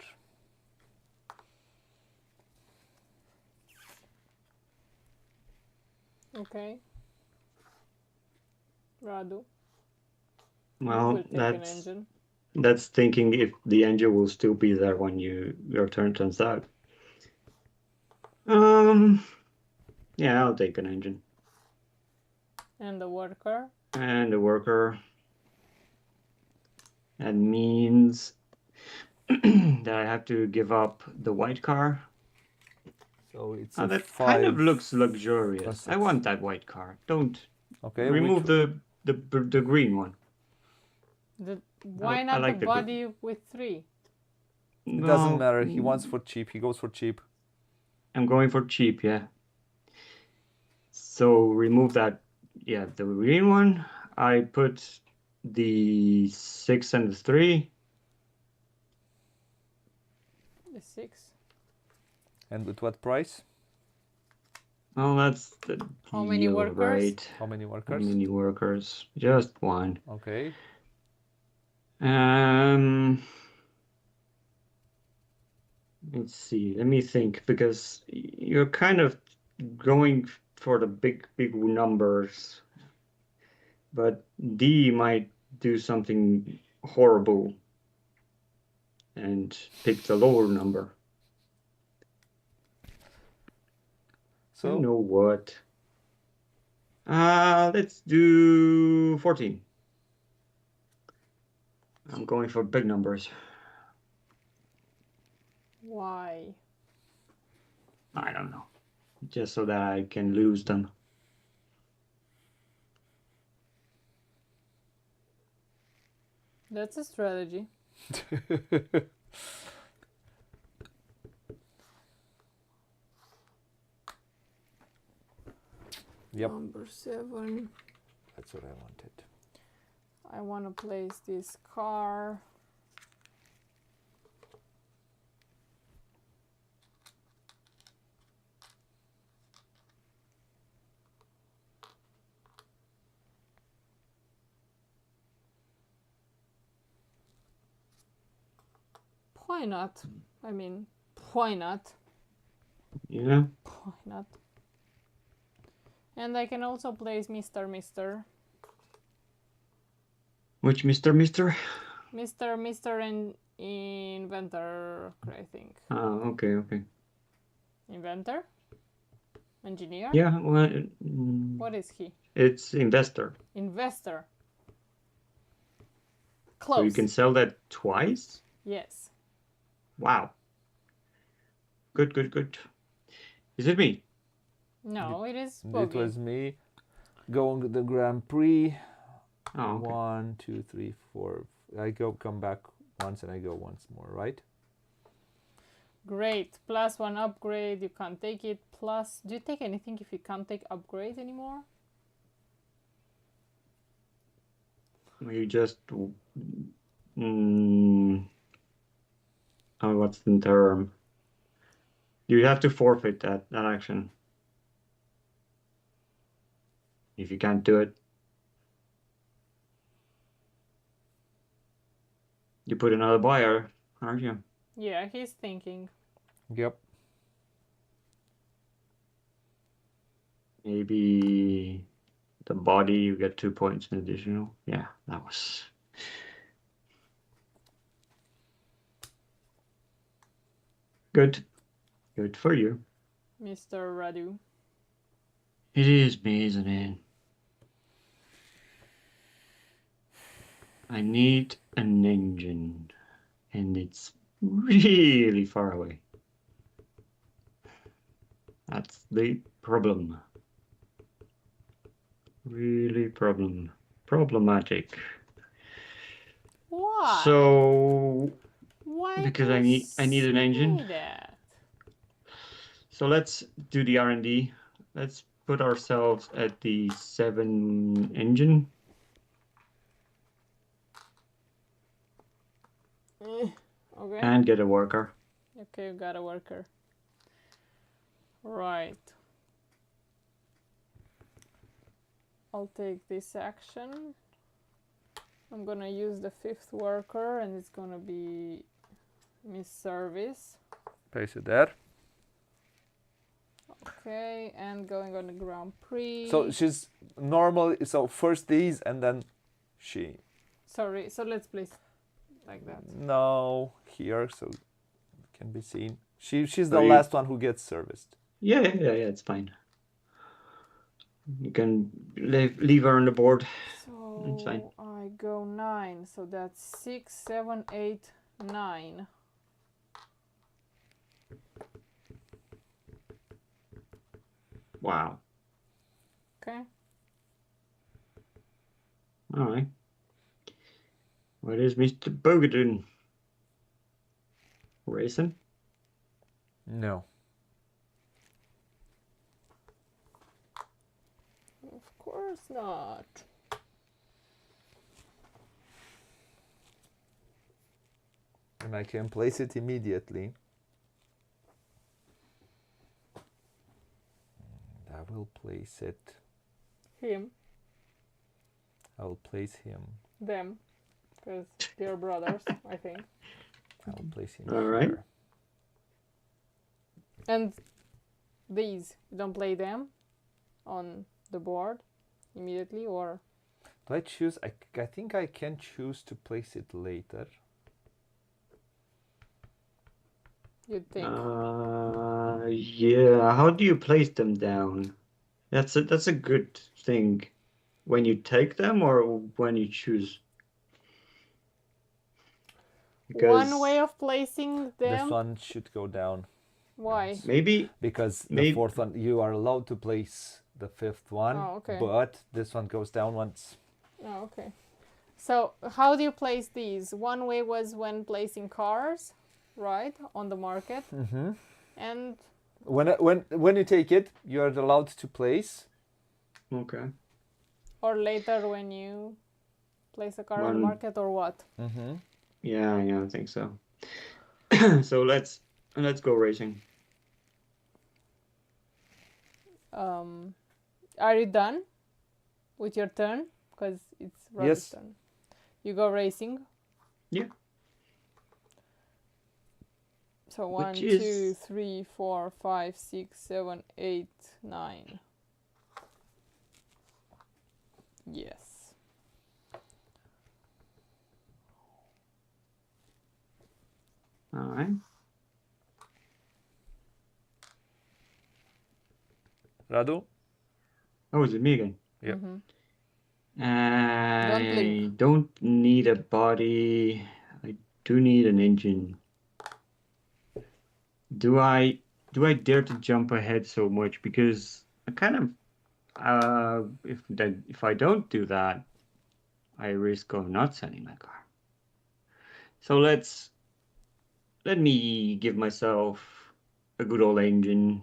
Okay. Radu. You Well, will take an engine. that's thinking if the engine will still be there when your turn turns out. Yeah, I'll take an engine. And the worker. And a worker. That means that I have to give up the white car. So it's Oh, a that 5 kind of looks luxurious. plus I 6. want that white car. Don't Okay, remove which, the green one. Why I not like the the gr- body with 3? it doesn't Well, matter. He wants for cheap. He goes for cheap. I'm going for cheap, yeah. So remove that, yeah, the green one. I put the 6 and the 3. The 6. And with what price? Well, that's the How many deal, workers? right? How many How workers? many workers? Just one. Okay. Let's see. Let me think, because you're kind of going for the big numbers, but D might do something horrible and pick the lower number. So You know what? Let's do 14. I'm going for big numbers. Why? I don't know. Just so that I can lose them. That's a strategy. Yep. Number 7. That's what I wanted. I want to place this car. Why not? I mean, why not? Yeah. Why not? And I can also place Mr. Which Mr. Mr. and Inventor, I think. Oh, okay. Inventor? Engineer? Yeah, well, What is he? it's investor. Investor. So Close. you can sell that twice? Yes. Wow. Good. Is it me? No, it is It Booghy. was me going to the Grand Prix. Oh, okay. 1, 2, 3, 4. I come back once and I go once more, right? Great. +1 upgrade. You can't take it. Plus, do you take anything if you can't take upgrade anymore? You just... oh, what's the term? You have to forfeit that action. If you can't do it. You put another buyer, aren't you? Yeah, he's thinking. Yep. Maybe the body, you get 2 points in additional. Yeah, that was... Good for you. Mr. Radu. It is me, isn't it? I need an engine, and it's really far away. That's the problem. Really problematic. Why? So Why because do I you need an engine. say that? So let's do the R&D. Let's put ourselves at the 7 engine. Okay. And get a worker. Okay, you got a worker. Right. I'll take this action. I'm gonna use the 5th worker and it's gonna be Miss Service. Place it there. Okay, and going on the Grand Prix. So she's normal. So first these and then she. Sorry, so let's place like that. No, here, so it can be seen. She's the So you- last one who gets serviced. Yeah, it's fine. You can leave her on the board. It's fine. So I go 9, so that's 6, 7, 8, 9. Wow. Okay. All right. What is Mr. Booghy doing? Racing? No. Of course not. And I can place it immediately. And I will place it. Him, I will place him. them, because they're brothers, I think. I will place him All right. here. And these, you don't play them on the board immediately, or Do I choose? I think I can choose to place it later. you'd think. Yeah. How do you place them down? That's a good thing. When you take them or when you choose? One way of placing This them. one should go down Why? Maybe because the Maybe- 4th one you are allowed to place the 5th one, Oh, okay. but this one goes down once. Oh, okay. So how do you place these? One way was when placing cars, right, on the market, Mm-hmm. and When you take it, you are allowed to place. okay. or later when you place a car on the One- market, or what? Mm-hmm. Yeah, I think so. So let's go racing. Are you done with your turn? Because it's Robert's Yes. turn. You go racing. Yeah. So 1, Which 2, is 3, 4, 5, 6, 7, 8, 9. Yes. all right. Radu? Oh, is it me again? Yeah. blink. I don't need a body. I do need an engine. Do I dare to jump ahead so much? Because I kind of if I don't do that, I risk of not sending my car. So let me give myself a good old engine.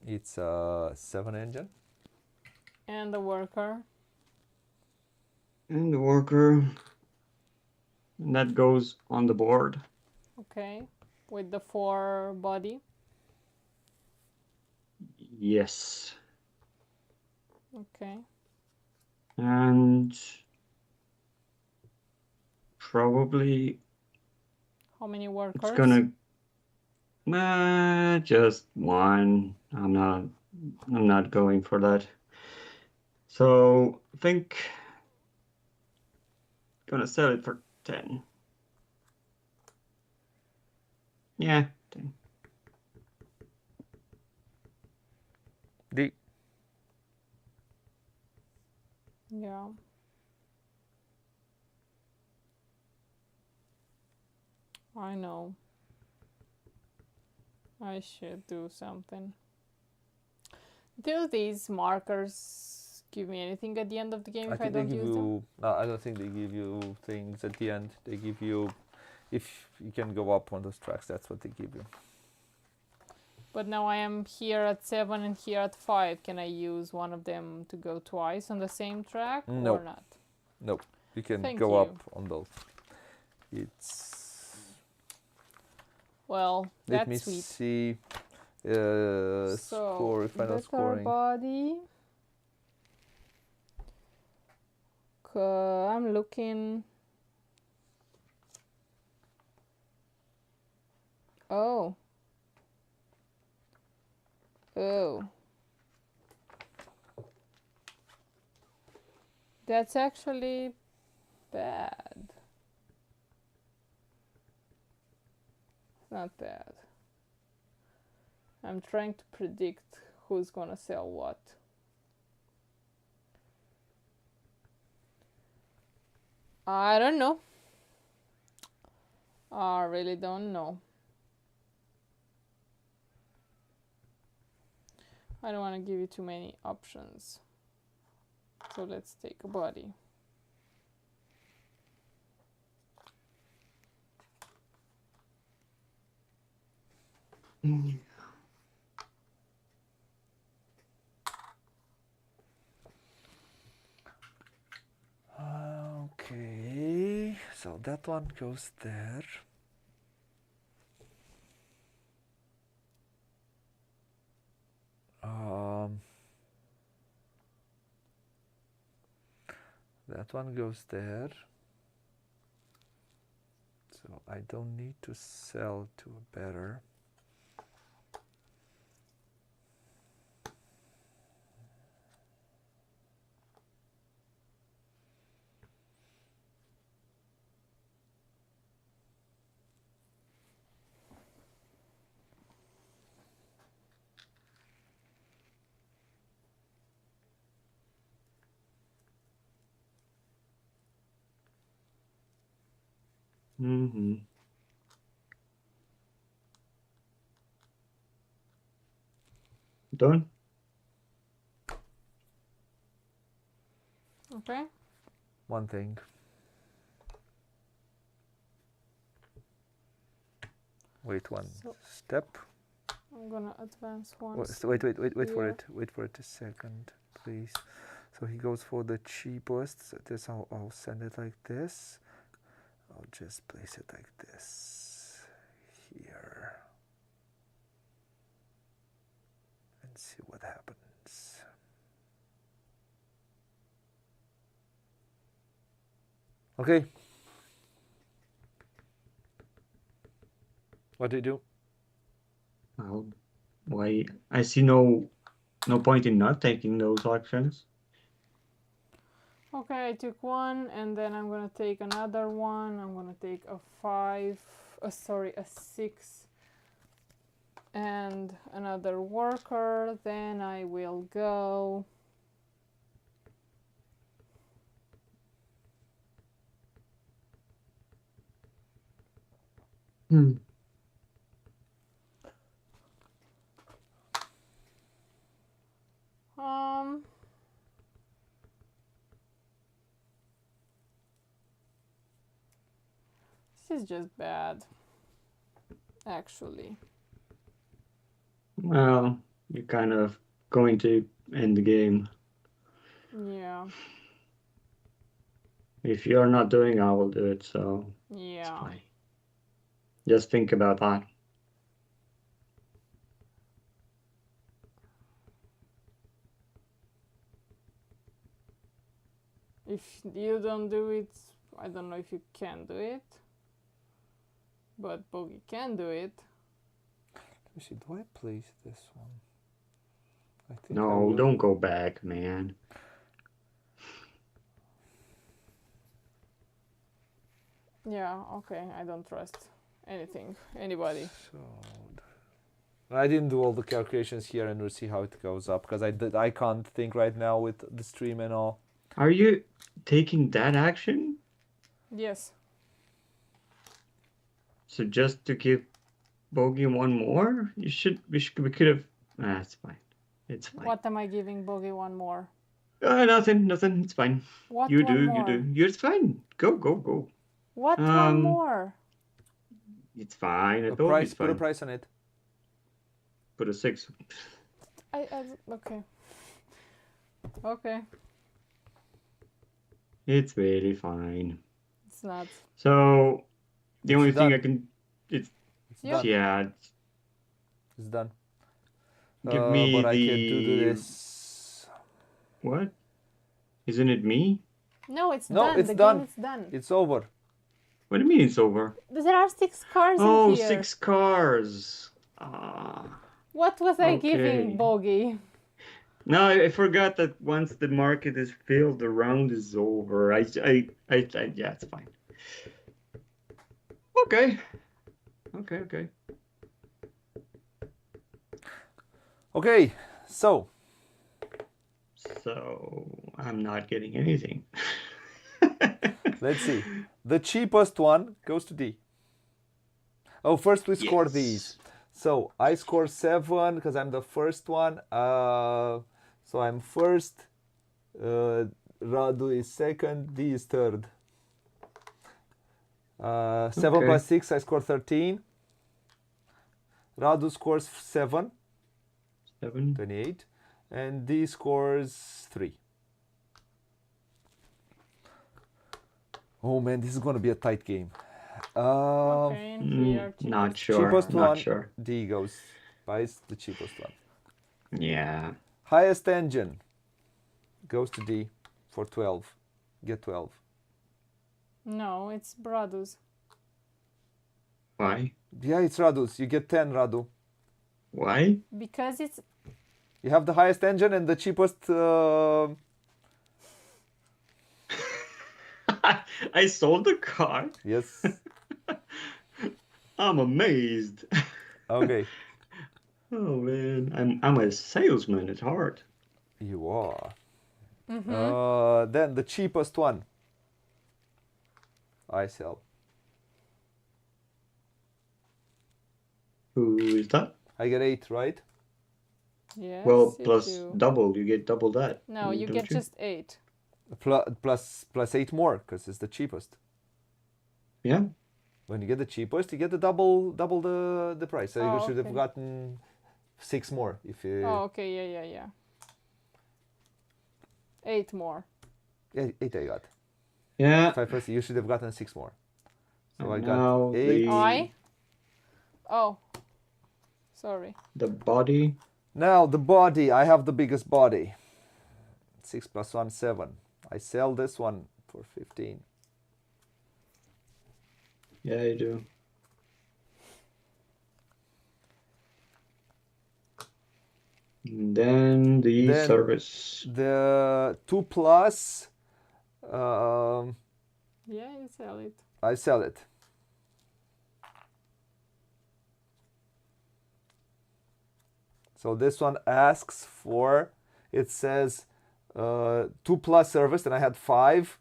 It's a 7 engine. And the worker. And the worker. And that goes on the board. Okay. With the 4 body. Yes. Okay. And probably How many workers? it's gonna just one. I'm not going for that. So I think gonna sell it for 10. Yeah, 10. D. Yeah. I know. I should do something. Do these markers give me anything at the end of the game if I think they don't give use them? you. No, I don't think they give you things at the end. They give you, if you can go up on those tracks, that's what they give you. But now I am here at 7 and here at 5. Can I use one of them to go twice on the same track No. or not? No, you can Thank go you. up on both. It's. Well, Let that's me sweet. see. So, Score, final better scoring. body. I'm looking. Oh. Oh. That's actually bad. Not bad. I'm trying to predict who's gonna sell what. I don't know. I really don't know. I don't want to give you too many options. So let's take a body. Okay, so that one goes there. That one goes there. So I don't need to sell to a better. Mm-hmm. Done? Okay. One thing. Wait one So step. I'm gonna advance one. Wait for here. it. Wait for it a second, please. So he goes for the cheapest. So this I'll send it like this. I'll just place it like this here and see what happens. Okay. What do you do? Well, why? I see no point in not taking those actions. Okay, I took one, and then I'm gonna take another one. I'm gonna take a 5, sorry, a 6, and another worker. Then I will go. Hmm. Um. This is just bad, actually. Well, you're kind of going to end the game. Yeah. If you're not doing, I will do it. So it's Yeah. fine. Just think about that. If you don't do it, I don't know if you can do it. But Booghy can do it. Let me see. Do I place this one? I think I No, will. don't go back, man. Yeah, okay, I don't trust anything, anybody. So I didn't do all the calculations here, and we'll see how it goes up because I can't think right now with the stream and all. Are you taking that action? Yes. So just to give Bogey one more? We could have. It's fine. It's fine. What am I giving Booghy one more? Nothing. It's fine. What You one do. more? It's fine. Go. What one more? It's fine. I A told you price. it's Put a fine. price on it. Put a 6. Okay. Okay, It's really fine. it's not. So the only It's thing done. I can. It's Yep. Done. yeah. It's done. Give me but I the can do this. what? Isn't it me? No, it's No, done. it's The done. game is done. It's over. What do you mean it's over? There are 6 cars Oh, in here. 6 cars. Ah. What was I Okay. giving Booghy? No, I forgot that once the market is filled, the round is over. Yeah, it's fine. Okay. Okay, so So I'm not getting anything. let's see. The cheapest one goes to D. Oh, first we score Yes. these. So I score 7 because I'm the first one. So I'm first. Radu is second. D is third. 7 Okay. plus 6, I score 13. Radu scores 7, 7. 28. And D scores 3. Oh man, this is going to be a tight game. Okay, and here Not sure. Cheapest Not one, sure. D goes. Buys the cheapest one. Yeah. Highest engine goes to D for 12. Get 12. No, it's Bradu's. Why? Yeah, it's Radu's. You get 10, Radu. Why? Because it's You have the highest engine and the cheapest. I sold the car. Yes. I'm amazed. Okay. Oh man, I'm a salesman at heart. You are. Then the cheapest one. I sell. Who is that? I get 8, right? yes. Well, you plus do. double. You get double that. No, you don't get just 8. Plus 8 more because it's the cheapest. Yeah. When you get the cheapest, you get the double the price. So you Oh, should have okay. gotten 6 more if you. Oh, okay, yeah. 8 more. Yeah, 8 I got. Yeah. 5 plus, you should have gotten 6 more. So I And got now 8. I? Oh, sorry. the body. Now the body, I have the biggest body. 6 plus 1, 7. I sell this one for 15. Yeah, I do. And then the Then service. the 2 plus, Yeah, you sell it. I sell it. So this one asks for, it says 2 plus service, and I had 5.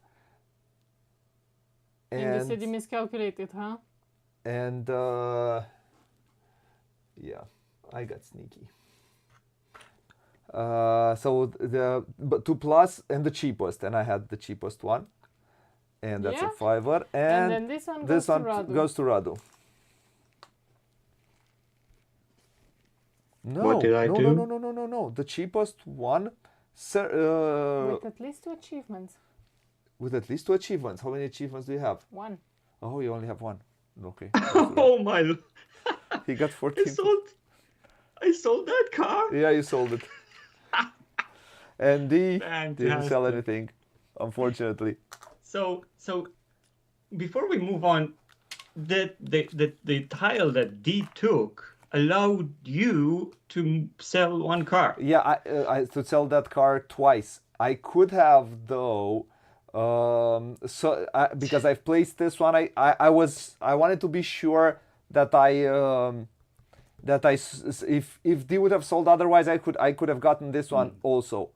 And you said you And miscalculated, huh? and yeah, I got sneaky. So the 2 plus and the cheapest, and I had the cheapest one, and that's Yeah. a 5er. And And then this one this goes to one Radu. goes to Radu. What did I do? No. The cheapest one, With at least 2 achievements. with at least 2 achievements. How many achievements do you have? 1. Oh, you only have 1. Okay. Oh my! He got I 14. sold that car. Yeah, you sold it. And D didn't sell Fantastic. anything, unfortunately. So before we move on, the tile that D took allowed you to sell one car. Yeah, I to sell that car twice. I could have though, because I've placed this one. I wanted to be sure that if D would have sold otherwise, I could have gotten this one also,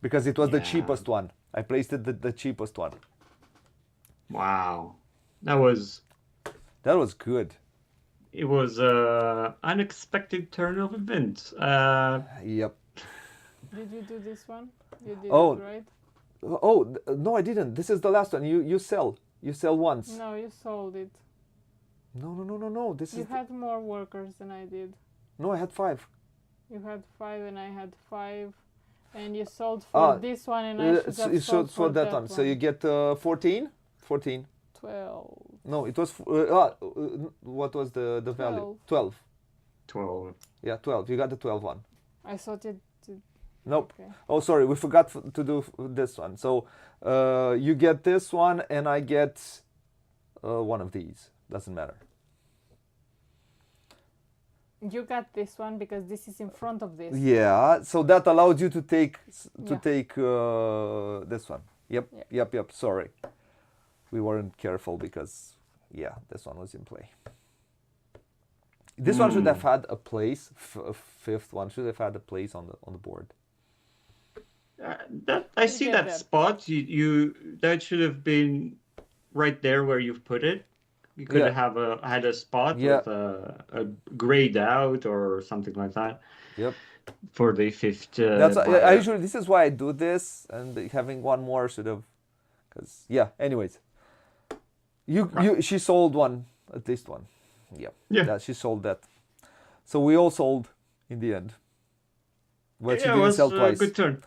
because it was the Yeah. cheapest one. I placed it the cheapest one. Wow, that was good. it was a unexpected turn of events. Yep. Did you do this one? You did Oh. it, right? Oh no, I didn't. This is the last one. You sell once. No, you sold it. No. This You is had more workers than I did. no. I had 5. You had 5 and I had 5. And you sold for this one and I should have You sold sold for for that one. So you get 14. 14. 12. No, it was what was the value? 12. 12. Yeah, 12. You got the 12 one. I thought you did. Nope. Okay. Oh, sorry, we forgot to do this one. So you get this one, and I get one of these. Doesn't matter. You got this one because this is in front of this. Yeah. So that allows you to take Yeah. this one. Yep. Yeah. Yep. Sorry, we weren't careful because this one was in play. This one should have had a place. A fifth one should have had a place on the board. That I see get that that. spot. You that should have been right there where you've put it. You could Yeah. have had a spot Yeah. with a grayed out or something like that Yep. for the fifth. That's I buyer. usually, this is why I do this, and having one more should have, because anyways, she sold one, at least one. Yeah. She sold that, so we all sold in the end. Well, she Yeah, it didn't was sell a twice. good turn.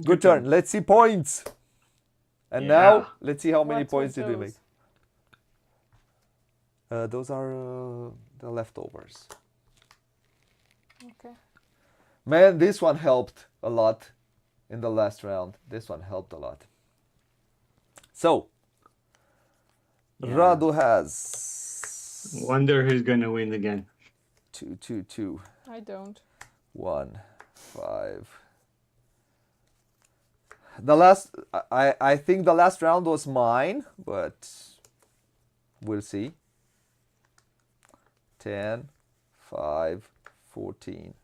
Good turn. Let's see points. And now Yeah. let's see how many What were points did we make. those? Those are the leftovers. Okay. Man, this one helped a lot in the last round. This one helped a lot. So, Yeah. Radu has Wonder who's gonna win again. 2, 2, 2, I don't. 1, 5. The last, I think the last round was mine, but we'll see. 10, 5, 14.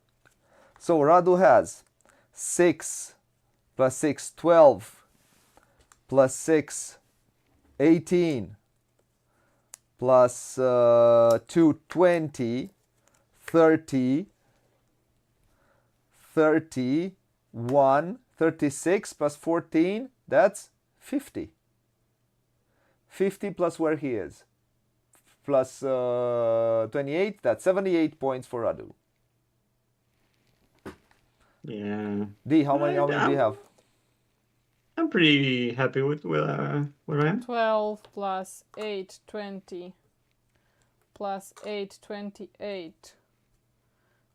So Radu has 6 plus 6, 12, plus 6, 18, plus 2, 20, 30, 31, 36 plus 14, that's 50. 50 plus where he is. Plus 28, that's 78 points for Radu. Yeah. D, how many do you have? I'm pretty happy with where I am. 12 plus 8, 20. Plus 8, 28.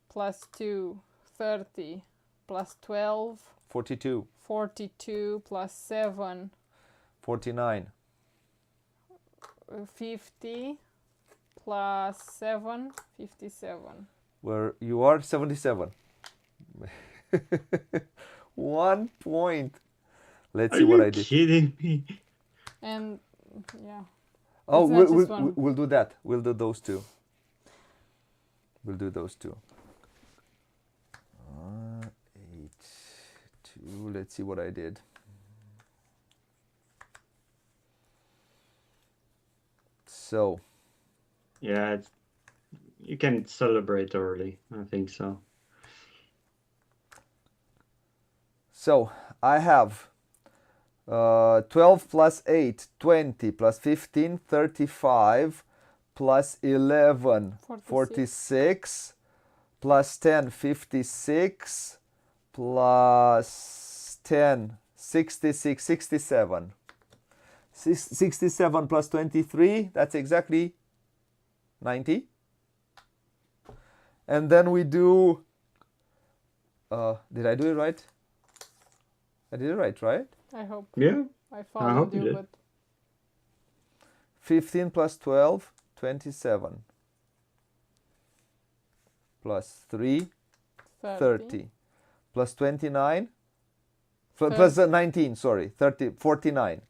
Plus 2, 30. Plus 12, 42, 42. Plus 7, 49, 50. plus 7, 57. Where you are 77. 1 point. Let's Are see what you I did. kidding me? And yeah, Oh, it's not just one. we'll do that. We'll do those two. We'll do those two. 8, 2. Let's see what I did. So, Yeah, you can celebrate early. I think so. so I have 12 plus 8, 20, plus 15, 35, plus 11, 46, plus 10, 56, plus 10, 66, 67. 67 plus 23, that's exactly 90. And then we do, did I do it right? I did it right? I hope. Yeah. I followed you you, did. but 15 plus 12, 27. Plus 3, 30. Plus 29, plus 19, sorry, 30, 49.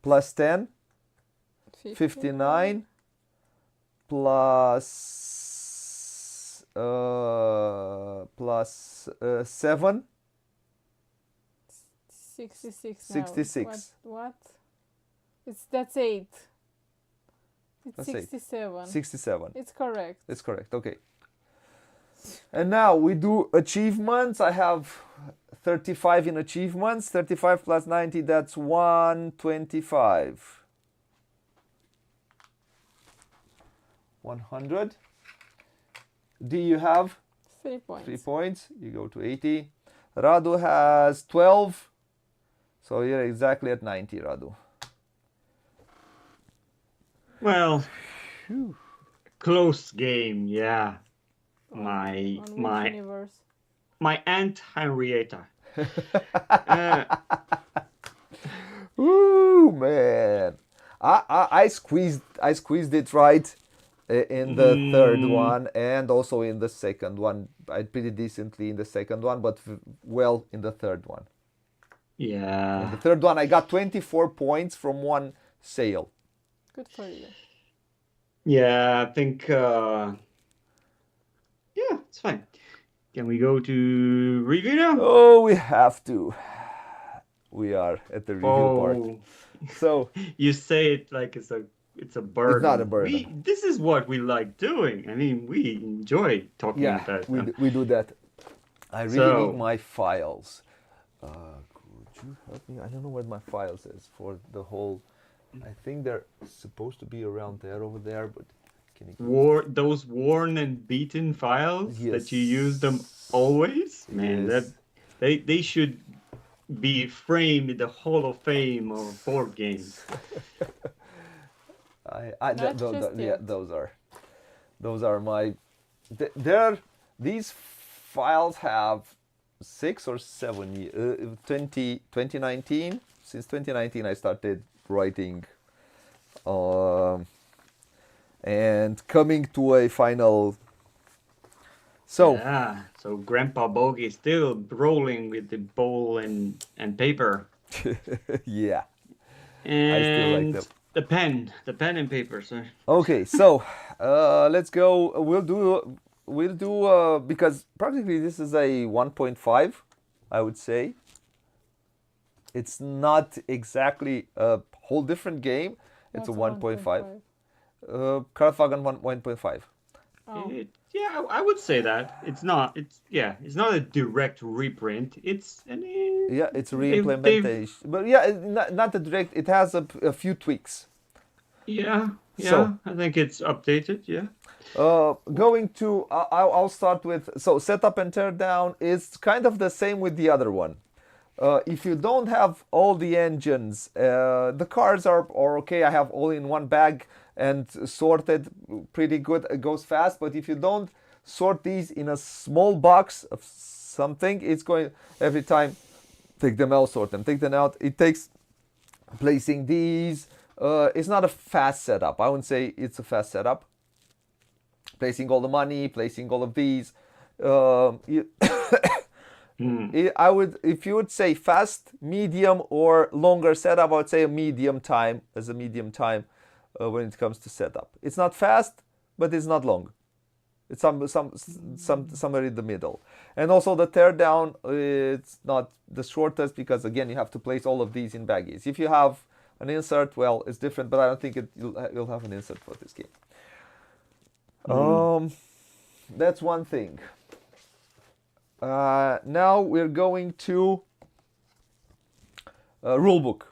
Plus 10, 59, plus 7, 66 now. 66. What? That's 8. It's That's 8. 67. 67. It's correct. It's correct, okay. And now we do achievements. I have 35 in achievements. 35 plus 90, that's 125. 100. Do you have 3 points. 3 points? You go to 80. Radu has 12. So you're exactly at 90, Radu. Well, close game. Yeah. My On which my universe? my Aunt Henrietta. Ooh, man. I squeezed it right in the third one and also in the second one. I did pretty decently in the second one, but well in the third one. Yeah. In the third one, I got 24 points from one sale. Good for you. Yeah, I think yeah, it's fine. Can we go to review now? Oh, we have to. We are at the review part. So You say it like it's a burden. It's not a burden. This is what we like doing. I mean, we enjoy talking yeah, about we do that. I really need my files. Could you help me? I don't know where my files is for the whole. I think they're supposed to be around there, over there, but can you? Those worn and beaten files that you use them Yes. always. Man, Yes. they should be framed in the Hall of Fame of board games. Not just yeah, yet. those are my. These files have 6 or 7 years. 2019. Since 2019, I started writing, and coming to a final. So Yeah, so Grandpa Booghy is still rolling with the bowl and paper. yeah. And still like them. the pen and paper, sir. Okay, so let's go. We'll do because practically this is a 1.5, I would say. It's not exactly a whole different game. It's a 1.5. Kraftwagen 1.5. Oh. Yeah, I would say that. It's not a direct reprint. It's Yeah, it's a re-implementation. But yeah, not a direct. It has a few tweaks. Yeah, So- I think it's updated, yeah. Going to, I'll start with, so setup and tear down is kind of the same with the other one. If you don't have all the engines, the cars are okay. I have all in one bag and sorted pretty good. It goes fast. But if you don't sort these in a small box of something, it's going every time. Take them out, sort them, take them out. It takes placing these. It's not a fast setup. I wouldn't say it's a fast setup. placing all the money, placing all of these. You, Hmm. I would, if you would say fast, medium, or longer setup, I would say a medium time when it comes to setup. It's not fast, but it's not long. It's somewhere in the middle. And also the tear down, it's not the shortest because again you have to place all of these in baggies. If you have an insert, well, it's different, but I don't think you'll have an insert for this game. That's one thing. Now we're going to rulebook.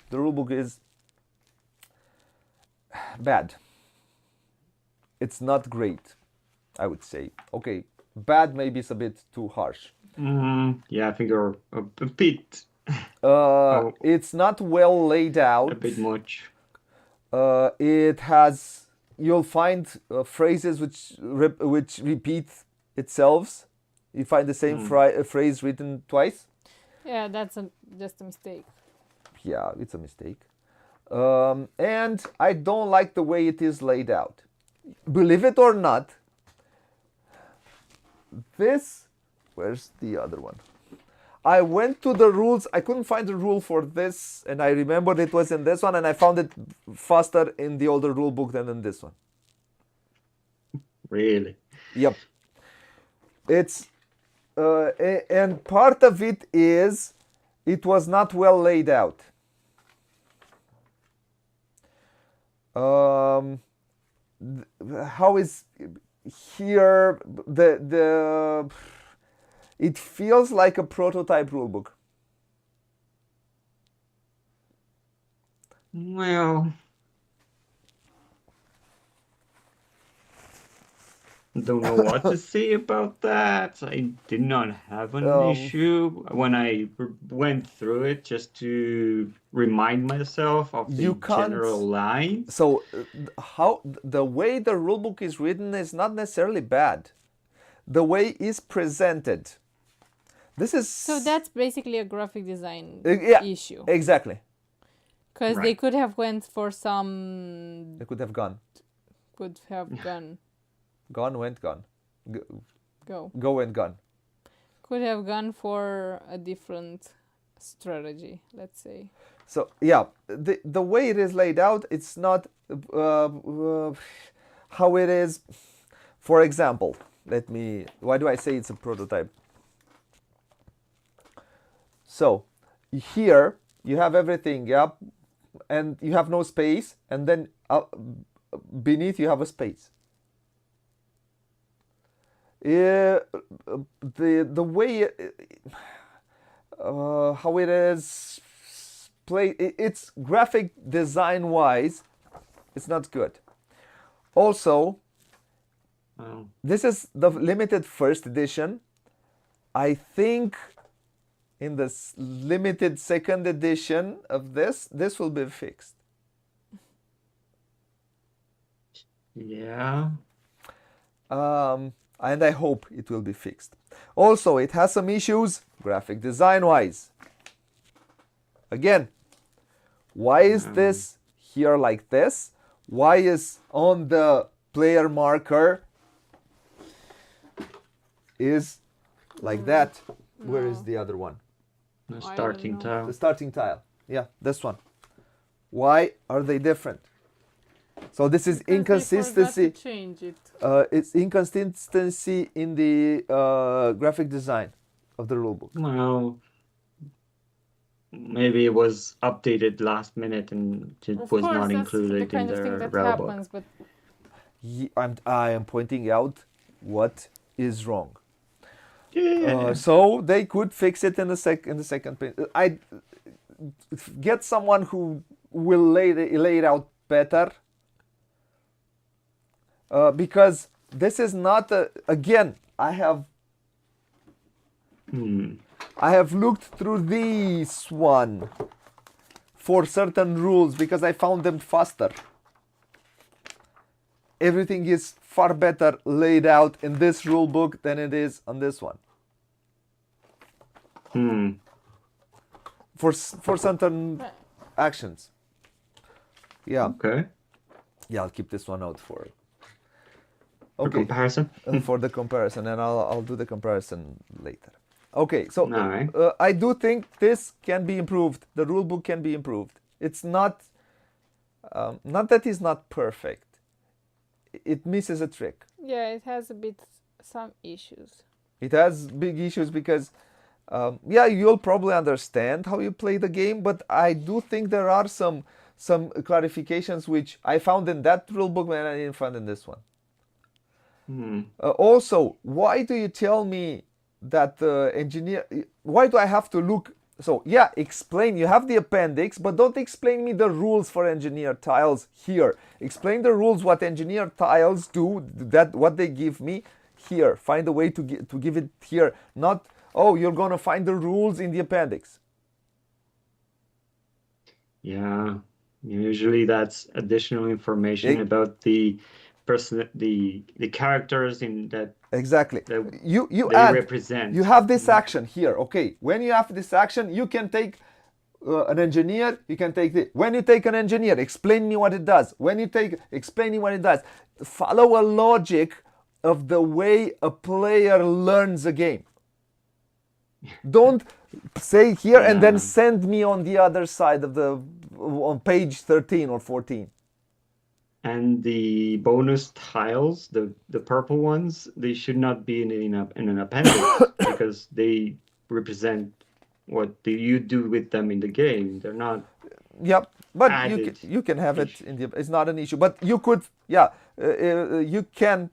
The rulebook is bad. It's not great, I would say. Okay, bad maybe is a bit too harsh. Yeah, I think you're a bit It's not well laid out. a bit much. It has, you'll find phrases which repeat itself. You find the same phrase written twice. Yeah, that's just a mistake. Yeah, it's a mistake. And I don't like the way it is laid out. Believe it or not, where's the other one? I went to the rules. I couldn't find the rule for this, and I remembered it was in this one, and I found it faster in the older rule book than in this one. Really? Yep. It's and part of it is it was not well laid out. How is here the it feels like a prototype rulebook. Well, don't know what to say about that. I did not have an issue when I went through it just to remind myself of the general lines. So how the way the rulebook is written is not necessarily bad. The way it's presented. This is So that's basically a graphic design yeah, issue. Exactly. Because they Right. could have went for some... They could have gone. Could have gone. Gone, went, gone. Go. Go and gone. Could have gone for a different strategy, let's say. So yeah, the way it is laid out, it's not how it is. For example, why do I say it's a prototype? So here you have everything, yeah, and you have no space, and then beneath you have a space. The way how it is played, it's graphic design wise, it's not good. Also, this is the limited first edition. I think in this limited second edition of this will be fixed. Yeah. And I hope it will be fixed. Also, it has some issues graphic design wise. Again, why is this here like this? Why is on the player marker is like that? Where is the other one? The I don't starting know. tile. The starting tile. Yeah, this one. Why are they different? So this is inconsistency. They forgot to change it. It's inconsistency in the graphic design of the rulebook. Well, maybe it was updated last minute and it Of was course, not that's included the kind in of thing the that rulebook. happens, but I am pointing out what is wrong. Yeah. So they could fix it in the second page. I get someone who will lay it out better. Because this is not again. I have looked through this one for certain rules because I found them faster. Everything is far better laid out in this rule book than it is on this one. For certain actions. Yeah. Okay. Yeah, I'll keep this one out For Okay, comparison. for the comparison, and I'll do the comparison later. Okay, so All right. I do think this can be improved. The rulebook can be improved. It's not that it's not perfect. It misses a trick. Yeah, it has a bit some issues. It has big issues because, yeah, you'll probably understand how you play the game, but I do think there are some clarifications which I found in that rulebook and I didn't find in this one. Also, why do you tell me that the engineer? Why do I have to look? So yeah, explain. You have the appendix, but don't explain me the rules for engineer tiles here. Explain the rules what engineer tiles do. That what they give me here. Find a way to give it here. Not you're gonna find the rules in the appendix. Yeah. Usually that's additional information about the person, the characters in that Exactly. You they add. represent. You have this action here. Okay. When you have this action, you can take an engineer. You can take the. When you take an engineer, explain me what it does. When you take, explain me what it does. Follow a logic of the way a player learns a game. Don't say here and then send me on the other side of on page 13 or 14. And the bonus tiles, the purple ones, they should not be in an appendix because they represent what you do with them in the game. They're not. Yep, but added. you can have it in the. It's not an issue, but you could, you can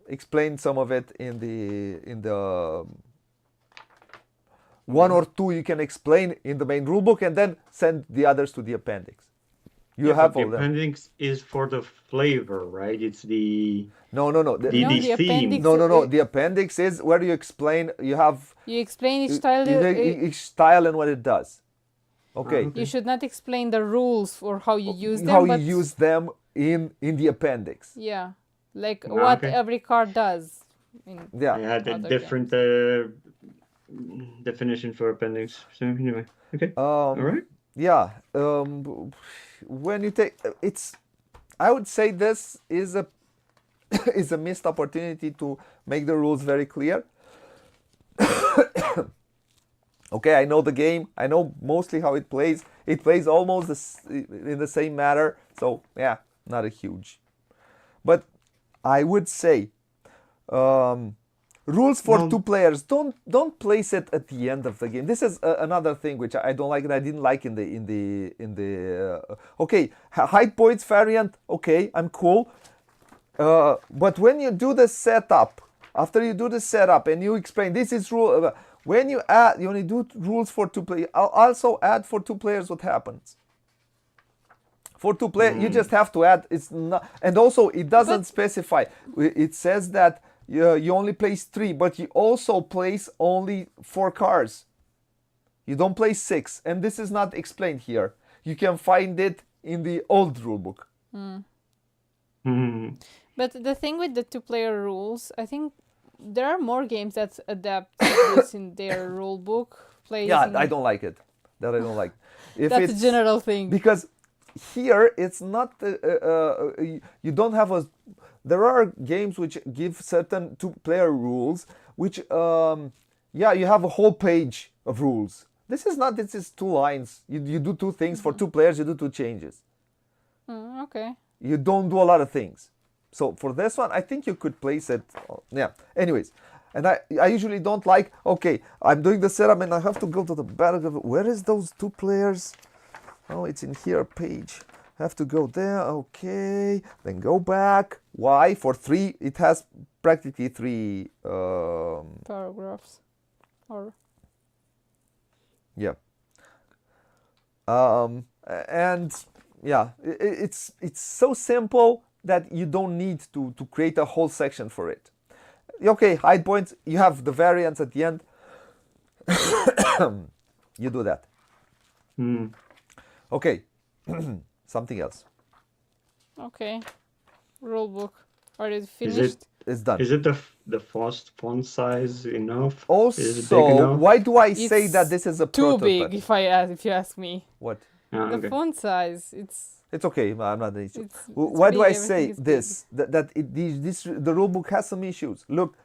explain some of it in the one or two. You can explain in the main rulebook and then send the others to the appendix. You have all the them. appendix is for the flavor, right? It's the No. the theme. appendix- No. The appendix is where you explain. You have You explain each tile. each style and what it does. Okay. You should not explain the rules for how you use them. How but you use them in the appendix. Yeah, like what every card does. Yeah. I had a Other different definition for appendix. So anyway, okay. All right. Yeah. When you take it's, I would say this is a is a missed opportunity to make the rules very clear. Okay, I know the game. I know mostly how it plays. It plays almost in the same manner. So yeah, not a huge. But I would say rules for two players. Don't place it at the end of the game. This is another thing which I don't like and I didn't like in the okay, height points variant. Okay, I'm cool. But when you do the setup, after you do the setup and you explain this is rule. When you only do rules for two players. I'll also add for two players what happens. For two players, you just have to add. It's not, and also it doesn't specify. It says that you only place 3, but you also place only 4 cars. You don't place 6, and this is not explained here. You can find it in the old rulebook. But the thing with the 2-player rules, I think there are more games that adapt this in their rulebook. I don't like it. That I don't like. If That's a general thing. Because here it's not. You don't have a. There are games which give certain 2-player rules, which you have a whole page of rules. This is not. This is 2 lines. You do 2 things for 2 players. You do 2 changes. Okay. You don't do a lot of things. So for this one, I think you could place it. Yeah. Anyways, and I usually don't like. Okay, I'm doing the setup and I have to go to the back of. Where is those 2 players? Oh, it's in here. Page. Have to go there. Okay. Then go back. Why? For 3. It has practically 3 paragraphs. Or. Yeah. And yeah, it's so simple that you don't need to create a whole section for it. Okay, height points, you have the variants at the end. You do that. Okay, something else. Okay, rulebook. Are you finished? It's done. Is it the font size enough? Also, is it big enough? why do I say that this is a too prototype? big if you ask me. What? The font size, it's It's okay. I'm not an issue. It's Why do big, I everything say is big. this? The rule book has some issues. Look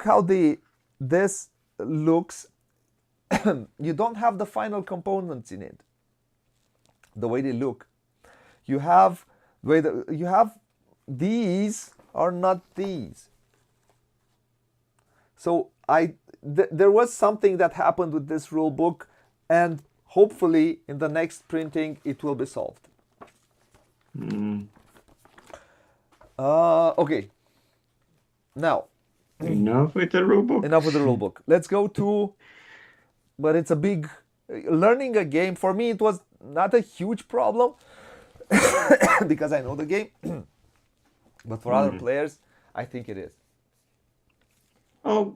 how this looks. You don't have the final components in it. The way they look, you have these are not these. So there was something that happened with this rule book, and hopefully in the next printing it will be solved. Okay. Now, Enough with the rulebook. enough with the rule book. Let's go to, but it's a big, learning a game. For me, it was not a huge problem because I know the game. But for other players, I think it is. Oh,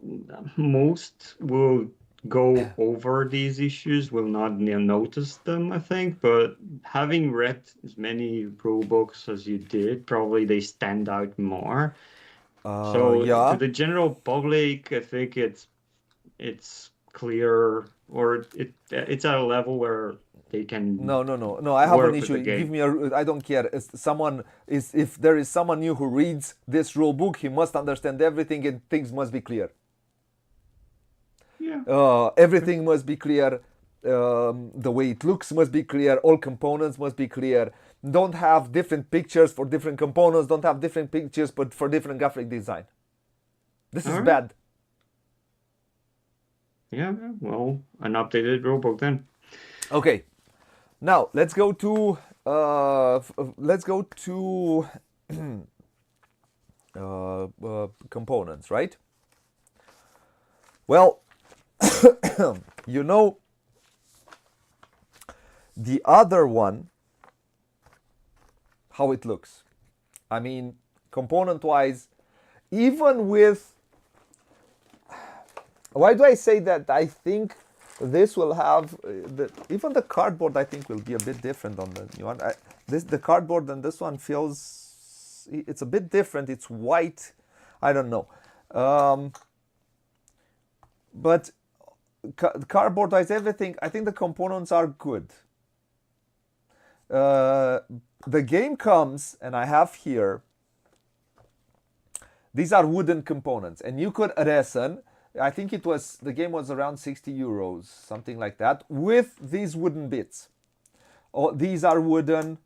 most will go over these issues, will not notice them, I think. But having read as many rule books as you did, probably they stand out more. So yeah. to the general public, I think it's clear, or it's at a level where they can. No. I have work an with issue. the game. Give me I don't care. If there is someone new who reads this rule book, he must understand everything, and things must be clear. Yeah. Everything must be clear. The way it looks must be clear. All components must be clear. Don't have different pictures for different components. Don't have different pictures but for different graphic design. This is Alright. bad. Yeah. Well, an updated rulebook then. Okay. Now let's go to components, right? Well, you know, the other one, how it looks. I mean, component-wise, even with... Why do I say that? I think this will have... even the cardboard, I think, will be a bit different on the new one. The cardboard and this one feels... It's a bit different. It's white. I don't know. But cardboard-wise, everything, I think the components are good. The game comes, and I have here, these are wooden components, and you could resin, I think the game was around 60 euros, something like that, with these wooden bits. Oh, these are wooden,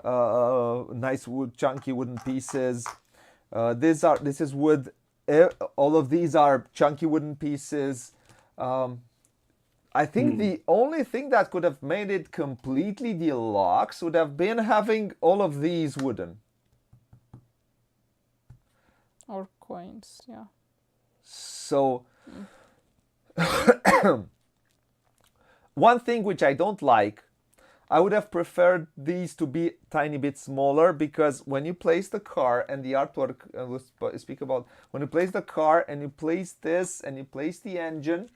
nice wood, chunky wooden pieces. This is wood. All of these are chunky wooden pieces. I think the only thing that could have made it completely deluxe would have been having all of these wooden. Or coins, yeah. So, one thing which I don't like, I would have preferred these to be tiny bit smaller, because when you place the car and the artwork, we'll speak about, when you place the car and you place this and you place the engine,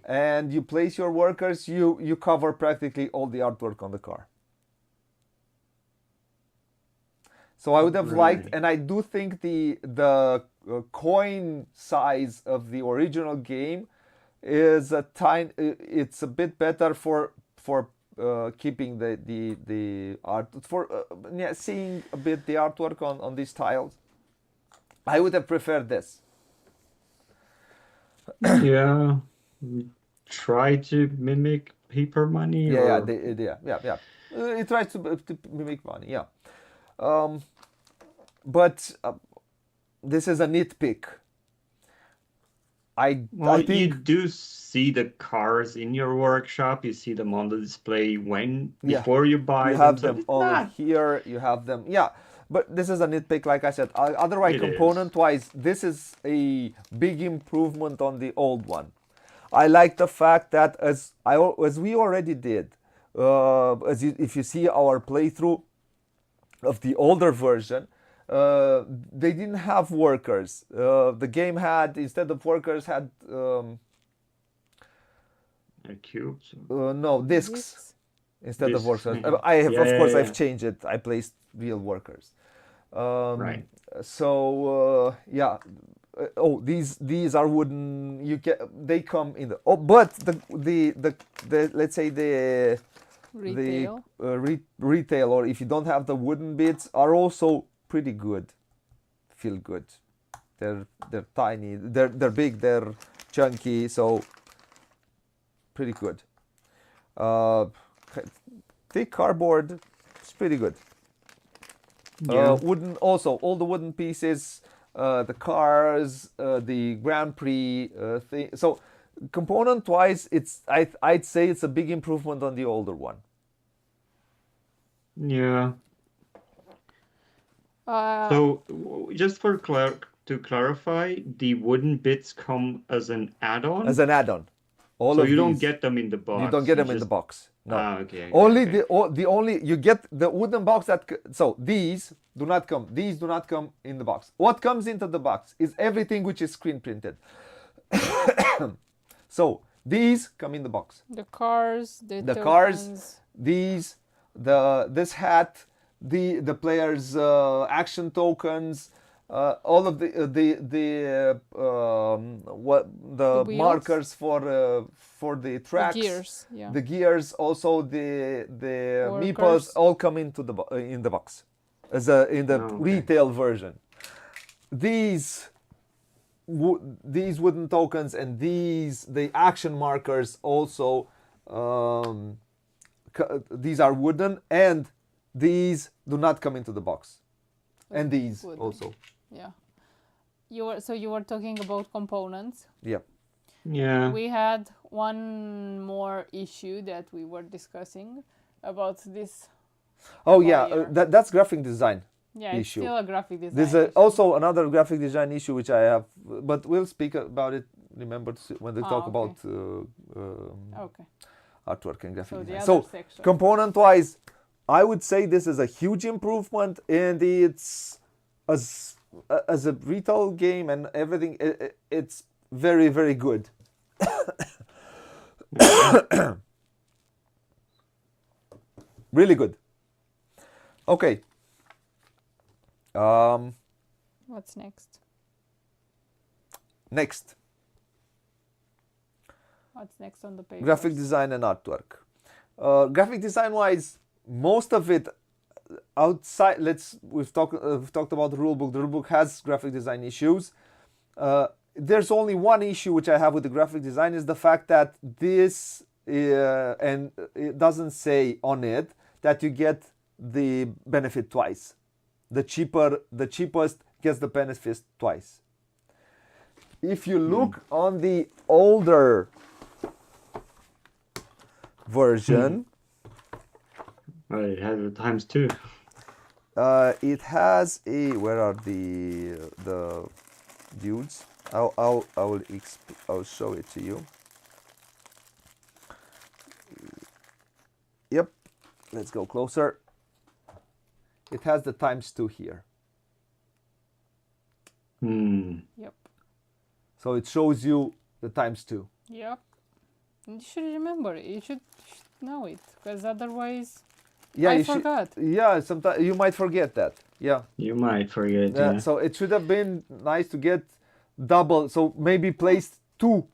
and you place your workers, you cover practically all the artwork on the car. So I would have liked, and I do think the coin size of the original game is it's a bit better for keeping the art, for seeing a bit the artwork on these tiles. I would have preferred this. Yeah. Try to mimic paper money. Yeah, or... yeah. It tries to mimic money, yeah. But this is a nitpick. I You think do see the cars in your workshop. You see them on the display before you buy you have so them it's all not- here. You have them, yeah. But this is a nitpick, like I said. Otherwise, It is. component-wise, this is a big improvement on the old one. I like the fact that as we already did, if you see our playthrough of the older version, they didn't have workers. The game had, instead of workers, had cubes. no, discs instead of Discs, workers. mhm. I have, Yeah, of course, yeah, I've yeah. changed it. I placed real workers. Right. So yeah. These are wooden. They come in the. Oh, but the let's say the Retail. Retail, or if you don't have the wooden bits, are also pretty good. Feel good. They're tiny. They're big. They're chunky. So pretty good. Thick cardboard. It's pretty good. Yeah. Wooden also, all the wooden pieces, the cars, the Grand Prix thing. So component wise, I'd say it's a big improvement on the older one. Yeah. Uh, So just to clarify, the wooden bits come as an add-on. As an add-on. All So of you don't these, get them in the box. you don't get them in the just- box. No. Ah, okay. Only okay. the only you get the wooden box so these do not come. These do not come in the box. What comes into the box is everything which is screen printed. So these come in the box. the cars, the cars, tokens. These, this hat, the players' action tokens, all of the wheels? markers for the tracks, gears, yeah. the gears, also the meeples, Workers. all come into the in the box, in the Oh, okay. retail version. These wooden tokens and the action markers also, these are wooden, and these do not come into the box, and these Wooden. also. Yeah. You were talking about components. Yeah. Yeah. We had one more issue that we were discussing about this. Oh yeah, Wire. that's graphic design. Yeah, it's Issue. still a graphic design. There's issue. also another graphic design issue which I have, but we'll speak about it. Remember when we talk okay. about Okay. artwork and graphic So the design. other So section. component-wise, I would say this is a huge improvement, and it's as a retail game and everything. It's very, very good. Really good. Okay. What's next? Next, What's next on the page? graphic design and artwork. Graphic design wise, most of it outside. We've talked about the rulebook. The rulebook has graphic design issues. There's only one issue which I have with the graphic design, is the fact that this and it doesn't say on it that you get the benefit twice. The cheapest gets the benefit twice. If you look on the older version, Well, it has the times two. it has a. Where are the dudes? I'll show it to you. Yep. Let's go closer. It has the times 2 here. Yep. So it shows you the times 2. Yep. And you should remember it. You should know it, because otherwise, Yeah, I you should- forgot. Yeah, sometimes you might forget that. Yeah. You might forget. Yeah, Yeah. so it should have been nice to get double. So maybe place 2,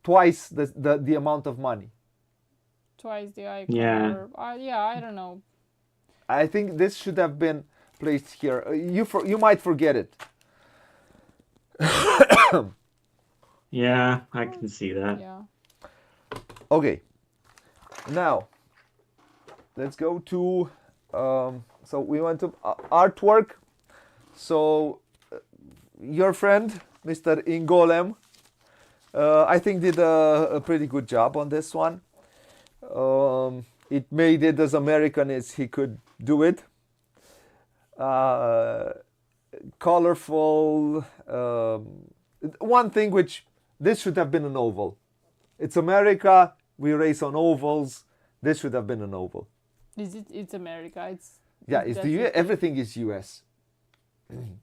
twice the amount of money. Twice the icon. Yeah. Or, yeah, I don't know. I think this should have been placed here. You might forget it. Yeah, I can see that. Yeah. Okay. Now, let's go to. So we went to artwork. So your friend, Mr. Ingolem, I think did a pretty good job on this one. It made it as American as he could do it. Colorful. One thing which this should have been an oval. It's America. We race on ovals. This should have been an oval. It's America. Yeah, it's everything is US.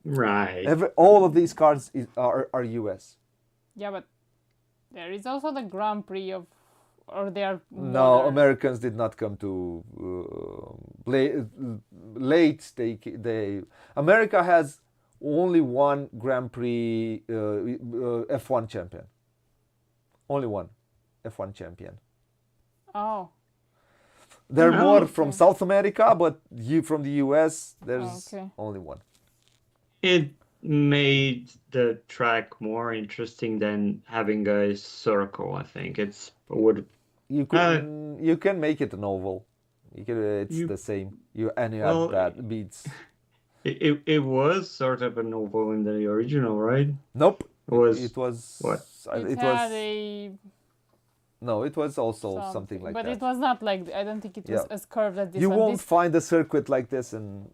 Right. All of these cars are US. Yeah, but there is also the Grand Prix of, or they are No, modern. Americans did not come to late. They America has only one Grand Prix F1 champion. Only one F1 champion. Oh, There are Oh, more from okay. South America, but from the US, there's Okay. only one. it made the track more interesting than having a circle, I think. It's would uh You can make it an oval. It's you the same. You add well that beads. it was sort of a novel in the original, right? Nope. It was It what? was. It It had was. a No, it was also something something, like but that. it was not like, I don't think it was Yeah. as curved as this You one. won't This, find a circuit like this in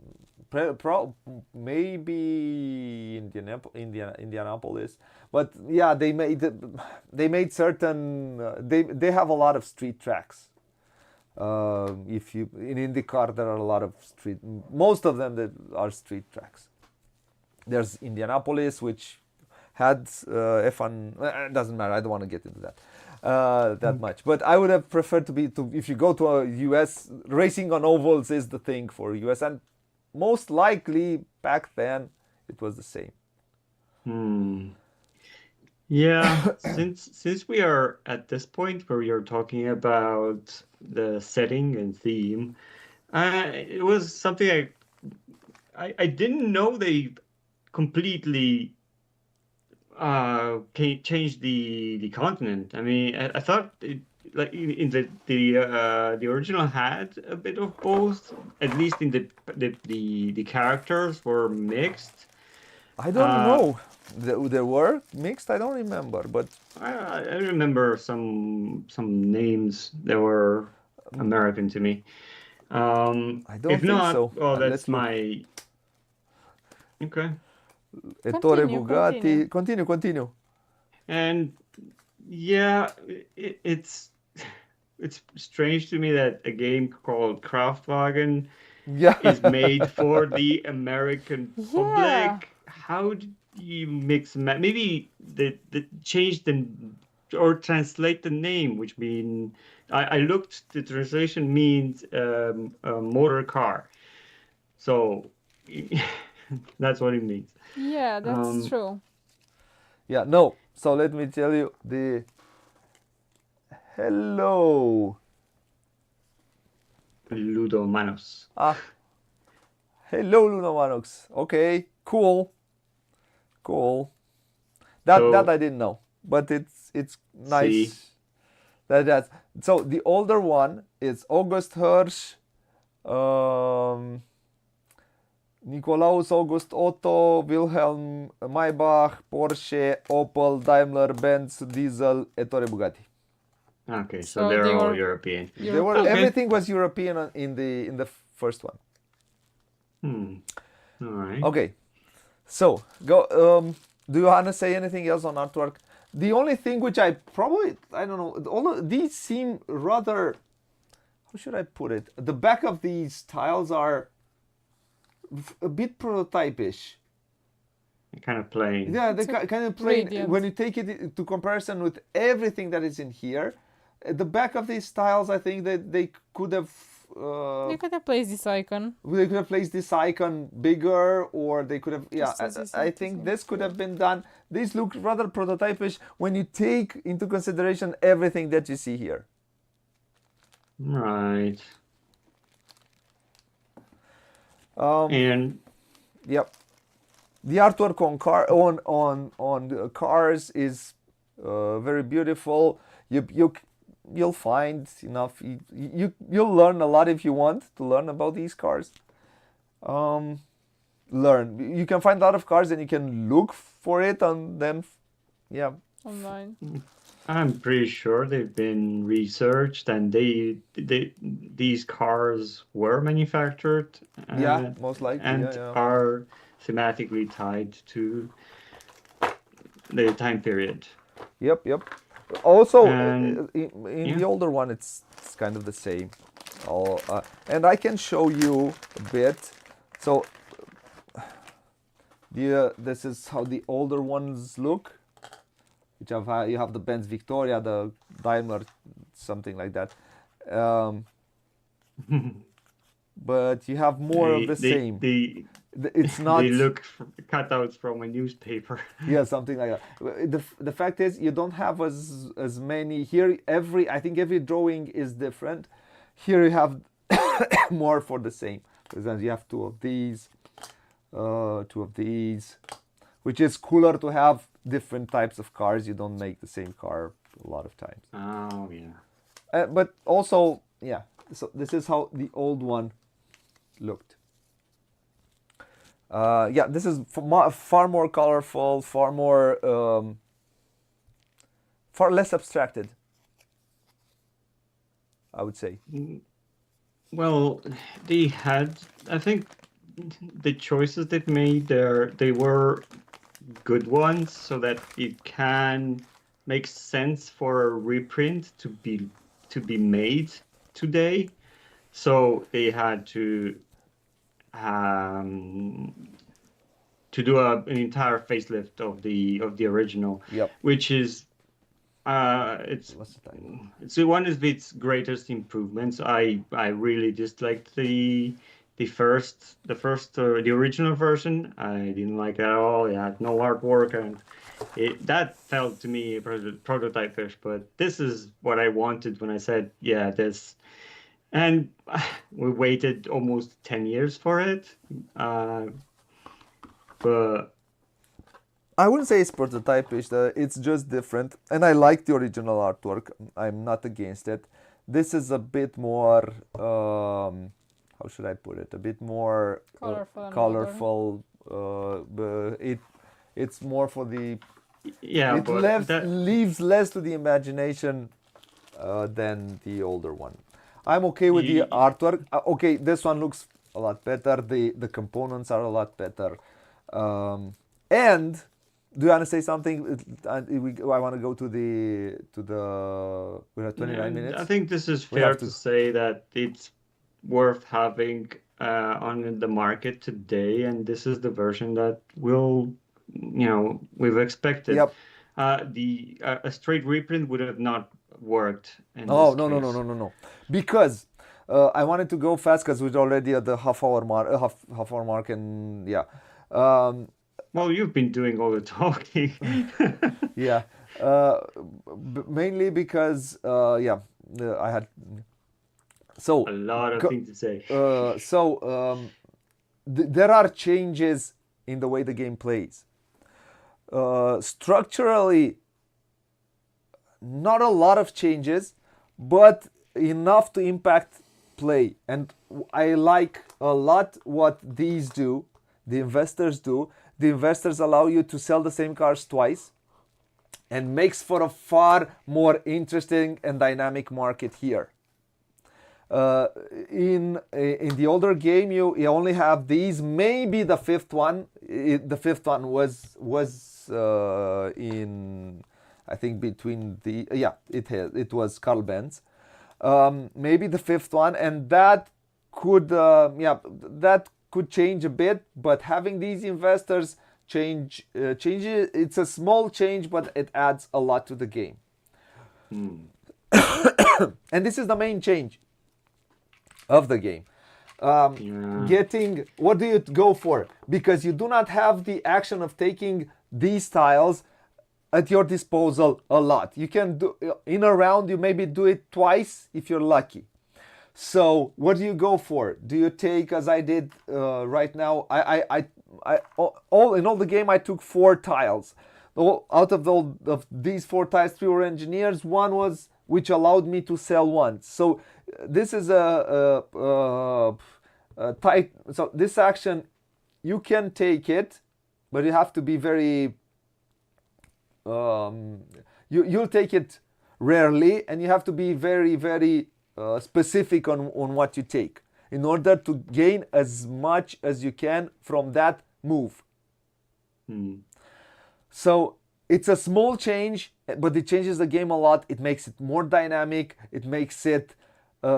maybe Indianapolis, but yeah, they made certain they have a lot of street tracks. If you in IndyCar, there are a lot of street. Most of them that are street tracks. There's Indianapolis, which had F1. It doesn't matter. I don't want to get into that that much. But I would have preferred to if you go to a US, racing on ovals is the thing for US, and most likely back then it was the same. Hmm. Yeah, since we are at this point where you're talking about the setting and theme, it was something I didn't know they completely changed the continent. I mean, I thought it, like in the original had a bit of both, at least in the characters were mixed. I don't Uh, know. There were mixed. I don't remember, but I remember some names that were American to me. I don't If think not, so. well, that's Let's look. my okay. Ettore continue, continue. Bugatti. Continue, continue. And yeah, it's it's strange to me that a game called Kraftwagen Yeah. is made for the American Yeah, public. How did you maybe the change the or translate the name, which mean I looked. The translation means a motor car, so that's what it means. yeah, that's Um, true. Yeah, no. So let me tell you the hello. Ludo Manos. Ah, hello, Lunamanox. Okay, cool, cool. That So I didn't know, but it's see, nice that. So the older one is August Hirsch, um, Nikolaus August Otto, Wilhelm Maybach, Porsche, Opel, Daimler, Benz, Diesel, Ettore Bugatti. okay, so So they're they all were European. They were European. Okay. everything was European in the first one. Hmm. All right. Okay, so go. Do you want to say anything else on artwork? The only thing which I don't know. All of these seem rather. How should I put it? The back of these tiles are a bit prototypish. Kind of plain. Yeah, they It's a kind of plain. gradient. When you take it to comparison with everything that is in here, the back of these tiles, I think that they could have. You could have placed this icon. They could have placed this icon bigger, or they could have. Yeah, Just as you I said, think the this could have been done. These look rather prototypish when you take into consideration everything that you see here. Right. Um, And yep. The artwork on the cars is very beautiful. You'll find enough. You'll learn a lot if you want to learn about these cars. Learn. You can find a lot of cars and you can look for it and then, yeah. Online. I'm pretty sure they've been researched and these cars were manufactured Yeah, most likely. and Yeah, yeah. are thematically tied to the time period. Yep, yep. Also, And in yeah. the older one, it's kind of the same. Oh, and I can show you a bit. So, this is how the older ones look. Which you have the Benz Victoria, the Daimler, something like that. but you have more of the same. It's not. They look cutouts from a newspaper. Yeah, something like that. The fact is, you don't have as many here. I think every drawing is different. Here you have more for the same. For example, you have two of these, which is cooler to have different types of cars. You don't make the same car a lot of times. Oh yeah. But also, yeah. So this is how the old one looked. Yeah, this is far more colorful, far less abstracted, I would say. Well, they had, I think, the choices they made there, they were good ones, so that it can make sense for a reprint to be made today. So they had to do an entire facelift of the original, Yep. which is it's one of its greatest improvements. I really disliked the original version. I didn't like it at all. It had no artwork, and that felt to me prototype-ish. But this is what I wanted when I said, yeah, this. And we waited almost 10 years for it. But I wouldn't say it's prototype-ish. It's just different. And I like the original artwork. I'm not against it. This is a bit more, how should I put it? A bit more colorful. It's more for the... Yeah, it leaves less to the imagination than the older one. I'm okay with the artwork. Okay, this one looks a lot better. The components are a lot better. And do you want to say something? I want to go to the. We have 29 minutes. I think this is fair to say that it's worth having on the market today, and this is the version that we've expected. Yep. A straight reprint would have not worked. No. Because I wanted to go fast because we're already at the half hour mark, and yeah. Well, you've been doing all the talking. Yeah. Mainly because I had a lot of things to say. There are changes in the way the game plays. Structurally, not a lot of changes, but enough to impact play. And I like a lot what these do, the investors do. The investors allow you to sell the same cars twice and makes for a far more interesting and dynamic market here. In the older game, you only have these. Maybe the fifth one. The fifth one was in, I think, between the it was Carl Benz. Maybe the fifth one, and that could change a bit. But having these investors changes. It's a small change, but it adds a lot to the game. And this is the main change of the game. Getting, what do you go for? Because you do not have the action of taking these tiles at your disposal a lot. You can do in a round, you maybe do it twice if you're lucky. So what do you go for? Do you take, as I did right now? In all the game I took 4 tiles. Out of these 4 tiles, 3 were engineers. One was which allowed me to sell once. So this is a tight. So this action, you can take it, but you have to be very. You'll take it rarely, and you have to be very, very specific on what you take in order to gain as much as you can from that move. So it's a small change, but it changes the game a lot. It makes it more dynamic. It makes it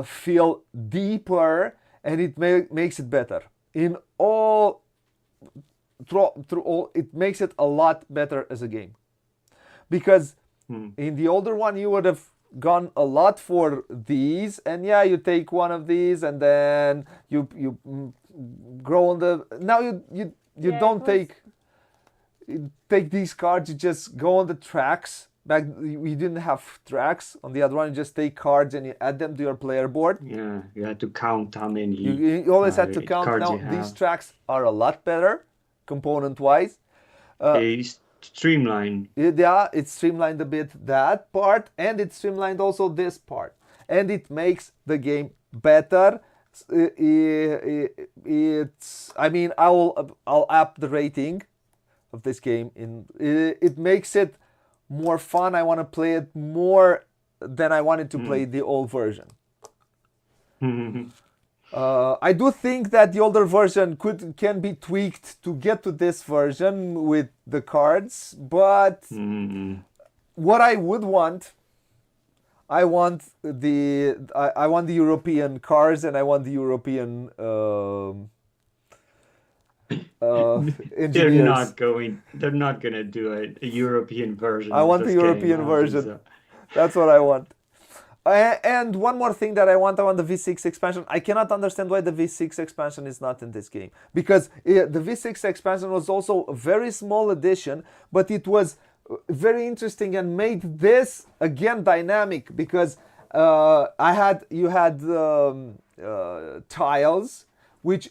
feel deeper, and it makes it better. In all, through all, it makes it a lot better as a game. Because in the older one, you would have gone a lot for these, and yeah, you take one of these, and then you grow on the. Now you Yeah, don't it was- take these cards. You just go on the tracks. Back we didn't have tracks. On the other one, you just take cards and you add them to your player board. Yeah, you had to count how many You always had to count. cards Now you these have. tracks are a lot better, component wise. They streamline. Yeah, it streamlined a bit that part, and it streamlined also this part, and it makes the game better. It's. I mean, I'll up the rating of this game. It makes it more fun. I want to play it more than I wanted to play the old version. I do think that the older version can be tweaked to get to this version with the cards, but what I would want, I want the European cars, and I want the European engineers. They're not gonna do a European version. I of want the this game, European I don't think version. so. That's what I want. And one more thing that I want the V6 expansion. I cannot understand why the V6 expansion is not in this game. Because the V6 expansion was also a very small addition, but it was very interesting and made this again dynamic. Because you had tiles, which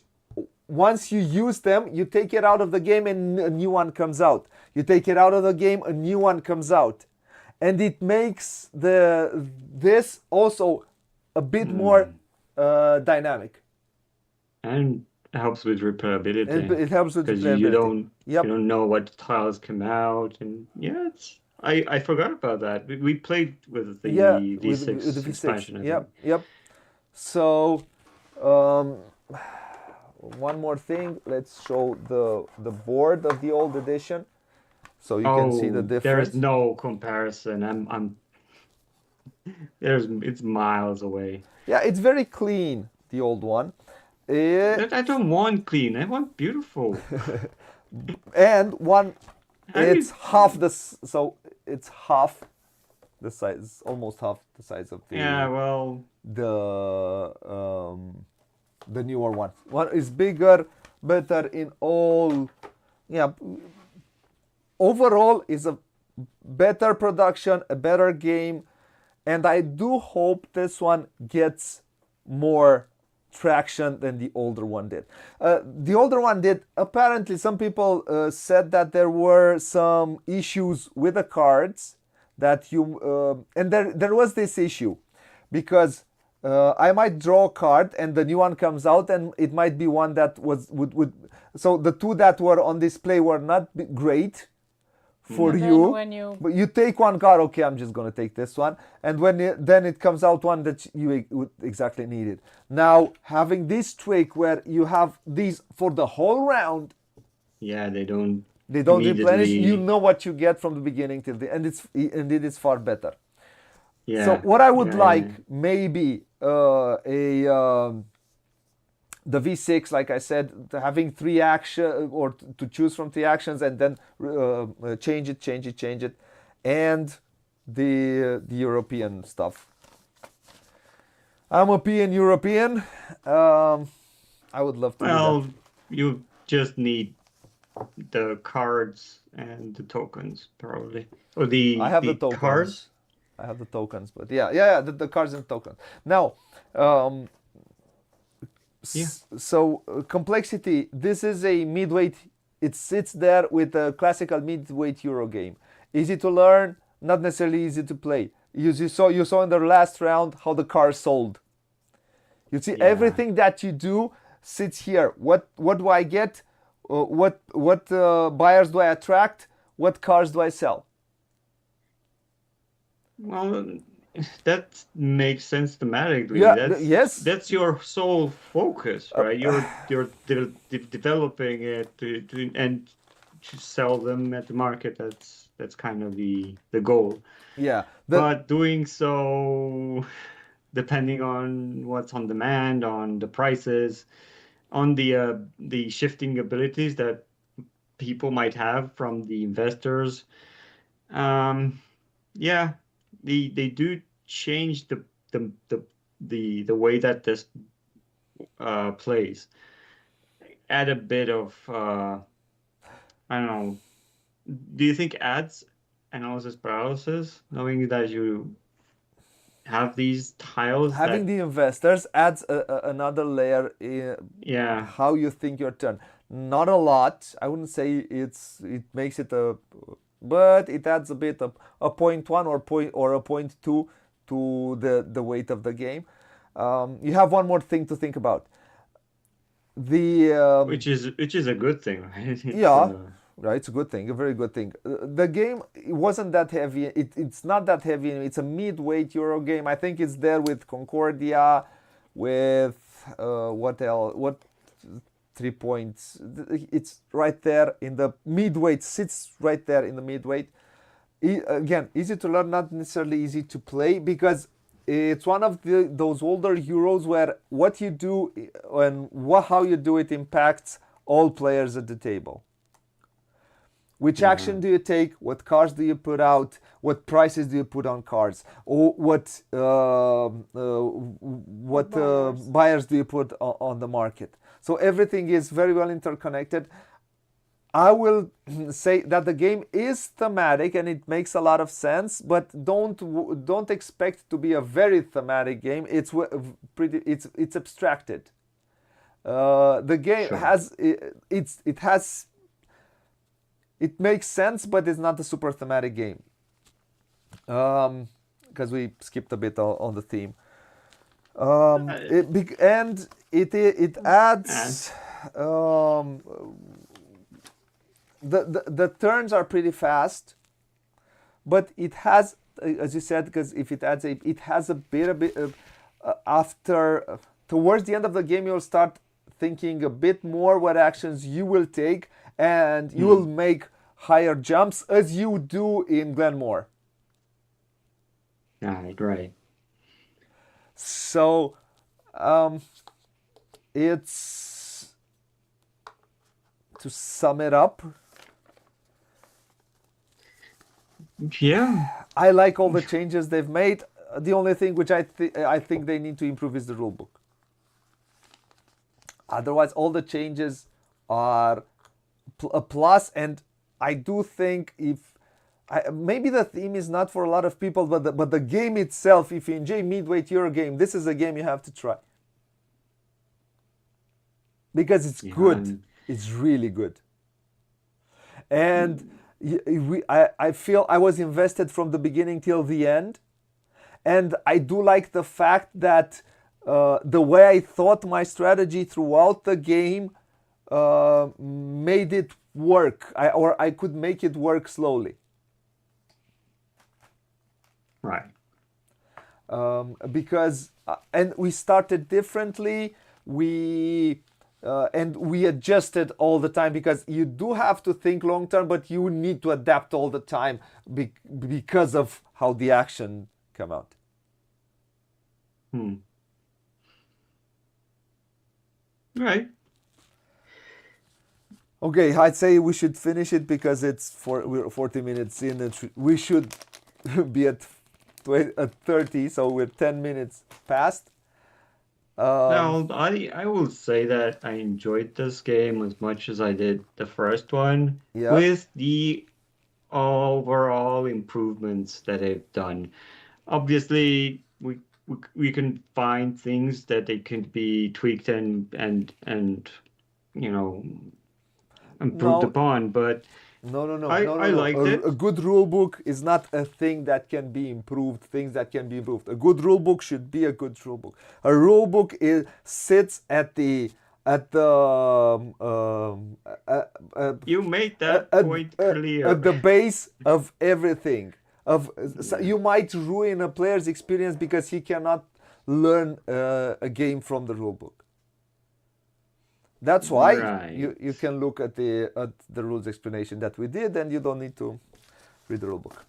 once you use them, you take it out of the game and a new one comes out. You take it out of the game, a new one comes out. And it makes this also a bit more dynamic. And it helps with repairability. It helps with because replayability. you don't know what tiles come out, and yeah, I forgot about that. We played with the V6 with the V6. expansion. I Yep, think. yep. So, one more thing. Let's show the board of the old edition, so you can see the difference. There is no comparison. It's miles away. Yeah, it's very clean. The old one. I don't want clean. I want beautiful. And one, How do it's you- half so it's half the size, almost half the size of Yeah, well, the newer one. One is bigger, better in all. Yeah, overall is a better production, a better game, and I do hope this one gets more traction than the older one did. The older one did. Apparently, some people said that there were some issues with the cards that and there was this issue because I might draw a card and the new one comes out and it might be one that would so the two that were on display were not great for And then you. when you But you take one card, okay, I'm just gonna take this one, and then it comes out one that you would exactly needed. Now having this trick where you have these for the whole round, yeah, they don't replenish. immediately- You know what you get from the beginning till the end. It is far better. Yeah. So what I would yeah, like yeah. maybe the V6, like I said, having 3 action or to choose from 3 actions and then change it, and the European stuff. I'm a European. I would love to do Well, that. you just need the cards and the tokens, probably. Or I have the tokens. cards. I have the tokens, but yeah, the cards and tokens. Now, so complexity. This is a midweight. It sits there with a classical midweight Euro game. Easy to learn, not necessarily easy to play. You saw in the last round how the car sold. You see, Yeah. everything that you do sits here. What do I get? What buyers do I attract? What cars do I sell? Well, that makes sense thematically. Yeah, yes. That's your sole focus, right? You're developing it and to sell them at the market. That's kind of the goal. Yeah. But doing so, depending on what's on demand, on the prices, on the shifting abilities that people might have from the investors, yeah, they do change the way that this plays. Add a bit of I don't know. Do you think adds analysis paralysis, knowing that you have these tiles Having that the investors adds another layer in yeah how you think your turn. Not a lot. I wouldn't say it makes it a, but it adds a bit of a point one or a point two to the weight of the game. You have one more thing to think about. The which is a good thing, right? It's yeah, right. It's a good thing, a very good thing. The game wasn't that heavy. It's not that heavy. It's a mid-weight Euro game. I think it's there with Concordia, with what else? What 3 points? It's right there in the mid-weight. Sits right there in the mid-weight. Again, easy to learn, not necessarily easy to play because it's one of those older Euros where what you do and how you do it impacts all players at the table. Which action do you take? What cards do you put out? What prices do you put on cards? Or what buyers do you put on the market? So everything is very well interconnected. I will say that the game is thematic and it makes a lot of sense, but don't expect to be a very thematic game. It's abstracted. The game has it makes sense, but it's not a super thematic game. Because we skipped a bit on the theme. It adds. The turns are pretty fast, but it has, as you said, because if it adds it has a bit of, after towards the end of the game you'll start thinking a bit more what actions you will take, and you will make higher jumps as you do in Glenmore. Right. So, it's to sum it up. Yeah. I like all the changes they've made. The only thing which I think they need to improve is the rulebook. Otherwise, all the changes are a plus, and I do think maybe the theme is not for a lot of people, but the game itself, if you enjoy midweight Euro game, this is a game you have to try. Because it's good. It's really good. And I feel I was invested from the beginning till the end. And I do like the fact that the way I thought my strategy throughout the game made it work. I could make it work slowly. Right. Because and we started differently. And we adjusted all the time because you do have to think long term, but you need to adapt all the time because of how the action come out. Right. Okay, I'd say we should finish it because we're 40 minutes in and we should be at 30, so we're 10 minutes past. Now, I will say that I enjoyed this game as much as I did the first one, with the overall improvements that they've done. Obviously, we can find things that they can be tweaked and improved upon, but No. I liked it. A good rule book is not a thing that can be improved. Things that can be improved. A good rule book should be a good rule book. A rule book sits at the you made that point clear. At the base of everything. You might ruin a player's experience because he cannot learn a game from the rule book. That's why you can look at the rules explanation that we did, and you don't need to read the rule book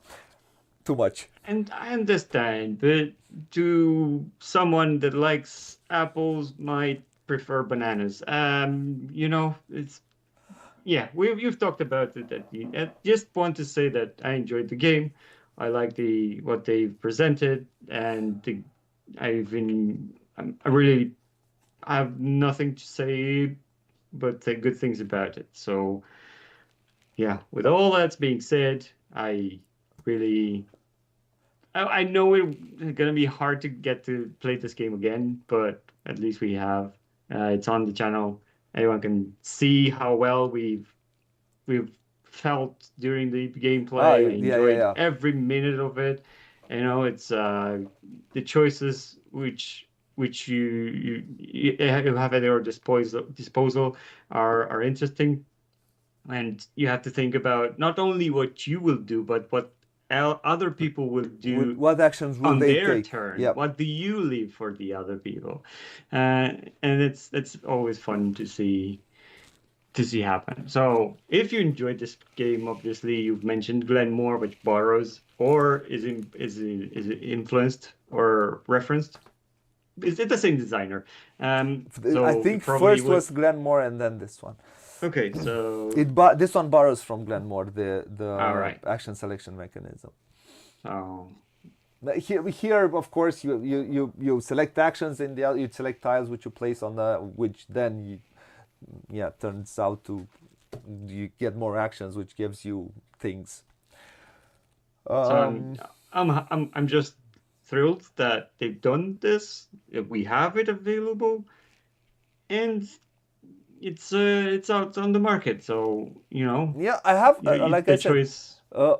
too much. And I understand, but to someone that likes apples might prefer bananas. It's you've talked about it. I just want to say that I enjoyed the game. I like what they've presented, and I have nothing to say but the good things about it. So yeah, with all that's being said, really I know it's gonna be hard to get to play this game again, but at least we have. It's on the channel. Anyone can see how well we've felt during the Oh, gameplay. I yeah, yeah, enjoyed yeah. every minute of it. You know, it's the choices which you have at your disposal are interesting, and you have to think about not only what you will do, but what other people will do What actions will on they their take? turn. Yep. What do you leave for the other people? And it's always fun to see happen. So if you enjoyed this game, obviously you've mentioned Glenmore, which borrows or is it influenced or referenced? Is it the same designer? I So you think probably first would. was Glenmore and then this one. Okay, so This one borrows from Glenmore, all the right. action selection mechanism. So But here, of course, you select actions in the you select tiles which you place on the which then turns out to you get more actions, which gives you things. So Um, I'm just thrilled that they've done this. That we have it available, and it's out on the market. So yeah, I have like I the said, choice. uh,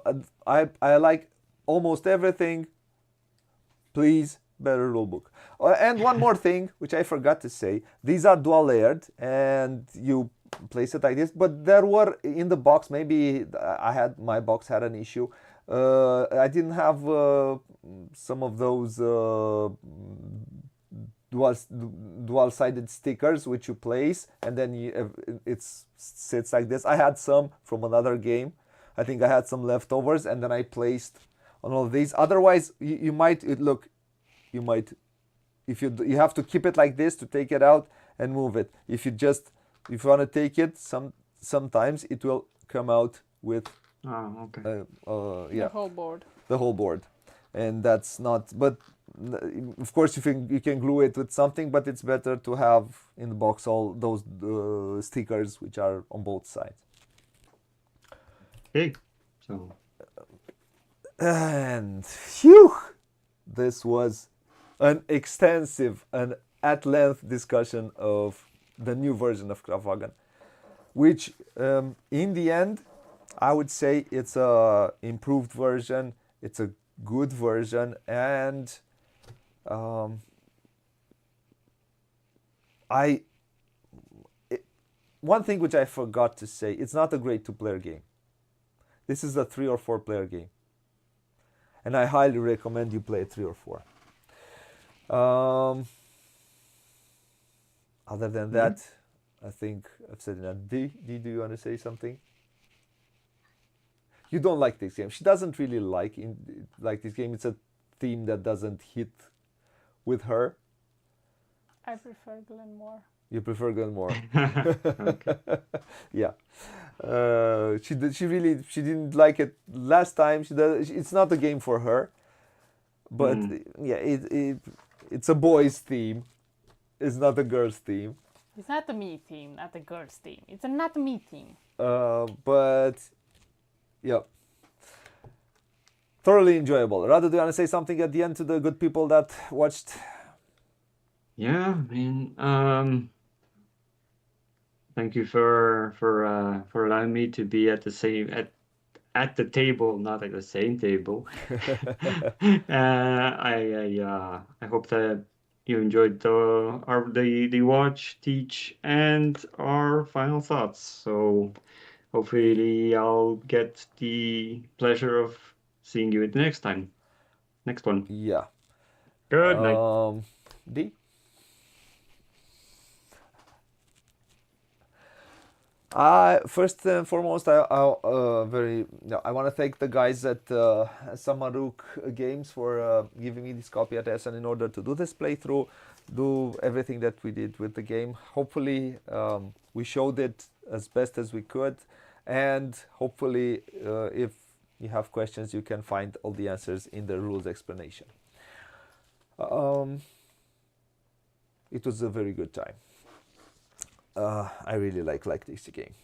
I like almost everything. Please, better rulebook. And one more thing, which I forgot to say, these are dual layered, and you place it like this. But there were in the box, maybe my box had an issue. I didn't have some of those dual-sided stickers which you place, and then it sits like this. I had some from another game. I think I had some leftovers, and then I placed on all of these. Otherwise, you might you might if you have to keep it like this to take it out and move it. If you want to take it, sometimes it will come out with Oh, okay. The whole board. the whole board, and that's not. But of course, you can glue it with something, but it's better to have in the box all those stickers which are on both sides. Okay. So And phew, this was an extensive and at length discussion of the new version of Kraftwagen, which in the end, I would say it's a improved version. It's a good version, and one thing which I forgot to say, it's not a great two-player game. This is a 3 or 4 player game, and I highly recommend you play 3 or 4. Other than that, I think I've said enough. D, do you want to say something? You don't like this game. She doesn't really like this game. It's a theme that doesn't hit with her. I prefer Glenmore. You prefer Glenmore. okay. Yeah. She didn't like it last time. It's not a game for her. But yeah, it's a boys theme. It's not a girls theme. It's not a me theme, not a girls theme. It's a not me theme. But yeah, thoroughly enjoyable. Radu, do you want to say something at the end to the good people that watched? Yeah, I mean, thank you for allowing me to be at the table, not at the same table. I hope that you enjoyed the watch, teach, and our final thoughts. So hopefully I'll get the pleasure of seeing you at the next one. Yeah. Good night. D. First and foremost, I want to thank the guys at Samaruk Games for giving me this copy at SN in order to do this playthrough, do everything that we did with the game. Hopefully, we showed it as best as we could, and hopefully, if you have questions, you can find all the answers in the rules explanation. It was a very good time. I really like this game.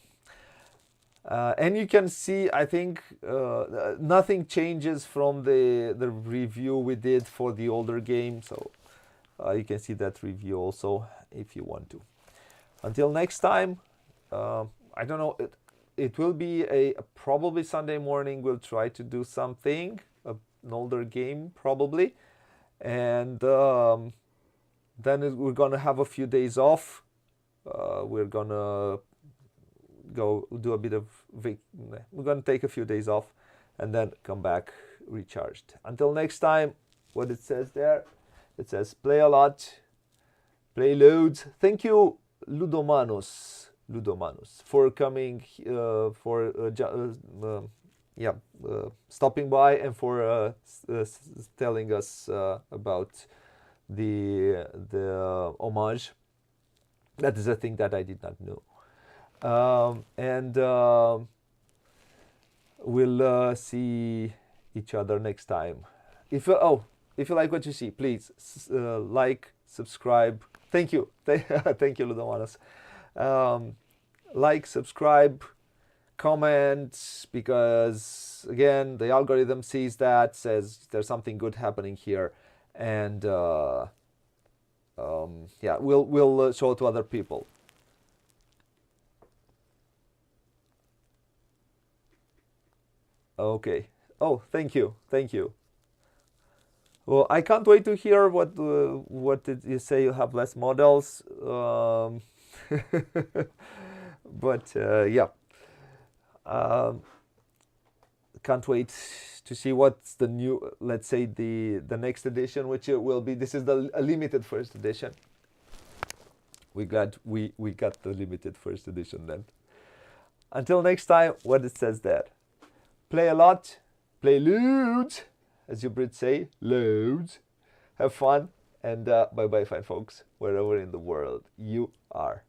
And you can see, I think nothing changes from the review we did for the older game, so you can see that review also if you want to. Until next time, I don't know, it will be probably Sunday morning. We'll try to do something, an older game probably, and then we're gonna have a few days off. We're gonna go do a bit of we're gonna take a few days off and then come back recharged. Until next time, what it says there, it says play a lot, play loads. Thank you, Ludomanus, for coming, stopping by and for telling us about the homage. That is a thing that I did not know. And we'll see each other next time. If you like what you see, please like, subscribe. Thank you, thank you, Ludomanus. Like, subscribe, comment, because again, the algorithm sees that, says there's something good happening here, and we'll show it to other people. Okay. Oh, thank you. Well, I can't wait to hear what did you say. You have less models, but yeah. Can't wait to see what's the new. Let's say the next edition, which it will be. This is a limited first edition. We glad we got the limited first edition then. Until next time, what it says there. Play a lot, play loads, as you Brits say, loads. Have fun, and bye-bye, fine folks, wherever in the world you are.